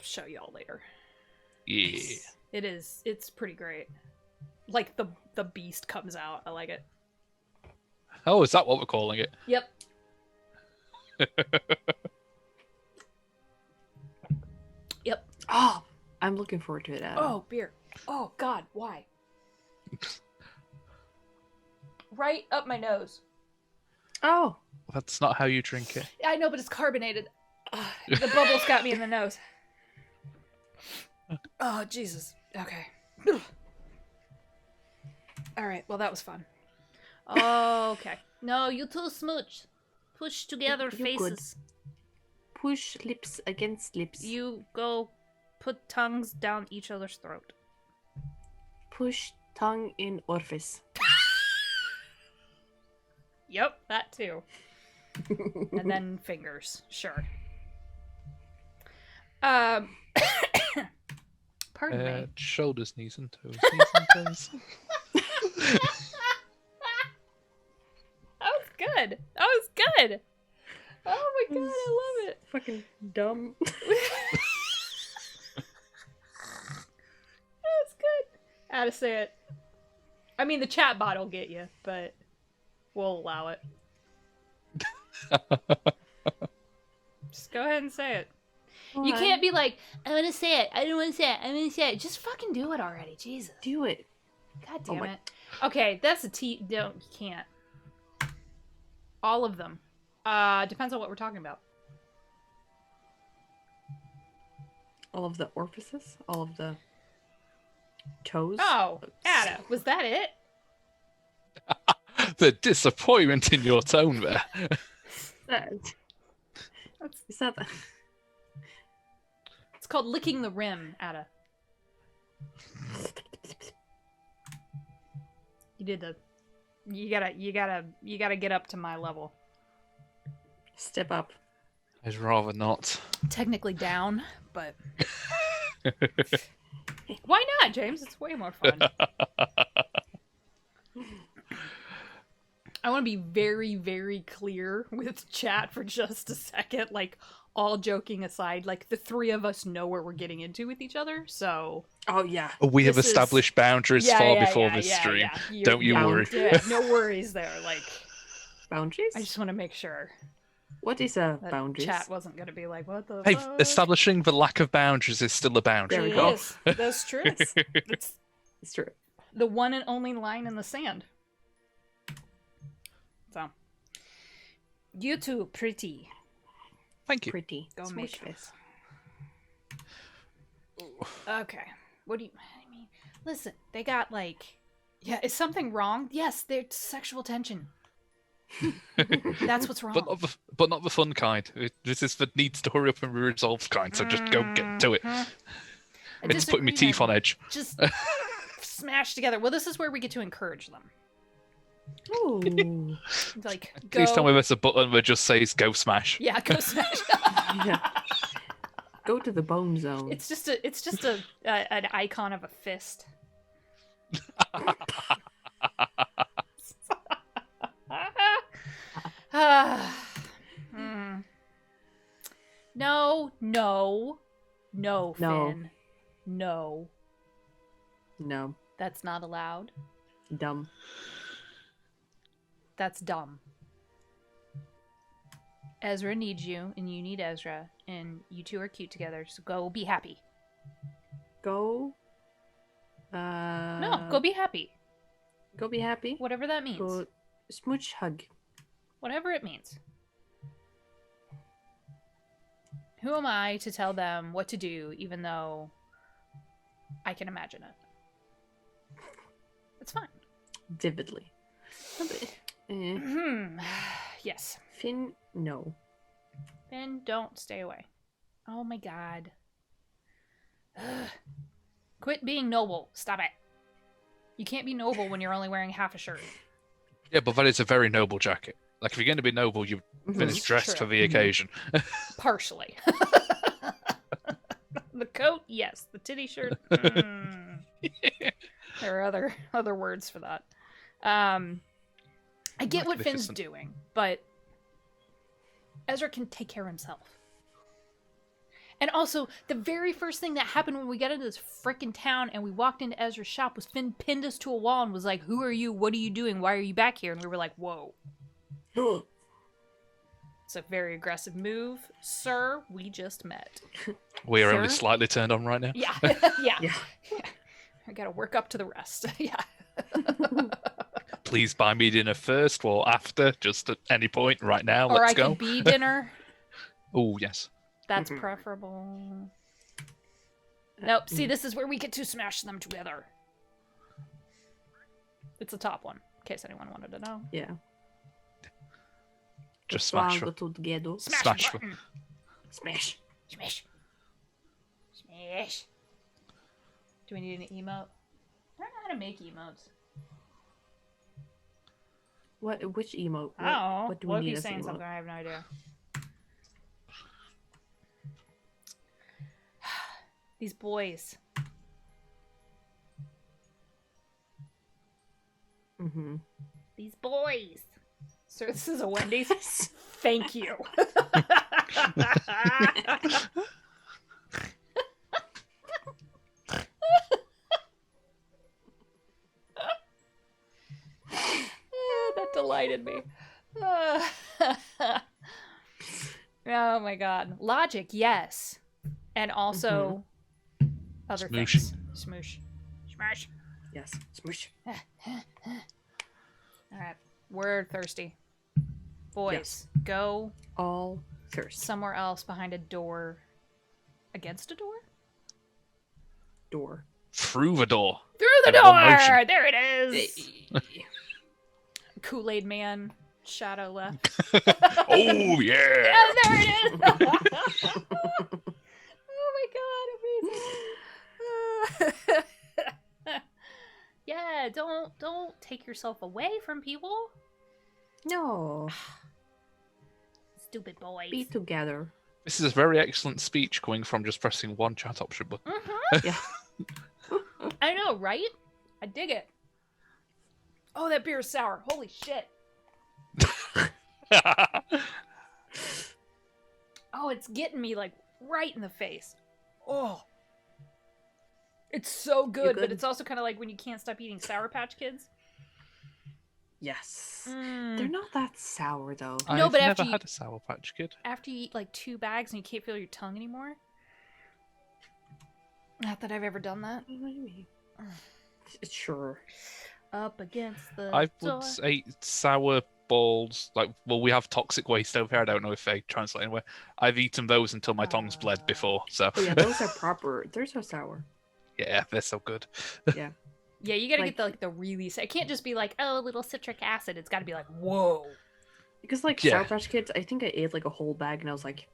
show y'all later. Yeah. It's pretty great. Like the beast comes out. I like it. Oh, is that what we're calling it? Yep. Yep. Oh, I'm looking forward to it, Adam. Oh, beer. Oh god, why? Right up my nose. Oh. That's not how you drink it. I know, but it's carbonated. Ugh, the bubbles got me in the nose. Oh, Jesus. Okay. All right. Well, that was fun. Okay. No, you two smooch. Push together You faces. good. Push lips against lips. You go put tongues down each other's throat. Push tongue in orifice. Yep, that too. And then fingers. Sure. Pardon me. Shoulders, knees, and toes. Knees and toes. That was good. That was good. Oh my god, I love it. Fucking dumb. That's good. How to say it. I mean, the chat bot will get you, but we'll allow it. Just go ahead and say it. Come You on, can't be like, I want to say it. I don't want to say it. I want to say it. Just fucking do it already. Jesus. do it. God Oh damn my- it. Okay, that's a T. Don't, you can't. All of them. Depends on what we're talking about. All of the orifices? All of the toes? Oh, Ada, was that it? The disappointment in your tone there. Is that the... It's called licking the rim, Ada. You did the. You gotta get up to my level. Step up. I'd rather not. Technically down, but why not, James? It's way more fun. I want to be very, very clear with chat for just a second. Like, all joking aside, like, the three of us know where we're getting into with each other, so... Oh, yeah. We have This is- established boundaries far before this stream. Don't you worry. Yeah, no worries there. Like, Boundaries? I just want to make sure What is a that boundaries? chat wasn't going to be like, what the Hey, fuck? establishing the lack of boundaries is still a boundary. There we It go. is. That's true. It's It's true. the one and only line in the sand. So, you two pretty. Thank you. Pretty. Go Smooch make face. Okay. What do you... I mean, listen, they got like... Yeah, is something wrong? Yes, there's sexual tension. That's what's wrong. But not the fun kind. This is the needs to hurry up and be resolved kind, so just go get to it. A It's putting my teeth on edge. Just smash together. Well, this is where we get to encourage them. Ooh. Like, Please go... tell me there's a button that just says go smash. Yeah, go smash. Yeah. Go to the bone zone. It's just an icon of a fist. No, no, no, No. Finn. No, No. that's not allowed. Dumb. That's dumb. Ezra needs you, and you need Ezra, and you two are cute together, so go be happy. Go. No, go be happy. Go be happy. Whatever that means. Go smooch hug. Whatever it means. Who am I to tell them what to do, even though I can imagine it? It's fine. Vividly. Yes. Finn, no. Finn, don't stay away. Oh my god. Ugh. Quit being noble. Stop it. You can't be noble when you're only wearing half a shirt. Yeah, but that is a very noble jacket. Like, if you're going to be noble, you finish It's dressed true. for the occasion. Partially. The coat, yes. The titty shirt, There are other words for that. I get what Finn's doing, but Ezra can take care of himself. And also, the very first thing that happened when we got into this frickin' town and we walked into Ezra's shop was Finn pinned us to a wall and was like, "Who are you? What are you doing? Why are you back here?" And we were like, "Whoa." It's a very aggressive move. Sir, we just met. We are only slightly turned on right now. Yeah. Yeah. I gotta work up to the rest. Yeah. Please buy me dinner first or after, just at any point right now. Or Let's I go. could be dinner. Oh, yes. That's preferable. Nope. See, this is where we get to smash them together. It's the top one, in case anyone wanted to know. Yeah. Just smash them. Together. Smash the them. button. Smash. Smash. Smash. Do we need an emote? I don't know how to make emotes. Which emote? What do we need Loki's as saying emote? something. I have no idea. These boys. Mm-hmm. These boys. So this is a Wendy's. Thank you. That delighted me. Oh my god. Logic, yes. And also other Smoosh. things. Smoosh. Smash. Yes. Smoosh. Alright. We're thirsty. Boys, Yes. go All thirst. somewhere else behind a door. Against a door? Door. Through the door. Through the And one motion. door! There it is! Kool-Aid Man. Shadow left. Oh, yeah. Yeah, there it is! Oh my god, amazing. Yeah, don't take yourself away from people. No. Stupid boys. Be together. This is a very excellent speech coming from just pressing one chat option button. Yeah. I know, right? I dig it. Oh, that beer is sour. Holy shit. Oh, it's getting me like right in the face. Oh. It's so good, but it's also kind of like when you can't stop eating Sour Patch Kids. Yes. Mm. They're not that sour though. No, I've but never after you- had a Sour Patch Kid. After you eat like 2 bags and you can't feel your tongue anymore. Not that I've ever done that. What do you mean? Sure. Up against the I door. would say sour balls. We have toxic waste over here. I don't know if they translate anywhere. I've eaten those until my tongue's bled before. So Oh yeah, those are proper. Those are sour. yeah, they're so good. Yeah. Yeah, you gotta Like- get the really. It can't just be like, oh, a little citric acid. It's gotta be like, whoa. Because like Yeah. Sour Patch Kids, I think I ate like a whole bag and I was like,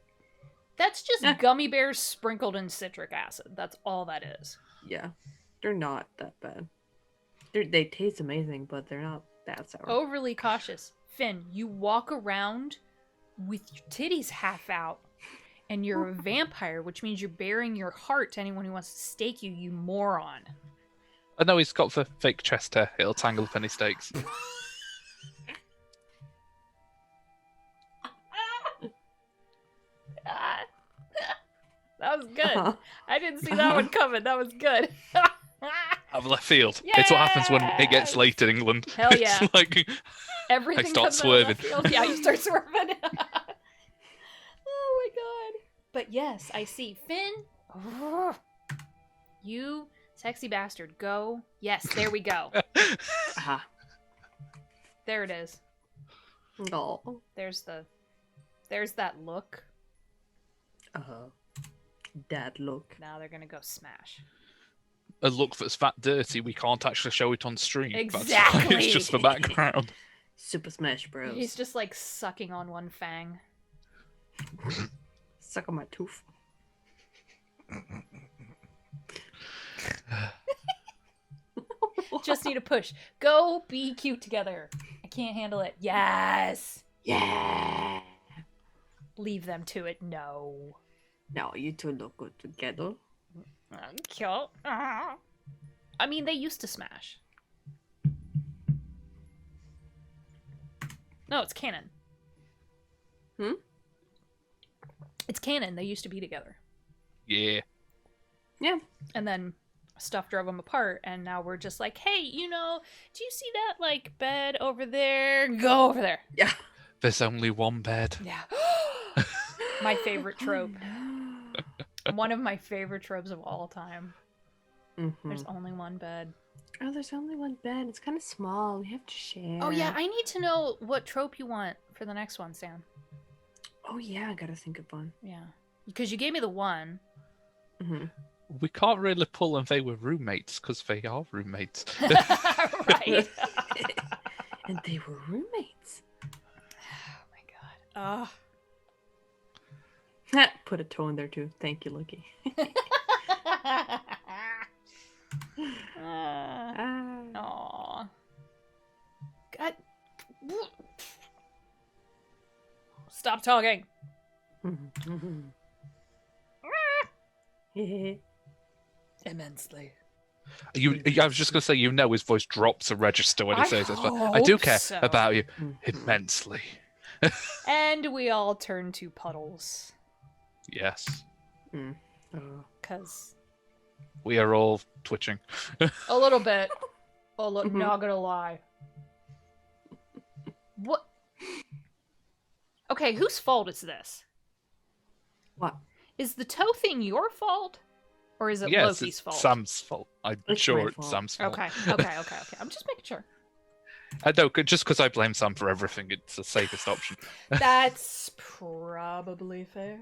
That's just Eh. gummy bears sprinkled in citric acid. That's all that is. yeah, they're not that bad. They taste amazing, but they're not that sour. Overly cautious. Finn, you walk around with your titties half out, and you're a vampire, which means you're bearing your heart to anyone who wants to stake you, you moron. I know he's got the fake chest hair. It'll tangle up any stakes. That was good. Uh-huh. I didn't see that one coming. That was good. Out of left field. It's what happens when it gets late in England. Hell yeah. It's like Everything I start comes out of left swerving. field. Yeah, you start swerving. Oh my god. But yes, I see. Finn. Ugh. You sexy bastard. Go. Yes, there we go. Aha. There it is. Oh. There's that look. Dad look. Now they're gonna go smash. a look that's that dirty, we can't actually show it on stream. Exactly. It's just for background. Super Smash Bros. He's just like sucking on one fang. Suck on my tooth. Just need a push. Go be cute together. I can't handle it. Yes. Yeah. Leave them to it. No. No, you two look good together. Cute. I mean, they used to smash. No, it's canon. It's canon. They used to be together. Yeah. Yeah. And then stuff drove them apart, and now we're just like, hey, do you see that, like, bed over there? Go over there. Yeah. There's only one bed. Yeah. My favorite trope. Oh, no. One of my favorite tropes of all time. Mm-hmm. There's only one bed. Oh, there's only one bed. It's kind of small. We have to share. Oh, yeah, I need to know what trope you want for the next one, Sam. Oh, yeah, I gotta think of one. Yeah. Because you gave me the one. Mm-hmm. We can't really pull them. They were roommates because they are roommates. Right. And they were roommates. Oh, my God. Put a toe in there, too. Thank you, Lucky. Aw. God. Stop talking. Immensely. I was just going to say, his voice drops a register when he says this, but I hope do care so. about you immensely. And we all turn to puddles. Yes. Because We are all twitching. a little bit. Not gonna lie. What? Okay, whose fault is this? What? Is the toe thing your fault? Or is it Yes, Loki's it's fault? Sam's fault. I'm It's sure my it's fault. Sam's fault. Okay. I'm just making sure. I know, just because I blame Sam for everything, it's the safest option. That's probably fair.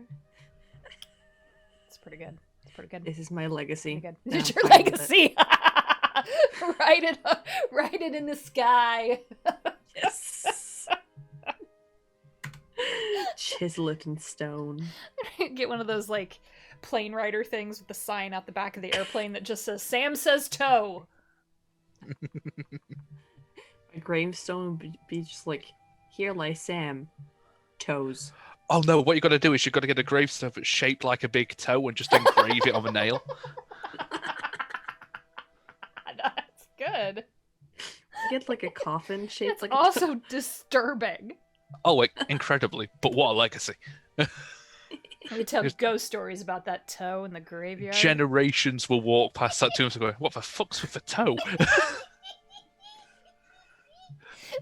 It's pretty good. This is my legacy. Pretty good. And I'm It's your fine with it. legacy. Write it in the sky. Yes. Chisel it in stone. Get one of those like plane rider things with the sign out the back of the airplane that just says "Sam says toe." My gravestone would be just like, here lies Sam. Toes. Oh no, what you got to do is you've got to get a gravestone that's shaped like a big toe and just engrave it on a nail. That's good. Get like a coffin shaped It's like a also toe. disturbing. Oh, wait, incredibly. But what a legacy. Let me tell ghost stories about that toe in the graveyard. Generations will walk past that tomb and go, what the fuck's with the toe?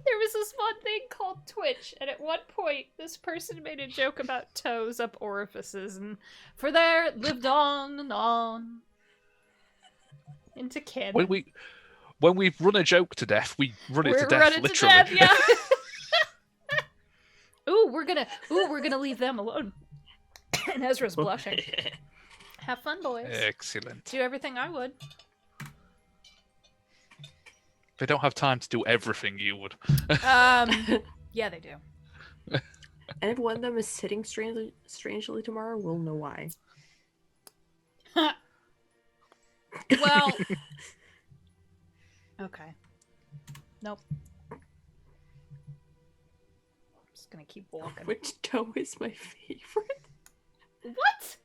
There was this one thing called Twitch, and at one point, this person made a joke about toes up orifices, and for there it lived on and on into canon. When we run a joke to death, we run it We're to death, running literally. to death, yeah. Ooh, we're gonna leave them alone. And Ezra's blushing. Have fun, boys. Excellent. Do everything I would. They don't have time to do everything you would. Yeah, they do. And if one of them is sitting strangely tomorrow, we'll know why. Well, okay. Nope. I'm just gonna keep walking. Which toe is my favorite? What?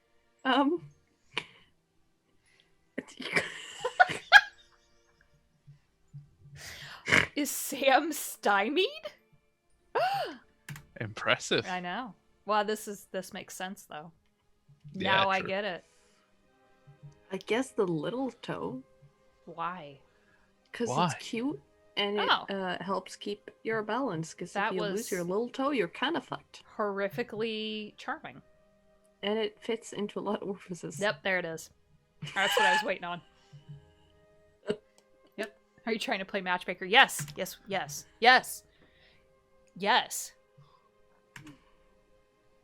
Is Sam stymied? Impressive. I know. Well, this makes sense though. Yeah, Now I true. get it. I guess the little toe, Why? because Why? it's cute and Oh. it helps keep your balance. Because That if you was- lose your little toe, you're kind of fucked. Horrifically charming. And it fits into a lot of orifices. Yep, there it is. That's what I was waiting on. Yep. Are you trying to play matchmaker? Yes. Yes. Yes. Yes. Yes.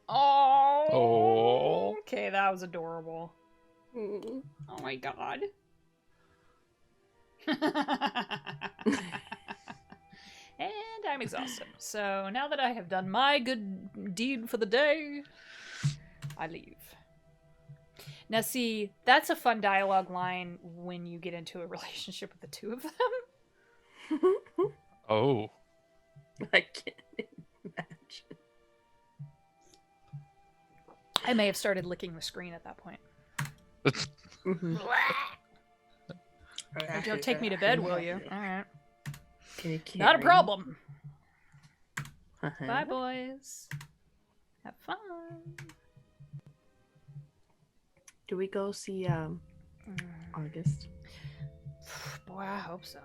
Oh. Oh. Okay, that was adorable. Mm. Oh my god. And I'm exhausted. So now that I have done my good deed for the day, I leave. Now see, that's a fun dialogue line when you get into a relationship with the two of them. Oh. I can't imagine. I may have started licking the screen at that point. Mhm. Don't take me to bed, will you? Alright. Can you Not a carry? problem. Uh-huh. Bye, boys. Have fun. Do we go see August? Boy, I hope so.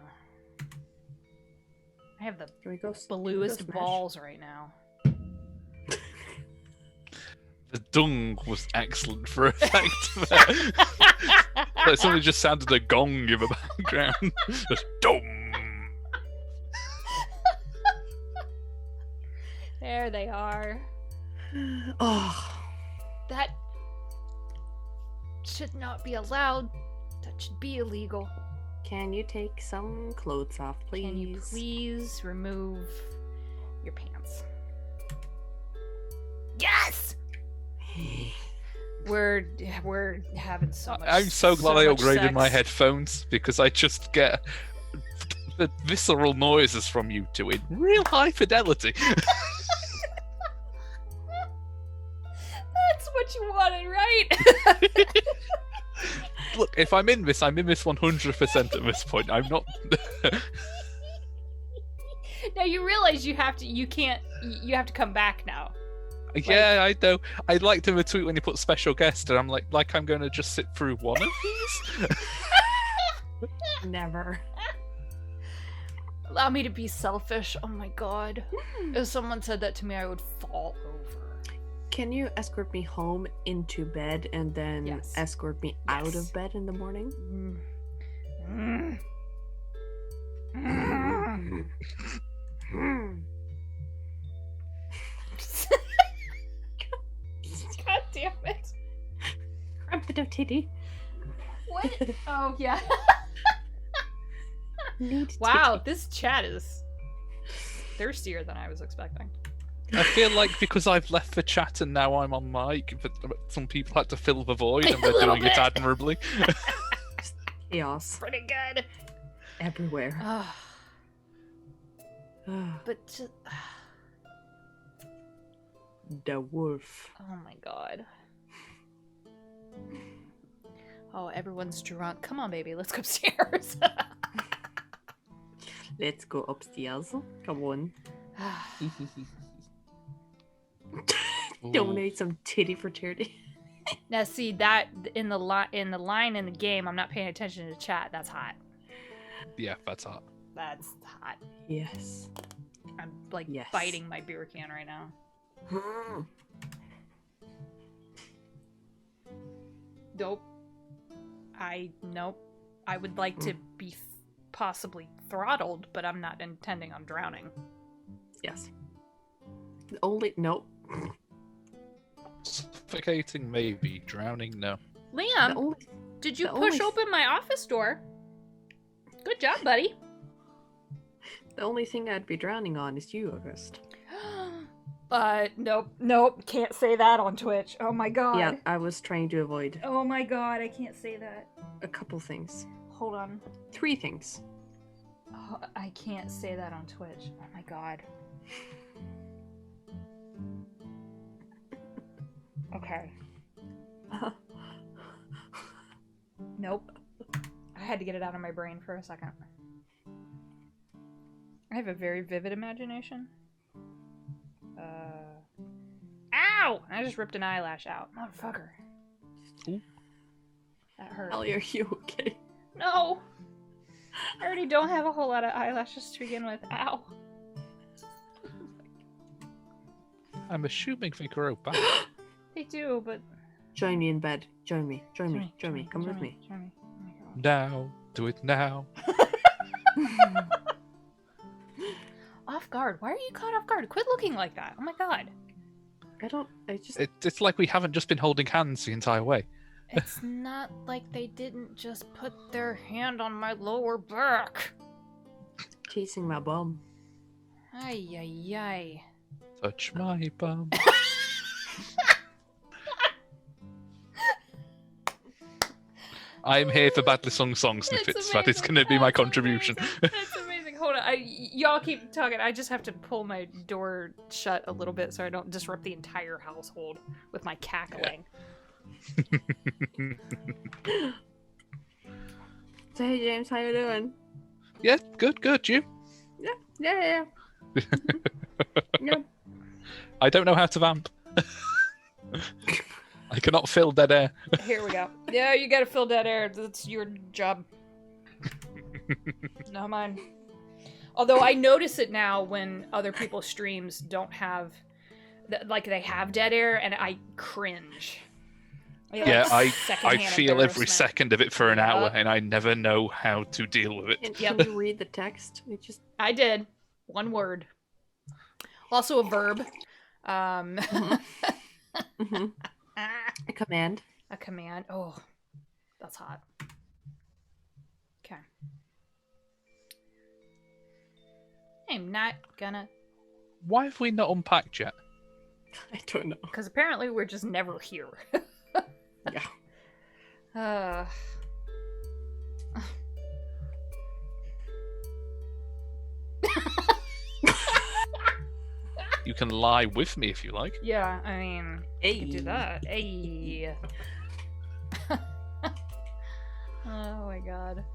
I have the Can we go? bluest Smash? balls right now. The dung was excellent for effect. Like somebody just sounded a gong in the background. Just dum. There they are. Oh, That should not be allowed. That should be illegal. can you take some clothes off, please? Can you please remove your pants? Yes! We're having so much. I'm so glad I much upgraded my sex. headphones because I just get the visceral noises from you two in real high fidelity. That's what you wanted, right? Look, if I'm in this 100% at this point. I'm not. Now you realize you have to come back now. Yeah, I know. I liked him a tweet when he put special guest, and I'm like I'm going to just sit through one of these. Never. Allow me to be selfish. Oh my god. If someone said that to me, I would fall over. Can you escort me home into bed and then Yes. escort me out of bed in the morning? Mm. Mm. Hmm. God damn it. Crumpito titty. What? Oh, yeah. Need Wow, titty. this chat is thirstier than I was expecting. I feel like because I've left the chat and now I'm on mic, but some people had to fill the void, and A they're little doing it bit. admirably. Chaos Pretty good. everywhere. Ah, but just, The wolf. oh my god. Oh, everyone's drunk. Come on, baby, let's go upstairs. Let's go upstairs. Come on. Donate some titty for charity. Now, see that in the line in the game, I'm not paying attention to chat. That's hot. Yeah, that's hot. That's hot. Yes. I'm like Yes. biting my beer can right now. Nope. Nope. I would like to be possibly throttled, but I'm not intending on drowning. Yes. Only nope. Suffocating, maybe. Drowning, no. Liam, The only, did you the push only- open my office door? Good job, buddy. the only thing I'd be drowning on is you, August. Nope, can't say that on Twitch. Oh my god. Yeah, I was trying to avoid Oh my god, I can't say that. a couple things. Hold on. 3 things. Oh, I can't say that on Twitch. Oh my god. Okay. Nope. I had to get it out of my brain for a second. I have a very vivid imagination. Ow! I just ripped an eyelash out. Motherfucker. Ooh. That hurt. Halli, are you okay? No! I already don't have a whole lot of eyelashes to begin with. Ow. I'm assuming they grow back. They do, but... Join me in bed. Join me. Join me. Join me. Come with me. Join me. Oh my god. Now. Do it now. Off guard. Why are you caught off guard? Quit looking like that. Oh my god. I just... It's like we haven't just been holding hands the entire way. It's not like they didn't just put their hand on my lower back. Chasing my bum. Ay, ay, ay. Touch my bum. I'm here for badly sung song snippets. That is going to be my contribution. That's amazing. Hold on. Y'all keep talking. I just have to pull my door shut a little bit so I don't disrupt the entire household with my cackling. So hey James, how you doing? Yeah, good. You? Yeah. Yep. I don't know how to vamp. I cannot fill dead air. Here we go. Yeah, you gotta fill dead air. That's your job. Not mine. Although I notice it now when other people's streams don't have, like they have dead air, and I cringe. Yeah, I feel every embarrassment. second of it for an hour, and I never know how to deal with it. Can you read the text? I did. One word. Also a verb. Mhm. A command. A command. Oh, that's hot. Okay. I'm not gonna... Why have we not unpacked yet? I don't know. Because apparently we're just never here. Yeah. You can lie with me if you like. Yeah, I mean, Hey. you can do that. Hey. Oh my god.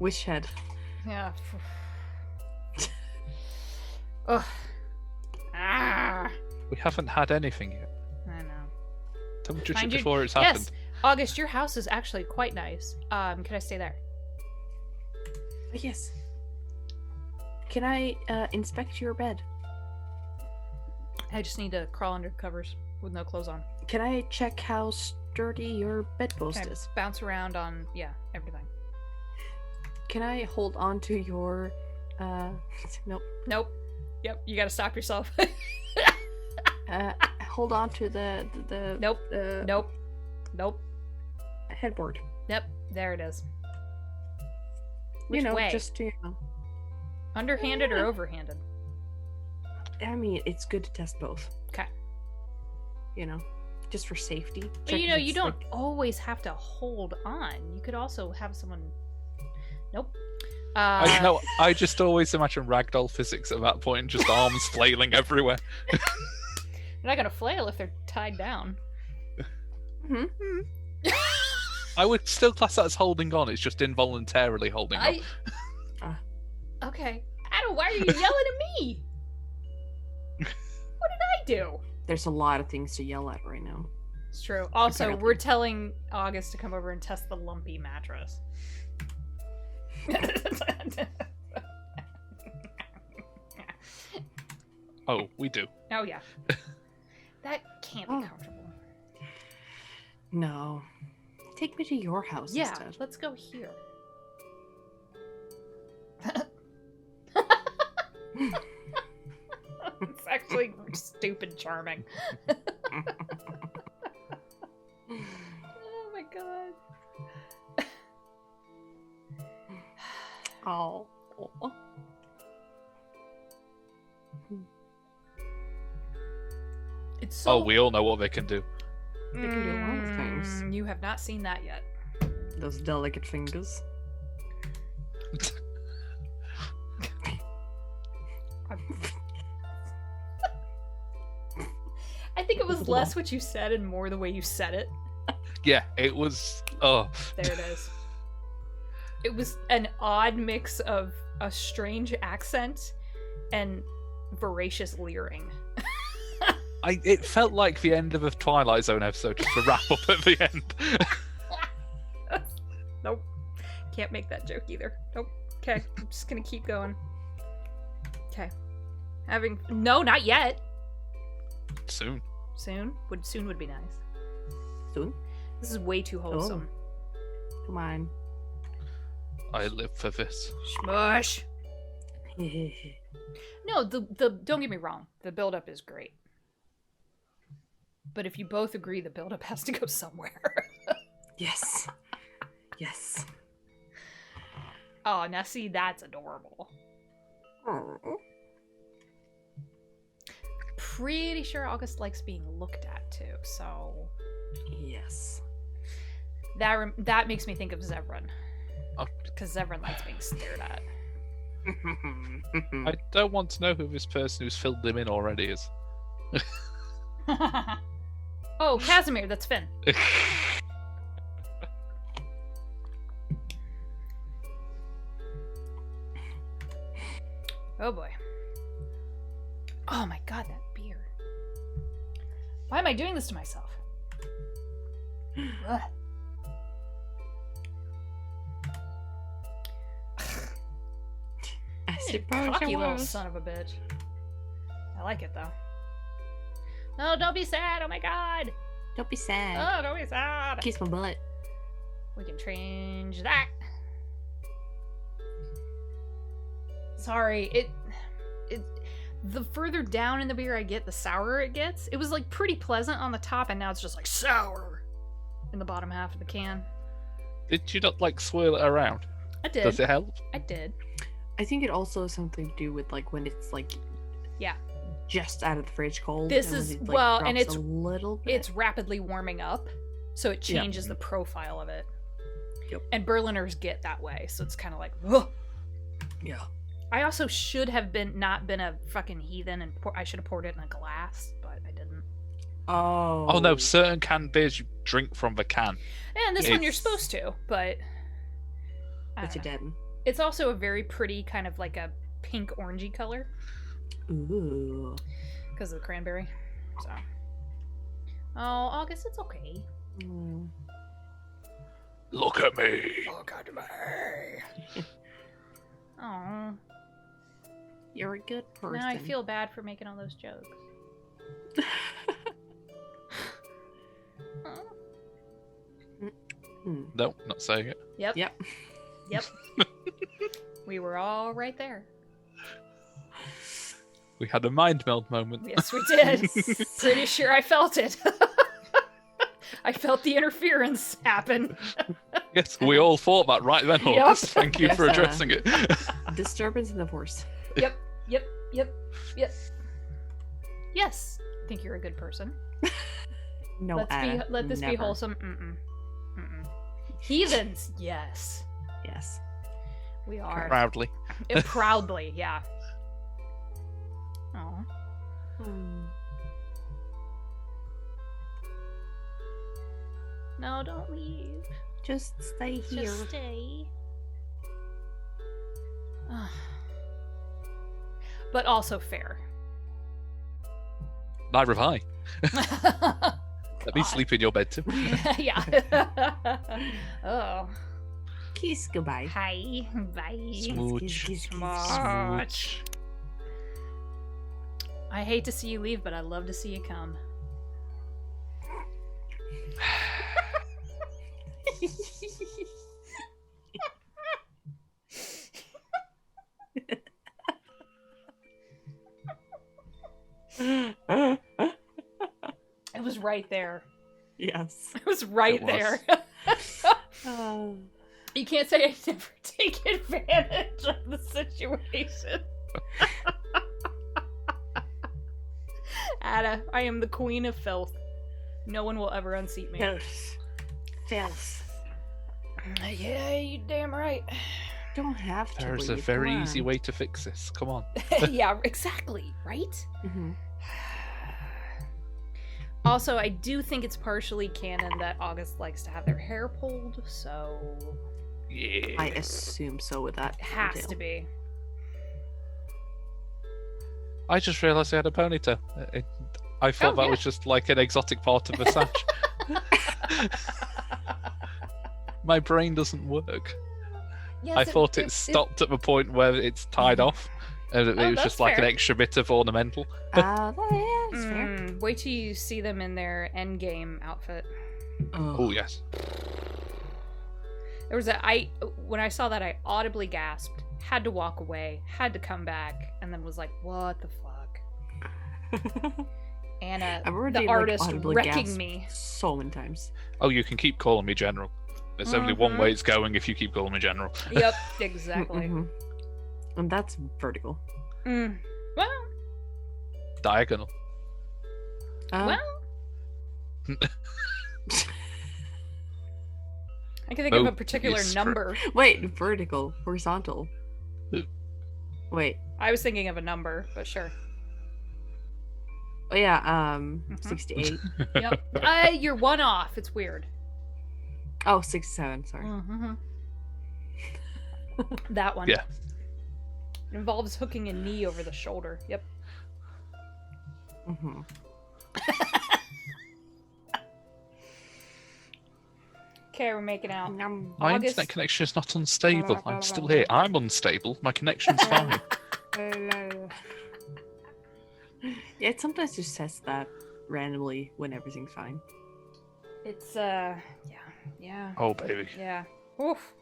Wish head. Yeah. Ugh. Ah. We haven't had anything yet. I know. Don't judge Mind it you- before it's Yes, happened. August, your house is actually quite nice. Can I stay there? Yes. Can I inspect your bed? I just need to crawl under covers with no clothes on. Can I check how sturdy your bedpost Can I is? bounce around on, everything. Can I hold on to your nope. Nope. Yep, you gotta stop yourself. Hold on to the Nope. Nope. Nope. headboard. Yep, there it is. Which you know, way? just you know. Underhanded or overhanded? I mean, it's good to test both. Okay. You know, just for safety. But Check you know, if you it's, don't like- always have to hold on. You could also have someone. Nope. I just always imagine ragdoll physics at that point, just arms flailing everywhere. They're not gonna flail if they're tied down. Mhm. I would still class that as holding on. It's just involuntarily holding on. Okay. Adam, why are you yelling at me? What did I do? There's a lot of things to yell at right now. It's true. Also, Apparently. we're telling August to come over and test the lumpy mattress. Oh, we do. Oh yeah. That can't be Oh. comfortable. No. Take me to your house Yeah, instead. let's go here. It's actually stupid charming. Oh my god. Oh. It's so... Oh, we all know what they can do. They can do a lot of things. You have not seen that yet. Those delicate fingers. I think it was less what you said and more the way you said it. Yeah, it was. Oh, There it is. It was an odd mix of a strange accent and voracious leering. it felt like the end of a Twilight Zone episode, just to wrap up at the end. Nope. Can't make that joke either. Nope. Okay, I'm just gonna keep going. Okay. No, not yet. Soon. Soon would be nice. Soon? This is way too wholesome. Come on. I live for this. Smush. No, the don't get me wrong. The build-up is great. But if you both agree the build-up has to go somewhere. Yes. Yes. Oh, now see, that's adorable. Oh. Pretty sure August likes being looked at too, so Yes. that makes me think of Zevran, Oh, because Zevran likes being stared at. I don't want to know who this person who's filled them in already is. Oh, Casimir, that's Finn. Oh boy. Oh my god, that beer. Why am I doing this to myself? Ugh. I You suppose cocky it little was. son of a bitch. I like it though. No, don't be sad. Oh my god. Don't be sad. Oh, don't be sad. Kiss my butt. We can change that. Sorry, it the further down in the beer I get, the sourer it gets. It was like pretty pleasant on the top, and now it's just like sour in the bottom half of the can. Did you not like swirl it around? I did. Does it help? I did. I think it also has something to do with like when it's like Yeah. just out of the fridge cold. This and when is- it, like, well, and drops it's- a little bit. It's rapidly warming up, so it Yeah. changes the profile of it. Yep. And Berliners get that way, so it's kind of like, whoa. Yeah. I also should have not been a fucking heathen, and I should have poured it in a glass, but I didn't. Oh. Oh no, certain canned beers you drink from the can. And this one you're It's- supposed to, but I But you don't know. didn't. It's also a very pretty kind of like a pink orangey color Ooh. because of the cranberry. So, oh, August, it's okay. Mm. Look at me. Look at me. Oh, You're a good person. now I feel bad for making all those jokes. Oh. Hmm. No, not saying it. Yep. Yep. Yep. We were all right there. We had a mind meld moment. Yes, we did. Pretty sure I felt it. I felt the interference happen. Yes, we all thought that right then, Yep. August. Thank you for Yes, addressing it. Disturbance in the force. Yep. Yes, I think you're a good person. No, Let this be never. wholesome. Heathens, yes, Yes. we are. Proudly. Proudly, yeah. Oh, Hmm. no, don't leave. Just stay here. Just stay. But also fair. Neither have I. Let me God. sleep in your bed too. Yeah. Oh. Kiss goodbye. Hi. Bye. Smooch. Smooch. I hate to see you leave, but I love to see you come. It was right there. Yes. It was right It was. there. You can't say I never take advantage of the situation. Ada, I am the queen of filth. No one will ever unseat me. Filth. Yeah, you damn right. Don't have to. There's a leave. very Come easy on. way to fix this. Come on. Yeah, exactly, right? Mhm. Also, I do think it's partially canon that August likes to have their hair pulled, so Yeah. I assume so with that. it has detail. to be. I just realised I had a ponytail. I thought that yeah. was just like an exotic part of the sash. My brain doesn't work. Yes, I thought it stopped at the point where it's tied off, and it was that's just like an fair. extra bit of ornamental. Yeah, that's fair. Wait till you see them in their endgame outfit. Oh yes. There was when I saw that, I audibly gasped, had to walk away, had to come back, and then was like, "What the fuck?" Anna, I've already, the like, artist, audibly wrecking gasped me. so many times. Oh, you can keep calling me General. There's only one Mhm. way it's going if you keep calling me General. Yep, exactly. Mhm. And that's vertical. Well, Diagonal. well. I can think of a particular number. Wait, vertical, horizontal. Wait. I was thinking of a number, but sure. Oh yeah, 68. Yep. You're one off. It's weird. Oh, 67, sorry. Mm-hmm. That one. Yeah. It involves hooking a knee over the shoulder. Yep. Mm-hmm. Okay, we're making out. My internet connection is not unstable. I'm still here. I'm unstable. My connection's fine. Yeah, it sometimes just says that randomly when everything's fine. It's yeah. Oh, baby. Yeah. Oof.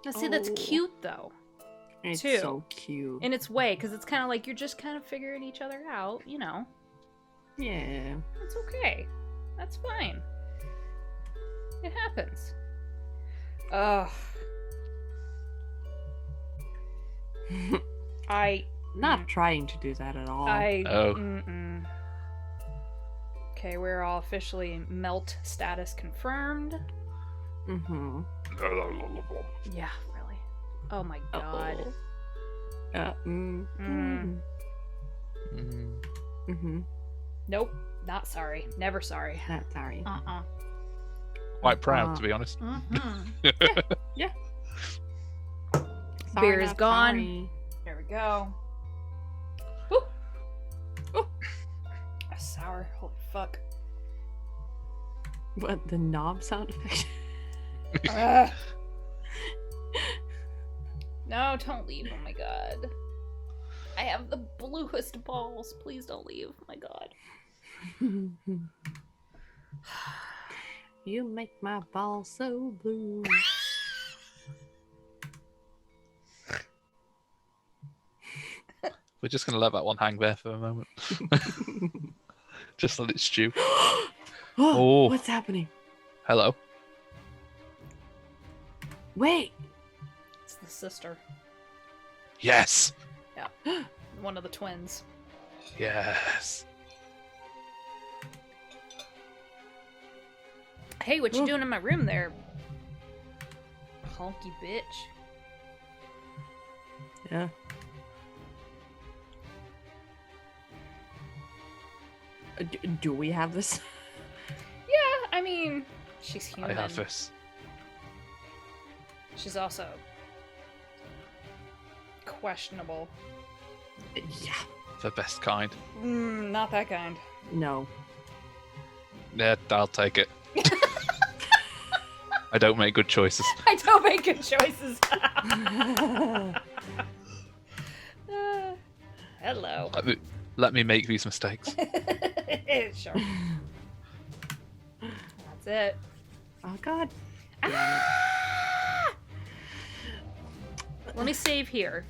Now see, that's cute though. It's too. so cute. In its way, because it's kind of like you're just kind of figuring each other out, you know. Yeah. It's okay. That's fine. It happens. Ugh. Not trying to do that at all. Okay, we're all officially melt status confirmed. Mm-hmm. Yeah, really. Oh my god. Nope. Not sorry. Never sorry. Not sorry. Quite proud, to be honest. Yeah. Beer is gone. Sorry. There we go. Ooh. Ooh. Sour. Holy fuck. What, the knob sound effect? No, don't leave. Oh my god. I have the bluest balls. Please don't leave. Oh my god. You make my balls so blue. We're just going to let that one hang there for a moment. Just let it stew. Oh, what's happening? Hello. Wait. It's the sister. Yes. Yeah. One of the twins. Yes. Hey, what you doing in my room there? Honky bitch. Yeah. Do we have this? Yeah, I mean, she's human. I have this. She's also questionable. Yeah. The best kind. Not that kind. No. Yeah, I'll take it. I don't make good choices. I don't make good choices. Hello. Let me make these mistakes. Sure. That's it. Oh god. Let me save here.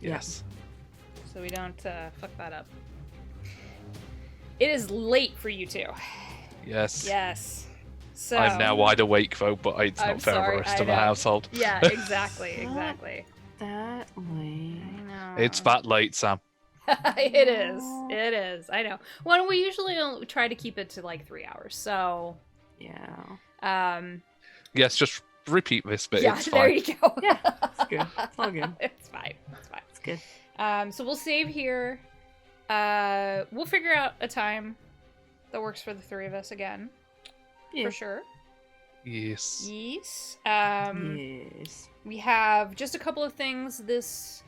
Yes. So we don't fuck that up. It is late for you two. Yes. Yes. So I'm now wide awake though, but it's not fair for the rest of the household. Yeah, exactly. That way. I know. It's that late, Sam. It is. It is. I know. Well, we usually try to keep it to like 3 hours. So. Yeah. Yes, just repeat this bit. Yeah, it's fine. there you go. Yeah, it's good. It's all good. It's fine. It's fine. It's good. So we'll save here. We'll figure out a time that works for the three of us again. Yeah. For sure. Yes. Yes. Yes. We have just a couple of things this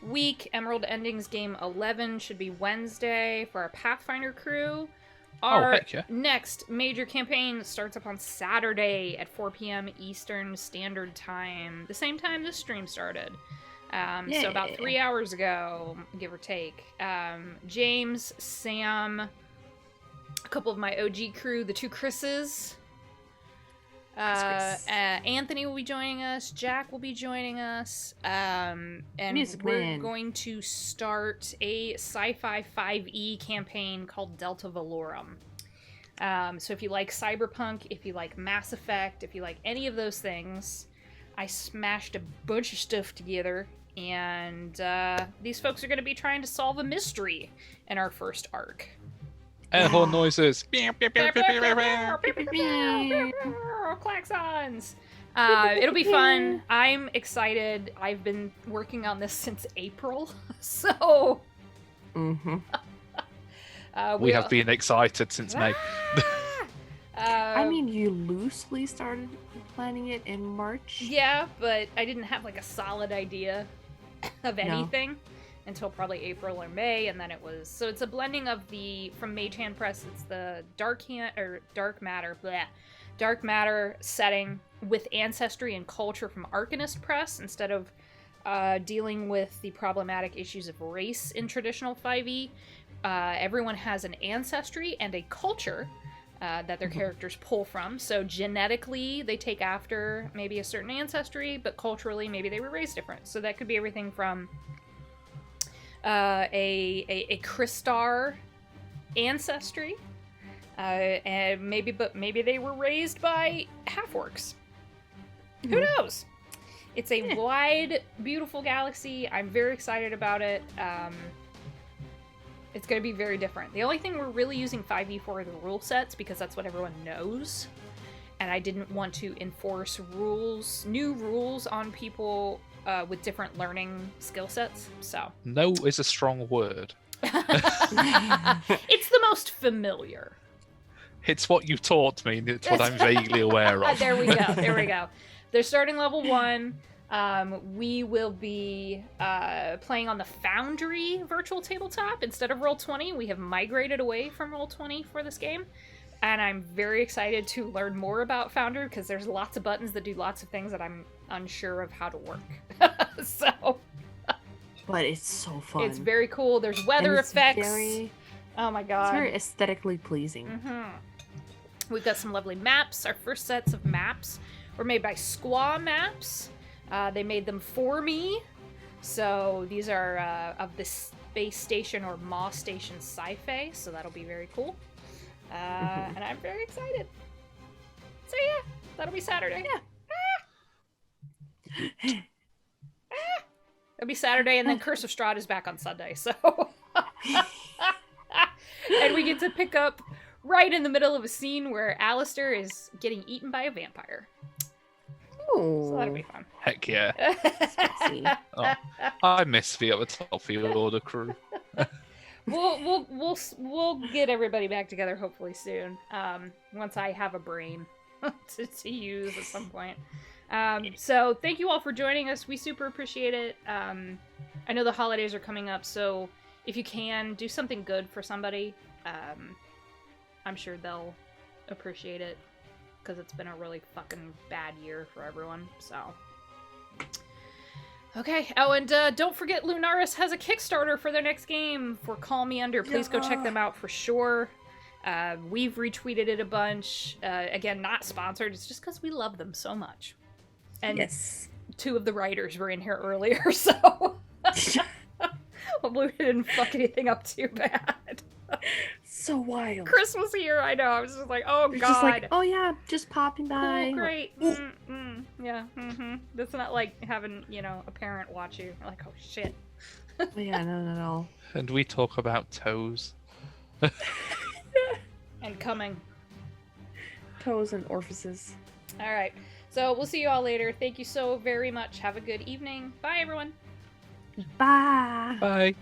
week. Emerald Endings Game 11 should be Wednesday for our Pathfinder crew. Our heck yeah. next major campaign starts up on Saturday at 4 p.m. Eastern Standard Time, the same time this stream started. So about 3 hours ago, give or take. James, Sam, a couple of my OG crew, the two Chris's. Anthony will be joining us. Jack will be joining us. And we're going to start a sci-fi 5e campaign called Delta Valorum. So if you like Cyberpunk, if you like Mass Effect, if you like any of those things, I smashed a bunch of stuff together, and these folks are going to be trying to solve a mystery in our first arc. Air horn noises. Klaxons. It'll be fun. I'm excited. I've been working on this since April, so we have been excited since May. I mean, you loosely started planning it in March. Yeah, but I didn't have like a solid idea of anything until probably April or May, and then it was so it's a blending of from Mage Hand Press. It's the Dark Matter setting with ancestry and culture from Arcanist Press instead of dealing with the problematic issues of race in traditional 5e. Everyone has an ancestry and a culture that their characters pull from. So genetically, they take after maybe a certain ancestry, but culturally, maybe they were raised different. So that could be everything from a Crystar ancestry, and maybe they were raised by half-orcs. Who knows? It's a wide, beautiful galaxy. I'm very excited about it. It's going to be very different. The only thing we're really using 5e for are the rule sets, because that's what everyone knows. And I didn't want to enforce new rules on people with different learning skill sets. So No is a strong word. It's the most familiar. It's what you taught me, and it's what I'm vaguely aware of. There we go. They're starting level 1. We will be playing on the Foundry virtual tabletop instead of Roll20. We have migrated away from Roll20 for this game, and I'm very excited to learn more about Foundry because there's lots of buttons that do lots of things that I'm unsure of how to work. But it's so fun. It's very cool. There's weather effects. Oh my god. It's very aesthetically pleasing. Mm-hmm. We've got some lovely maps. Our first sets of maps were made by Squaw Maps. They made them for me. So these are of the Space Station or Maw Station sci-fi. So that'll be very cool. And I'm very excited. So yeah, that'll be Saturday. Yeah. It'll be Saturday, and then Curse of Strahd is back on Sunday. So, and we get to pick up right in the middle of a scene where Alistair is getting eaten by a vampire. Ooh. So that'll be fun. Heck yeah. Oh, I miss the other Battlefield Order crew. We'll get everybody back together hopefully soon. Once I have a brain to use at some point. So thank you all for joining us. We super appreciate it. I know the holidays are coming up, so if you can do something good for somebody, I'm sure they'll appreciate it, because it's been a really fucking bad year for everyone. So okay. Oh, and don't forget, Lunaris has a Kickstarter for their next game for Call Me Under. Please go check them out for sure. We've retweeted it a bunch. Again, not sponsored. It's just because we love them so much. And yes, 2 of the writers were in here earlier, so hopefully we didn't fuck anything up too bad. So wild. Chris was here, I know. I was just like, oh god. Just like, oh yeah, just popping by. Cool, great. Yeah. That's not like having, a parent watch you. You're like, oh shit. Oh, yeah, no. And we talk about toes. And coming. Toes and orifices. All right. So we'll see you all later. Thank you so very much. Have a good evening. Bye, everyone. Bye. Bye.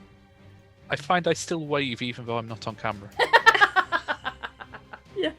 I find I still wave even though I'm not on camera. Yeah.